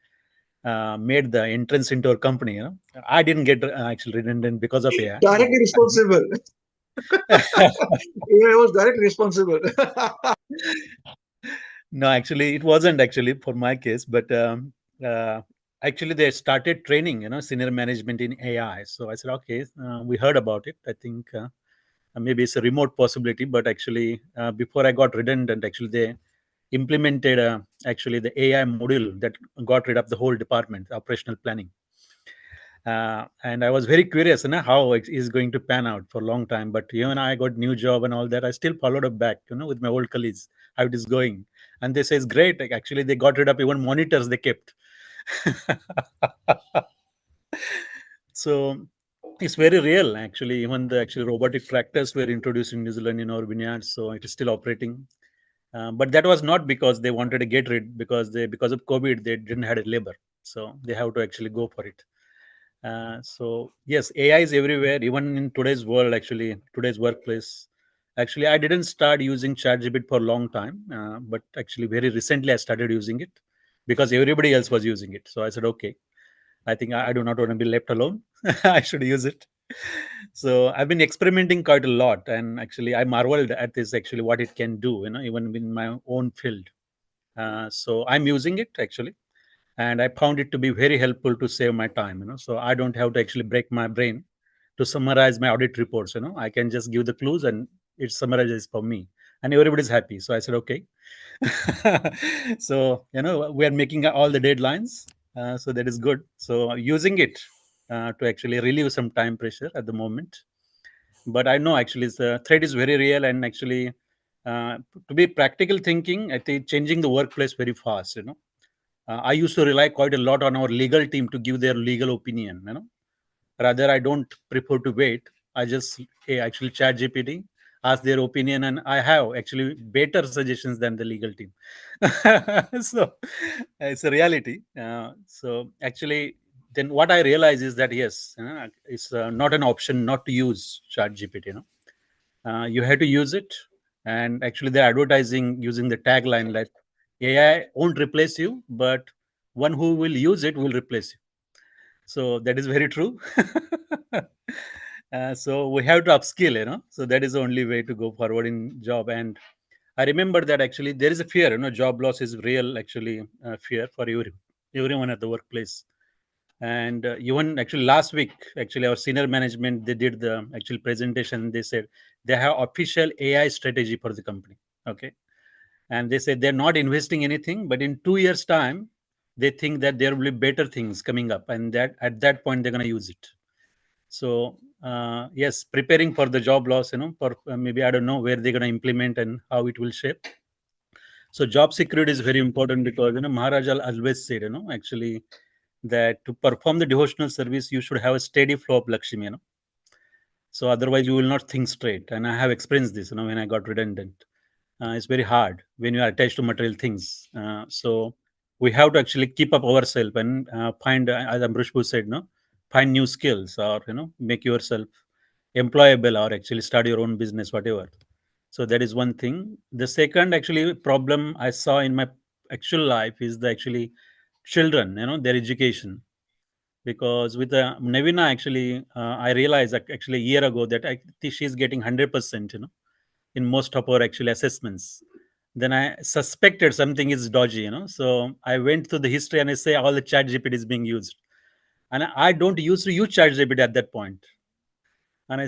made the entrance into our company. I didn't get actually redundant because of AI. Directly responsible. AI was directly responsible. No, actually, it wasn't actually for my case, but actually they started training, senior management in AI. So I said, okay, we heard about it. I think maybe it's a remote possibility, but actually before I got redundant, actually they implemented actually the AI module that got rid of the whole department, operational planning. And I was very curious how it is going to pan out for a long time. But even I got new job and all that, I still followed up back, with my old colleagues, how it is going. And they say it's great. Like, actually, they got rid of even monitors they kept. So it's very real, actually. Even the actually robotic tractors were introduced in New Zealand in our vineyards, so it is still operating. But that was not because they wanted to get rid, because of COVID they didn't have labor, so they have to actually go for it. So yes, AI is everywhere, even in today's world. Actually, today's workplace. Actually, I didn't start using ChatGPT for a long time, but actually, very recently I started using it because everybody else was using it. So I said, okay, I think I do not want to be left alone. I should use it. So I've been experimenting quite a lot, and actually, I marveled at this. Actually, what it can do, even in my own field. So I'm using it actually, and I found it to be very helpful to save my time. So I don't have to actually break my brain to summarize my audit reports. I can just give the clues and it summarizes for me. and everybody's happy. So I said, okay. So, we are making all the deadlines. So that is good. So using it to actually relieve some time pressure at the moment. But I know actually the threat is very real, and actually to be practical thinking, I think changing the workplace very fast. I used to rely quite a lot on our legal team to give their legal opinion. Rather, I don't prefer to wait. I just actually chat GPT, ask their opinion, and I have actually better suggestions than the legal team. So it's a reality. So actually, then what I realize is that yes, it's not an option not to use chat GPT. You have to use it, and actually they're advertising using the tagline that AI won't replace you, but one who will use it will replace you. So that is very true. So we have to upskill, so that is the only way to go forward in job. And I remember that actually there is a fear, job loss is real, actually fear for everyone at the workplace. And even actually last week, actually our senior management, they did the actual presentation. They said they have official AI strategy for the company. Okay. And they said they're not investing anything, but in 2 years time, they think that there will be better things coming up, and that at that point they're going to use it. So yes, preparing for the job loss, for maybe I don't know where they're going to implement and how it will shape. So job security is very important because Maharaj always said, actually that to perform the devotional service, you should have a steady flow of Lakshmi. So otherwise you will not think straight. And I have experienced this, when I got redundant. It's very hard when you are attached to material things. So we have to actually keep up ourselves and find, as Ambrishpu said, find new skills, or make yourself employable, or actually start your own business, whatever. So that is one thing. The second actually problem I saw in my actual life is the actually children, their education. Because with Navina, actually, I realized that actually a year ago that I think she's getting 100%, in most of her actual assessments. Then I suspected something is dodgy, So I went through the history and I say all the chat GPT is being used. And I don't used to use chat GPT at that point. And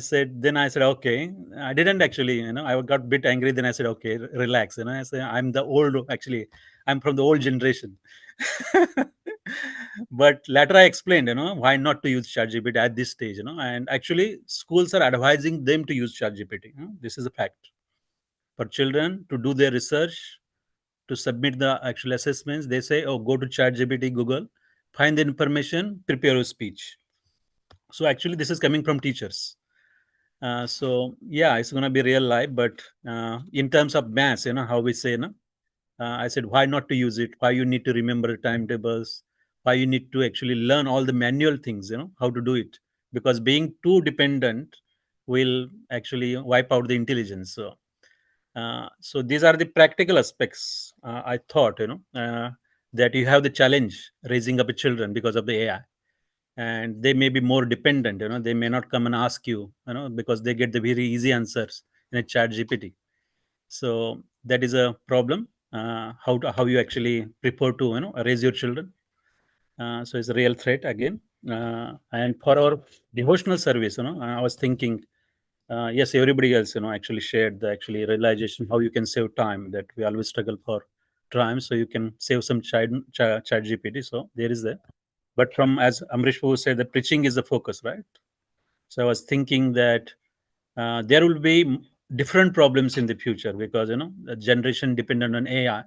then I said, okay, I didn't actually, I got a bit angry. Then I said, okay, relax. I said, I'm from the old generation. But later I explained, why not to use ChatGPT at this stage, and actually schools are advising them to use ChatGPT. This is a fact. For children to do their research, to submit the actual assessments, they say, oh, go to ChatGPT, Google, find the information, prepare your speech. So actually this is coming from teachers. So yeah, it's going to be real life, but in terms of maths, how we say, I said, why not to use it? Why you need to remember timetables? Why you need to actually learn all the manual things, how to do it? Because being too dependent will actually wipe out the intelligence. So these are the practical aspects. I thought, that you have the challenge raising up children because of the AI, and they may be more dependent. They may not come and ask you, because they get the very easy answers in a chat GPT. So that is a problem. How you actually prefer to raise your children. So it's a real threat again. And for our devotional service, I was thinking, yes, everybody else, actually shared the actually realization how you can save time, that we always struggle for time. So you can save some chat GPT. So there is that. But from, as Amrish said, the preaching is the focus, right? So I was thinking that there will be different problems in the future, because the generation dependent on AI,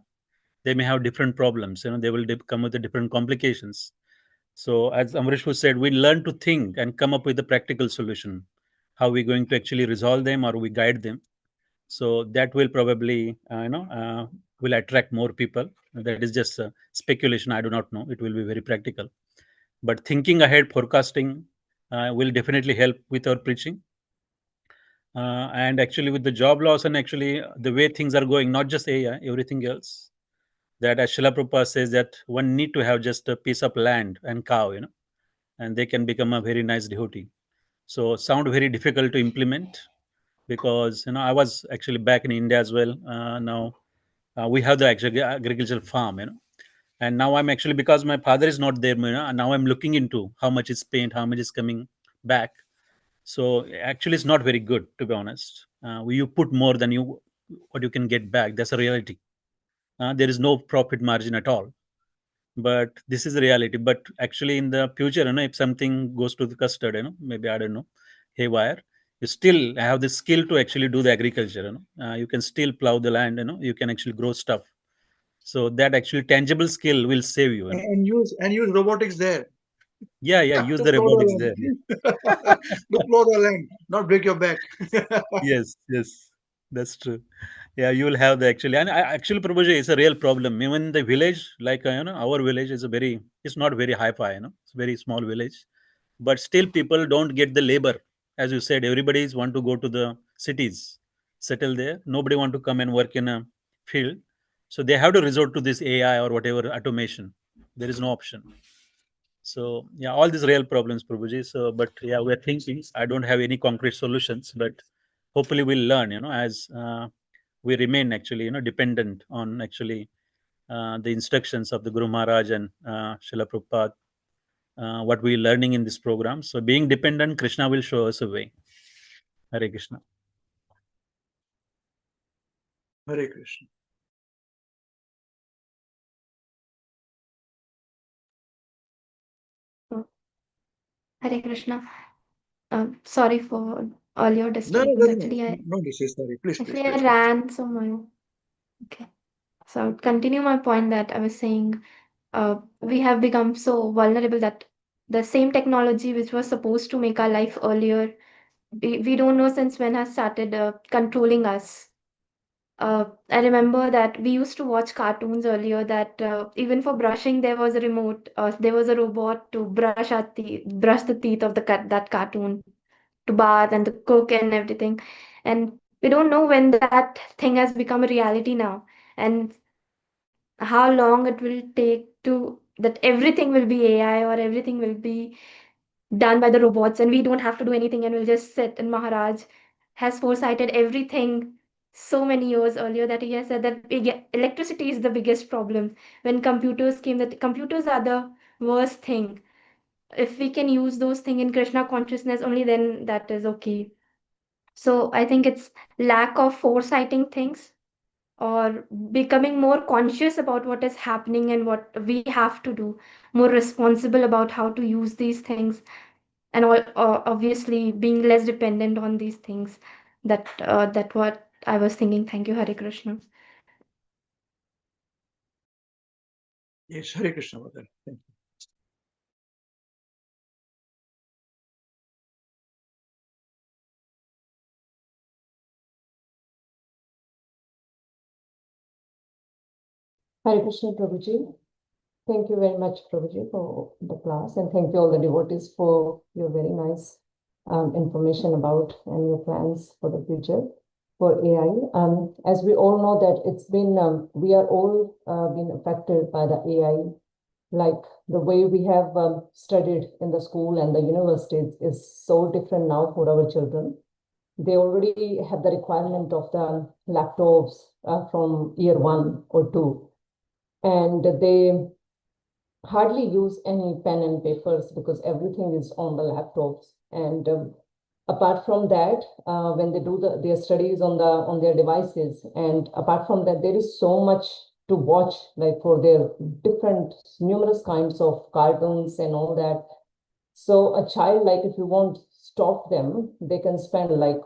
they may have different problems. They will come with the different complications. So as Amrish said, we learn to think and come up with a practical solution. How we going to actually resolve them, or we guide them. So that will probably will attract more people. That is just speculation. I do not know. It will be very practical. But thinking ahead, forecasting will definitely help with our preaching. And actually, with the job loss and actually the way things are going, not just AI, everything else, that as Srila Prabhupada says, that one need to have just a piece of land and cow, and they can become a very nice devotee. So sound very difficult to implement, because I was actually back in India as well. Now we have the actual agricultural farm, and now I'm actually, because my father is not there, and now I'm looking into how much is spent, how much is coming back. So actually, it's not very good, to be honest. You put more than you what you can get back. That's a reality. There is no profit margin at all. But this is the reality. But actually, in the future, if something goes to the custard, maybe I don't know, haywire, you still have the skill to actually do the agriculture. You can still plow the land. You can actually grow stuff. So that actually tangible skill will save you. And use robotics there. Yeah, use To the plow robotics the there. land. To plow the land, not break your back. Yes, that's true. Yeah, you will have the actually, and actually, Prabhuji, it's a real problem. Even the village, like our village is it's not very high-fi. It's a very small village, but still people don't get the labor. As you said, everybody want to go to the cities, settle there. Nobody want to come and work in a field, so they have to resort to this AI or whatever automation. There is no option. So yeah, all these real problems, Prabhuji. So, but yeah, we're thinking. I don't have any concrete solutions, but hopefully we'll learn. As we remain actually, dependent on actually the instructions of the Guru Maharaj and Srila Prabhupada, what we're learning in this program. So, being dependent, Krishna will show us a way. Hare Krishna. Hare Krishna. Hare Krishna. Sorry for all your No, disturbance. Actually, no, this is sorry. Please, I ran somewhere. Okay. So I would continue my point that I was saying. We have become so vulnerable that the same technology which was supposed to make our life earlier, we don't know since when has started controlling us. I remember that we used to watch cartoons earlier that even for brushing there was a remote, there was a robot to brush the teeth of that cartoon, to bath and to cook and everything. And we don't know when that thing has become a reality now, and how long it will take to that everything will be AI or everything will be done by the robots and we don't have to do anything and we'll just sit. And Maharaj has foresighted everything so many years earlier that he has said that electricity is the biggest problem. When computers came, that computers are the worst thing. If we can use those things in Krishna consciousness, only then that is okay. So I think it's lack of foresighting things or becoming more conscious about what is happening and what we have to do, more responsible about how to use these things, and all, obviously being less dependent on these things. That what I was thinking. Thank you, Hare Krishna. Yes, Hare Krishna, Mother. Thank you. Hare Krishna, Prabhuji. Thank you very much, Prabhuji, for the class, and thank you all the devotees for your very nice information about and your plans for the future for AI. As we all know that it's been, we are all been affected by the AI, like the way we have studied in the school and the universities is so different now for our children. They already have the requirement of the laptops from year 1 or 2, and they hardly use any pen and papers because everything is on the laptops. And apart from that, when they do their studies on their devices, and apart from that, there is so much to watch, like for their different numerous kinds of cartoons and all that. So a child, like if you won't stop them, they can spend like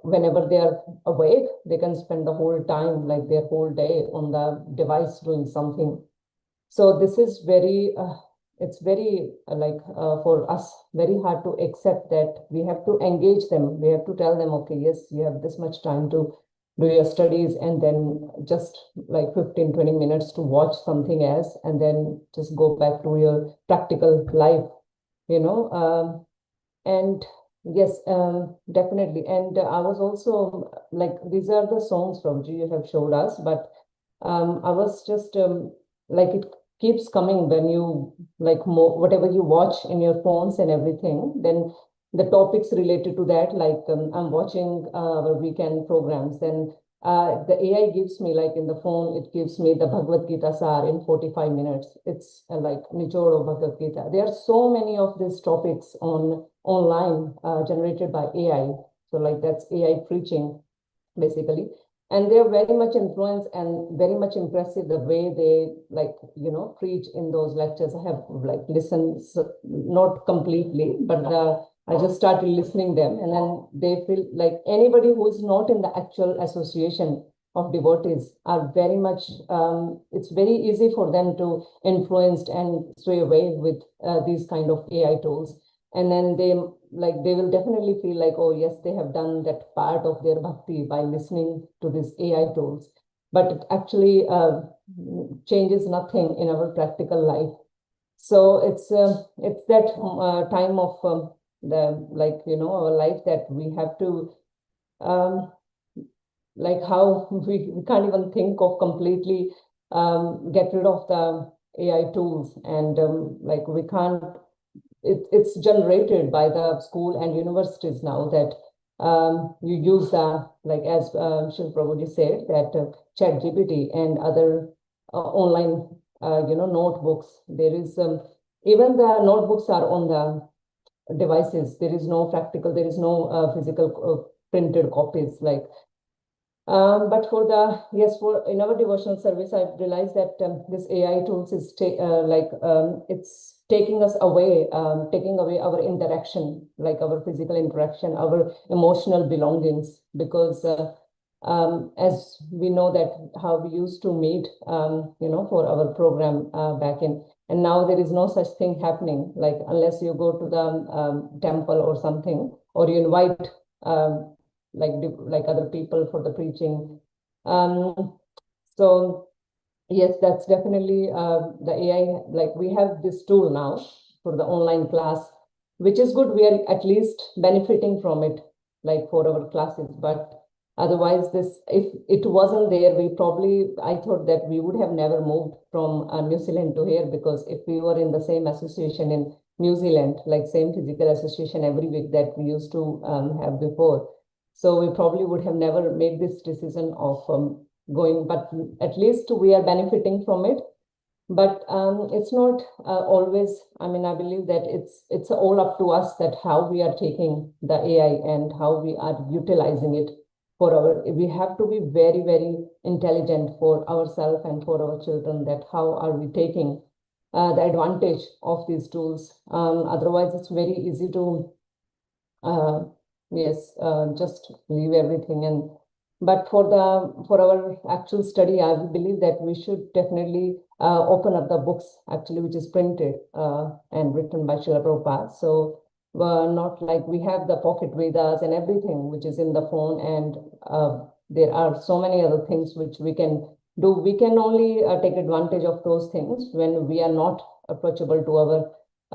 whenever they are awake, they can spend the whole time, like their whole day on the device doing something. So this is very, it's very for us, very hard to accept that we have to engage them. We have to tell them, okay, yes, you have this much time to do your studies, and then just like 15, 20 minutes to watch something else, and then just go back to your practical life, and yes, definitely. And I was also like, these are the songs from you have showed us, but I was just like, it keeps coming when you like more whatever you watch in your phones and everything, then the topics related to that, like I'm watching our weekend programs, then the AI gives me, like in the phone, it gives me the Bhagavad Gita Sar in 45 minutes. It's like Nichoro Bhagavad Gita. There are so many of these topics online generated by AI. So like that's AI preaching basically. And they're very much influenced and very much impressive the way they preach in those lectures. I have listened, not completely, but I just started listening them, and then they feel like anybody who is not in the actual association of devotees are very much, it's very easy for them to influence and sway away with these kind of AI tools. And then they will definitely feel like, oh yes, they have done that part of their bhakti by listening to these AI tools, but it actually changes nothing in our practical life. So it's that time of our life that we have to how we can't even think of completely get rid of the AI tools, and we can't. It's generated by the school and universities now that you use as Shri Prabhuji said, that ChatGPT and other online notebooks. There is even the notebooks are on the devices. There is no practical, there is no physical printed copies but for for in our devotional service, I've realized that this AI tools is it's taking us away, taking away our interaction, our physical interaction, our emotional belongings, because as we know that how we used to meet, for our program back in, and now there is no such thing happening, unless you go to the temple or something, or you invite other people for the preaching. So yes, that's definitely the AI. We have this tool now for the online class, which is good. We are at least benefiting from it, for our classes. But otherwise, if it wasn't there, I thought that we would have never moved from New Zealand to here, because if we were in the same association in New Zealand, same physical association every week that we used to have before, so we probably would have never made this decision of going, but at least we are benefiting from it. But it's not always, I believe that it's all up to us, that how we are taking the AI and how we are utilizing it we have to be very, very intelligent for ourselves and for our children, that how are we taking the advantage of these tools. Otherwise, it's very easy to just leave everything. But for our actual study, I believe that we should definitely open up the books actually, which is printed and written by Srila Prabhupada. So not like we have the pocket Vedas and everything which is in the phone, and there are so many other things which we can do. We can only take advantage of those things when we are not approachable to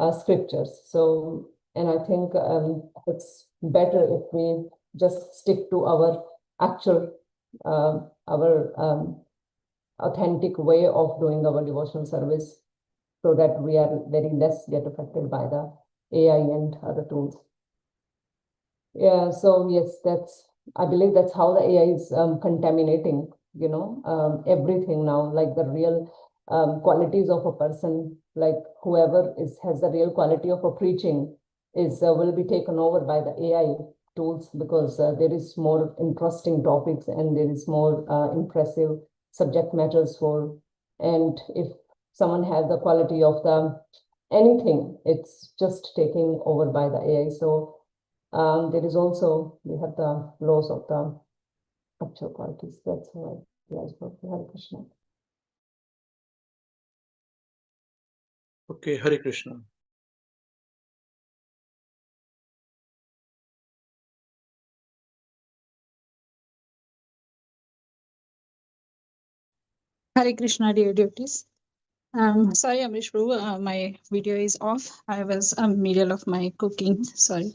our scriptures. So, and I think it's better if we just stick to our actual, our authentic way of doing our devotional service, so that we are very less get affected by the AI and other tools. Yeah, so yes, I believe that's how the AI is contaminating, everything now, the real qualities of a person, whoever has the real quality of a preaching will be taken over by the AI tools, because there is more interesting topics and there is more impressive subject matters and if someone has the quality of anything, it's just taking over by the AI. So there is also, we have the laws of the actual qualities. That's what I realize for Hare Krishna. Okay, Hare Krishna. Hare Krishna, dear devotees. Sorry, Amrish Prabhu, my video is off. I was middle of my cooking. Sorry.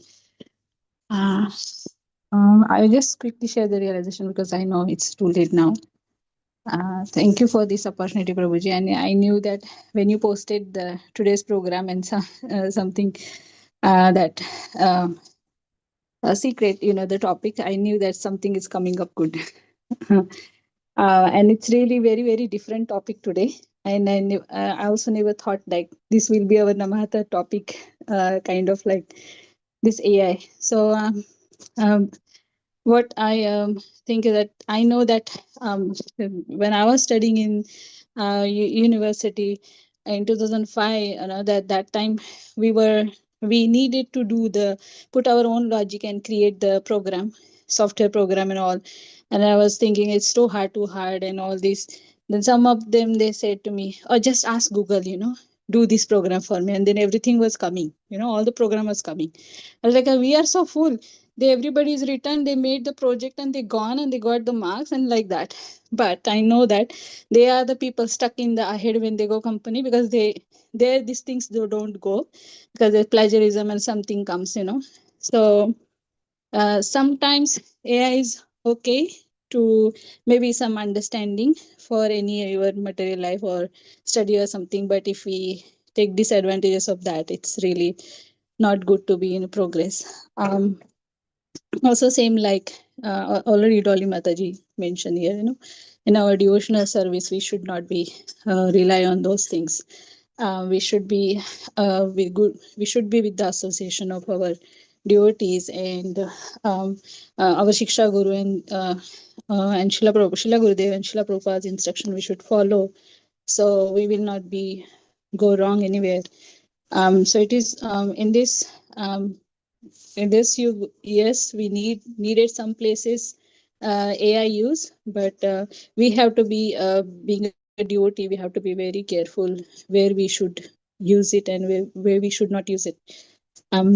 I'll just quickly share the realization, because I know it's too late now. Thank you for this opportunity, Prabhuji. And I knew that when you posted today's program and something that a secret, the topic, I knew that something is coming up good. And it's really very, very different topic today. And I also never thought this will be our Namahata topic, kind of like this AI. So what I think is that I know that when I was studying in university in 2005, that time we needed to put our own logic and create the software program and all. And I was thinking it's too hard and all this. Then some of them, they said to me, "Oh, just ask Google, do this program for me." And then everything was coming, all the program was coming. I was like, we are so full. Everybody is written, they made the project and they gone and they got the marks and like that. But I know that they are the people stuck in the ahead when they go company, because these things don't go, because there's plagiarism and something comes. So sometimes AI is okay to maybe some understanding for any your material life or study or something, but if we take disadvantages of that, it's really not good to be in progress. Also same like already Dolly Mataji mentioned here, in our devotional service we should not be rely on those things. We should be we should be with the association of our devotees and our Shiksha Guru and Srila Gurudev and Srila Prabhupada's instruction we should follow, so we will not be go wrong anywhere. So it is in this yes, we needed some places AI use, but we have to be being a devotee, we have to be very careful where we should use it and where we should not use it.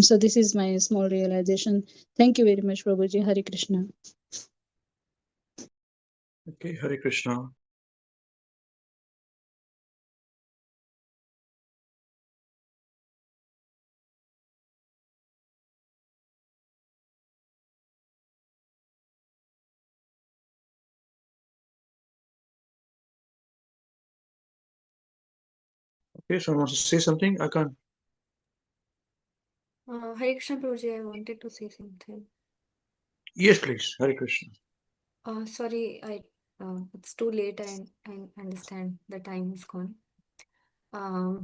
So this is my small realization. Thank you very much, Prabhuji. Hare Krishna. Okay, Hare Krishna. Okay, someone wants to say something? I can't. Hare Krishna Prabhuji, I wanted to say something. Yes, please. Hare Krishna. Sorry, it's too late. I understand the time is gone. Uh,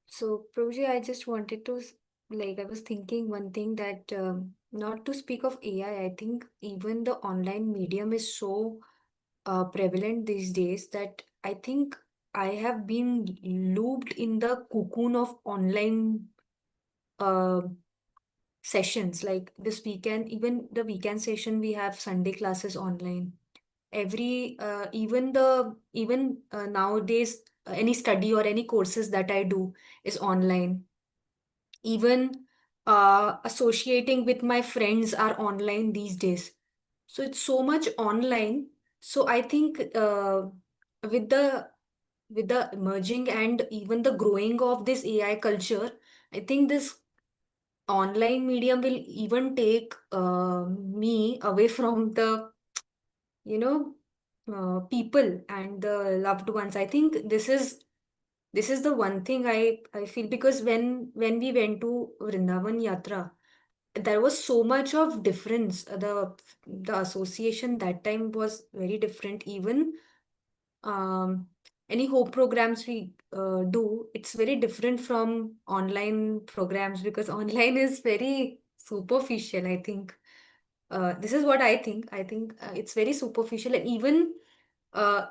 so Prabhuji, I just wanted to I was thinking one thing that not to speak of AI, I think even the online medium is so prevalent these days that I think I have been looped in the cocoon of online uh, sessions. Like this weekend, even the weekend session, we have Sunday classes online. Even nowadays, any study or any courses that I do is online. Even associating with my friends are online these days. So it's so much online. So I think with the with the emerging and even the growing of this AI culture, I think this online medium will even take me away from the people and the loved ones. I think this is the one thing I feel, because when we went to Vrindavan Yatra, there was so much of difference. The association that time was very different. Even um, any hope programs we do, it's very different from online programs, because online is very superficial, I think. This is what I think. I think it's very superficial, and even uh,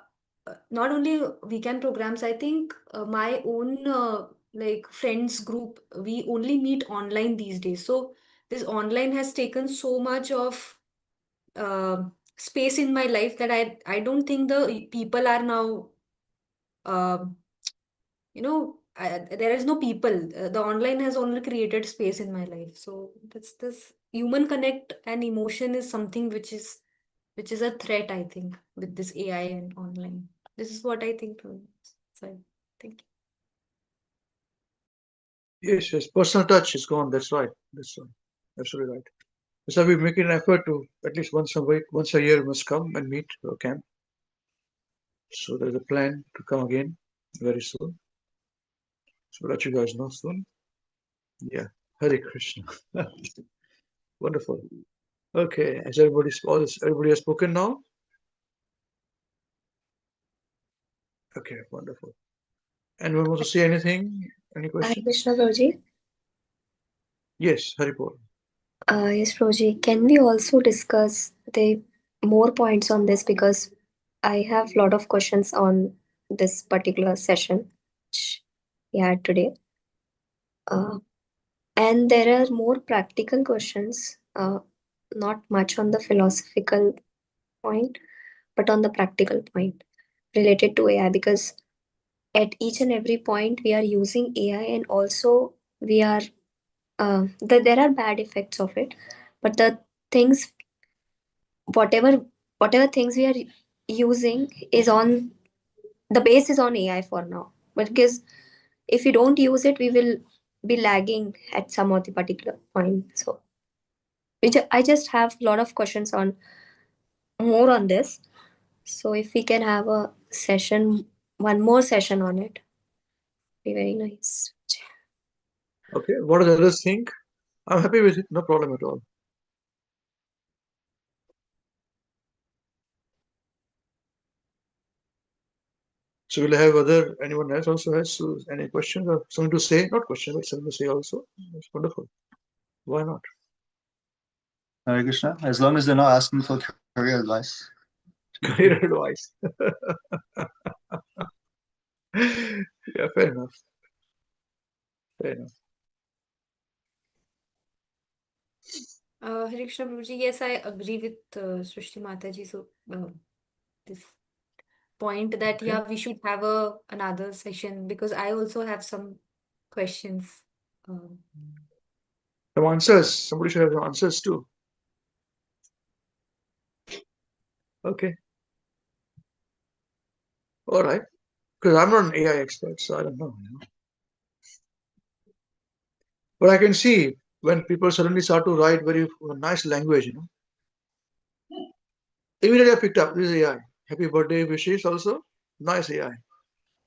not only weekend programs, I think my own friends group, we only meet online these days. So this online has taken so much of uh, space in my life that I don't think the people are now um there is no people. The online has only created space in my life. So that's this human connect and emotion is something which is a threat, I think, with this AI and online. This is what I think. So thank you. Yes, yes. Personal touch is gone. That's right. That's right. Absolutely right. So we make an effort to at least once a week, once a year, must come and meet our camp. So there's a plan to come again very soon. So we'll let you guys know soon. Yeah. Hare Krishna. Wonderful. Okay. Has everybody has spoken now? Okay. Wonderful. Anyone wants to say anything? Any Hare questions? Krishna Prabhuji. Yes. Haripur. Yes, Roji. Can we also discuss the more points on this, because I have a lot of questions on this particular session which we had today. And there are more practical questions, not much on the philosophical point, but on the practical point related to AI, because at each and every point we are using AI, and also we are there are bad effects of it, but the things, whatever things we are using is on the base is on AI for now. Because if we don't use it, we will be lagging at some of the particular point. So I just have a lot of questions on more on this. So if we can have a session, one more session on it, be very nice. Okay, what do the others think? I'm happy with it, no problem at all. So we'll have anyone else also has any questions or something to say? Not question, but something to say also. It's wonderful. Why not? Hare Krishna. As long as they're not asking for career advice. Career advice. Yeah, fair enough. Fair enough. Hare Krishna Prabhuji, yes, I agree with Srishti Mataji. So this point that Okay. yeah, we should have another session, because I also have some questions. Some answers. Somebody should have some answers too. Okay. All right. Because I'm not an AI expert, so I don't know. But I can see when people suddenly start to write very nice language, Immediately I picked up this is AI. Happy birthday wishes also. Nice AI.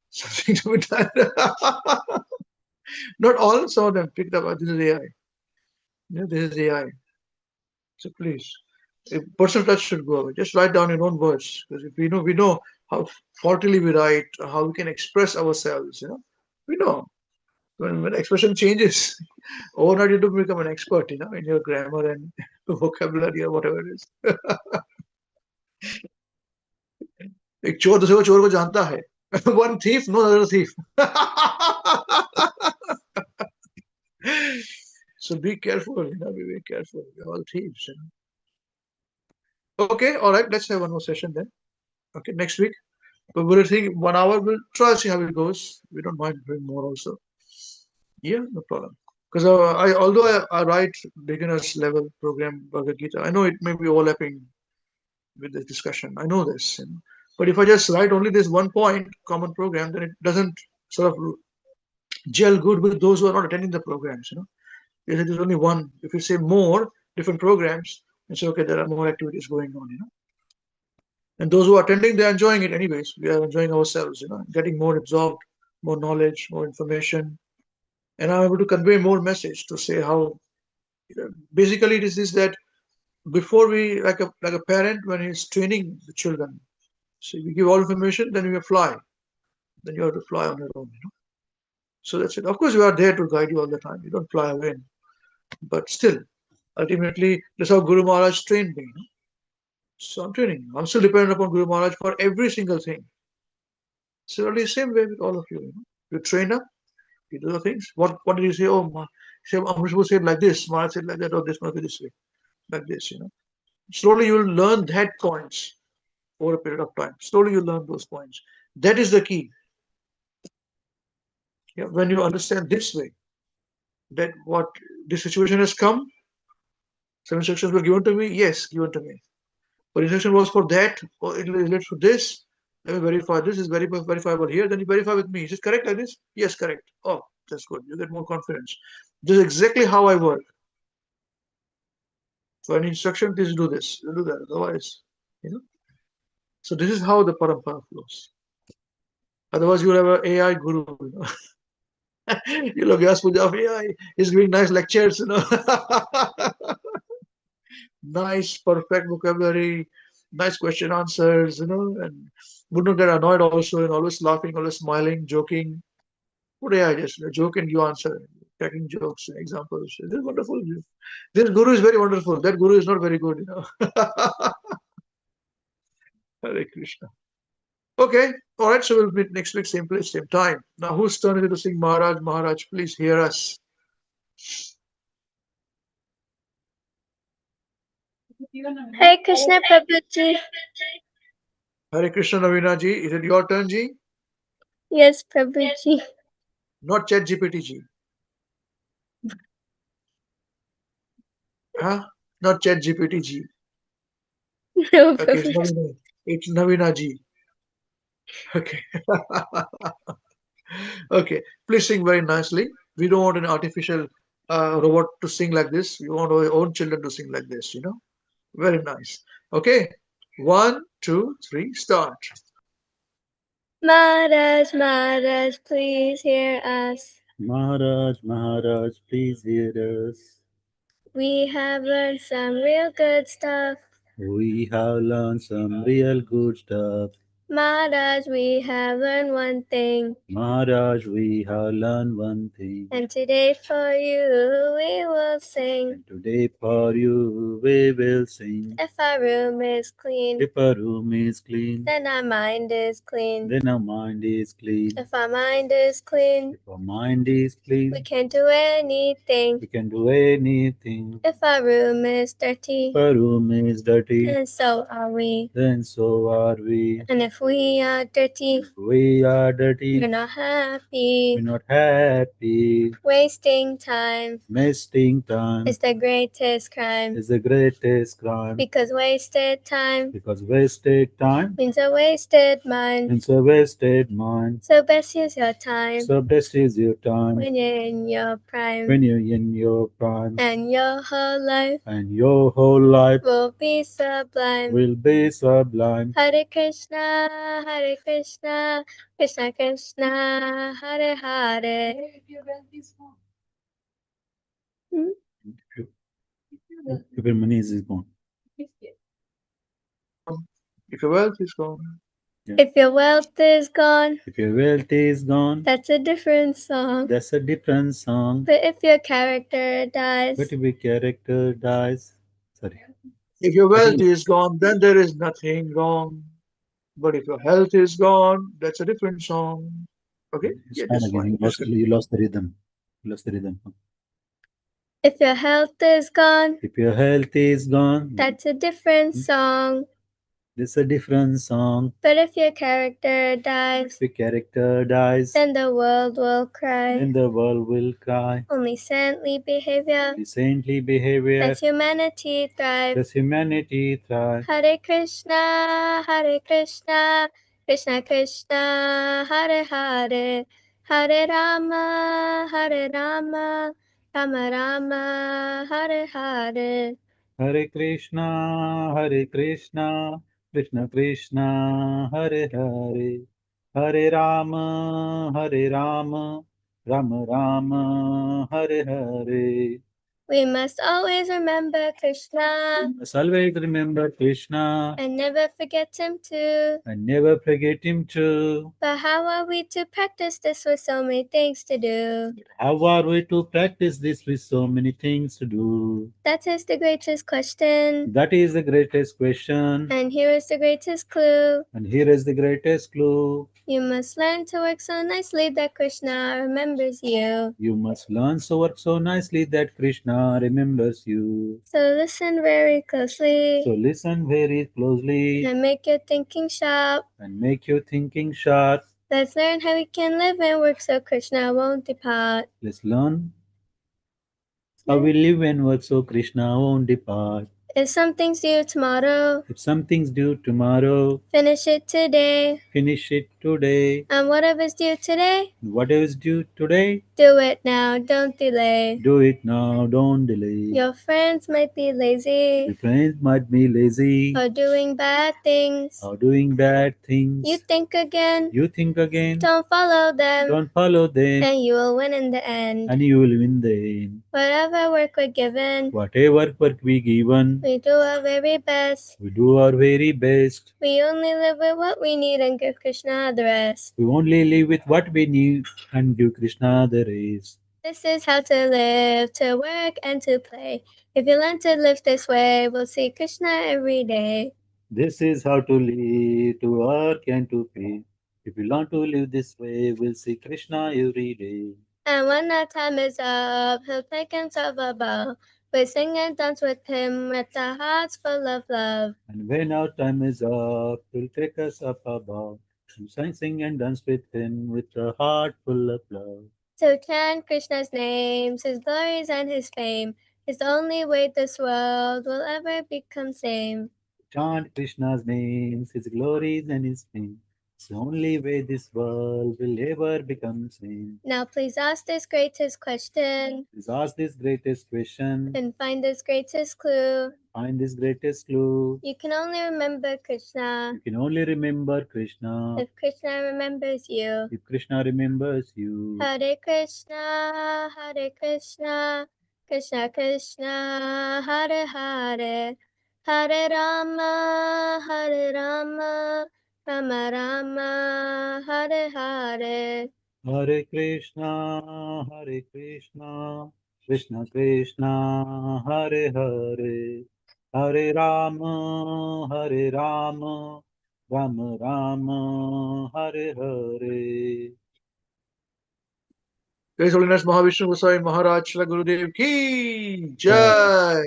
Something to be done. Not all, some of them picked up. This is AI. This is AI. So please, a personal touch should go away. Just write down your own words. Because if we know how faultily we write, how we can express ourselves, we know. When expression changes, overnight you do become an expert, in your grammar and vocabulary or whatever it is. एक चोर दूसरे को चोर को जानता है. One thief, no other thief. So be careful, be very careful. We're all thieves. Okay, all right. Let's have one more session then. Okay, next week. But we'll think 1 hour. We'll try to see how it goes. We don't mind doing more also. Yeah, no problem. Because although I write beginners level program Bhagavad Gita, I know it may be overlapping with this discussion. I know this. But if I just write only this one point common program, then it doesn't sort of gel good with those who are not attending the programs. There's only one. If you say more different programs, and say okay, there are more activities going on. And those who are attending, they're enjoying it anyways. We are enjoying ourselves. Getting more absorbed, more knowledge, more information, and I'm able to convey more message to say how. Basically, this is that before we like a parent when he's training the children. So we give all information, then you fly. Then you have to fly on your own. So that's it. Of course, we are there to guide you all the time. You don't fly away. But still, ultimately, that's how Guru Maharaj trained me. So I'm training. I'm still dependent upon Guru Maharaj for every single thing. Similarly, same way with all of you. You train up, you do the things. What did you say? Oh, Ambarisa said like this, Maharaj said like that, or this must be this way, like this. Slowly you will learn that points over a period of time. Slowly you learn those points. That is the key. Yeah, when you understand this way, that what this situation has come, some instructions were given to me, yes, given to me. But instruction was for that, or it relates to this. Let me verify this is verifiable here. Then you verify with me. Is it correct like this? Yes, correct. Oh, that's good. You get more confidence. This is exactly how I work. For any instruction, please do this. You do that. Otherwise, So this is how the parampara flows. Otherwise, you will have an AI guru. You look Vyas Puja of AI. He's giving nice lectures. Nice, perfect vocabulary, nice question answers, and would not get annoyed also, and always laughing, always smiling, joking. What AI just joke and you answer. cracking jokes, examples. This is wonderful. This guru is very wonderful. That guru is not very good, Hare Krishna. Okay, all right. So we'll meet next week, same place, same time. Now, whose turn is it to sing Maharaj? Maharaj, please hear us. Hare Krishna Prabhuji. Hare Krishna Navina ji. Is it your turn, ji? Yes, Prabhuji. Not Chat GPT ji. Huh? Not Chat GPT ji. No, Okay, it's Prabhuji. Navina. It's Navina ji. Okay. Okay, please sing very nicely. We don't want an artificial robot to sing like this. We want our own children to sing like this, Very nice. Okay, 1, 2, 3, start. Maharaj, Maharaj, please hear us. Maharaj, Maharaj, please hear us. We have learned some real good stuff. We have learned some real good stuff. Maharaj, we have learned one thing. Maharaj, we have learned one thing. And today for you we will sing. And today for you we will sing. If our room is clean, If our room is clean, then our mind is clean. then our mind is clean. If our mind is clean, If our mind is clean, we can do anything. we can do anything. If our room is dirty, If our room is dirty, then so are we. then so are we. And if we are dirty, If we are dirty, we're not happy. we're not happy. Wasting time Wasting time is the greatest crime. is the greatest crime. Because wasted time Because wasted time means a wasted mind. means a wasted mind. So best use your time So best is your time when you're in your prime. when you're in your prime. And your whole life And your whole life will be sublime. will be sublime. Hare Krishna, Hare Krishna, Krishna Krishna, Hare Hare. Hmm? If your money is gone. If your wealth is gone. If your wealth is gone, If your wealth is gone, that's a different song. that's a different song. But if your character dies, But if your character dies, sorry. If your wealth is gone, then there is nothing wrong. But if your health is gone, that's a different song. Okay? It's Yeah, fine just again. fine. You lost the rhythm. You lost the rhythm. if your health is gone, If your health is gone, that's a different song. it's a different song. But if your character dies, If your character dies, then the world will cry. then the world will cry. Only saintly behavior Decently behavior, lets humanity thrive. does humanity thrive. Hare Krishna, Hare Krishna, Krishna Krishna, Hare Hare, Hare Rama, Hare Rama, Rama Rama, Hare Hare. Hare Krishna, Hare Krishna, Krishna Krishna, Hare Hare, Hare Rama, Hare Rama, Rama Rama, Hare Hare. We must always remember Krishna Must always remember Krishna and never forget him too. and never forget him too. But how are we to practice this with so many things to do? How are we to practice this with so many things to do? That is the greatest question. That is the greatest question. And here is the greatest clue. And here is the greatest clue. You must learn to work so nicely that Krishna remembers you. You must learn to work so nicely that Krishna remembers you. So listen very closely. So listen very closely And make your thinking sharp. and make your thinking sharp. Let's learn how we can live and work so Krishna won't depart. Let's learn how we live and work so Krishna won't depart. If something's due tomorrow, If something's due tomorrow, finish it today. finish it today. And whatever's due today, Whatever's due today, do it now, don't delay. do it now, don't delay. Your friends might be lazy Your friends might be lazy or doing bad things. or doing bad things. You think again, You think again, don't follow them, don't follow them, and you will win in the end. and you will win the end. Whatever work we're given, Whatever work we given, we do our very best. we do our very best. We only live with what we need and give Krishna the rest. We only live with what we need and give Krishna the rest. This is how to live, to work and to play. If you learn to live this way, we'll see Krishna every day. This is how to live, to work and to pay. If we learn to live this way, we'll see Krishna every day. And when our time is up, he'll take himself a bow. We sing and dance with him with our hearts full of love. And when our time is up, he'll take us up above. We sing and dance with him with a heart full of love. So chant Krishna's names, his glories and his fame. Is the only way this world will ever become sane. Chant Krishna's names, his glories and his fame. It's the only way this world will ever become sane. Now please ask this greatest question. Please ask this greatest question. And find this greatest clue. Find this greatest clue. You can only remember Krishna. You can only remember Krishna. If Krishna remembers you. If Krishna remembers you. Hare Krishna, Hare Krishna, Krishna Krishna, Hare Hare, Hare Rama, Hare Rama, Rama Rama, Hare Hare. Hare Krishna, Hare Krishna, Krishna Krishna, Hare Hare, Hare Rama, Hare Rama, Rama Rama, Hare Hare. His Holiness Mahavishnu Gosai Maharaj Shri Gurudev Ki Jai.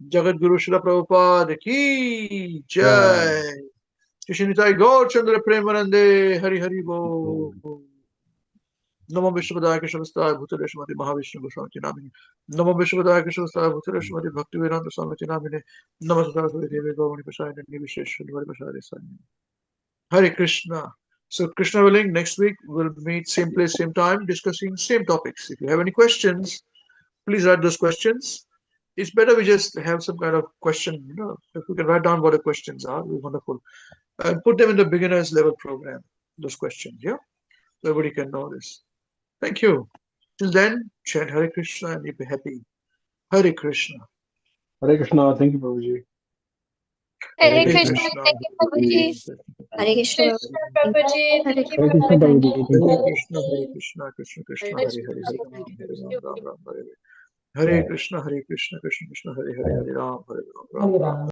Jagat Guru Shri Prabhupada Ki Jai. Krishnitai Gaur Chandra Premanande Hari Hari Bo. Namo Vishnu Padaya Krishna Vastaya Bhutale Shrimati Mahavishnu Goswami Namini. Namo Vishnu Padaya Krishna Vastaya Bhutale Shrimati Bhakti Vedanta Swami Namini. Namo Saraswati Devi Govani Pasayana Nivishesh Shrivari Pasayana Sanyam. Hare Krishna. So Krishna willing, next week we'll meet same place, same time, discussing same topics. If you have any questions, please write those questions. It's better we just have some kind of question, if we can write down what the questions are, it'll be wonderful. And put them in the beginner's level program, those questions, yeah? So everybody can know this. Thank you. Till then, chant Hare Krishna and you'll be happy. Hare Krishna. Hare Krishna. Thank you, Prabhuji. Hare Krishna, thank you, Prabhuji. Hare Krishna. Prabhuji, thank you. Hare Krishna, Prabhuji. Thank Hare you. Krishna, Hare Krishna, Krishna Krishna, Hare Hare, Hare Ram, Hare Ram, Ram Ram, Hare Hare. Hare Krishna, Krishna Krishna, Hare Hare, Hare Ram, Hare Ram, Ram Ram.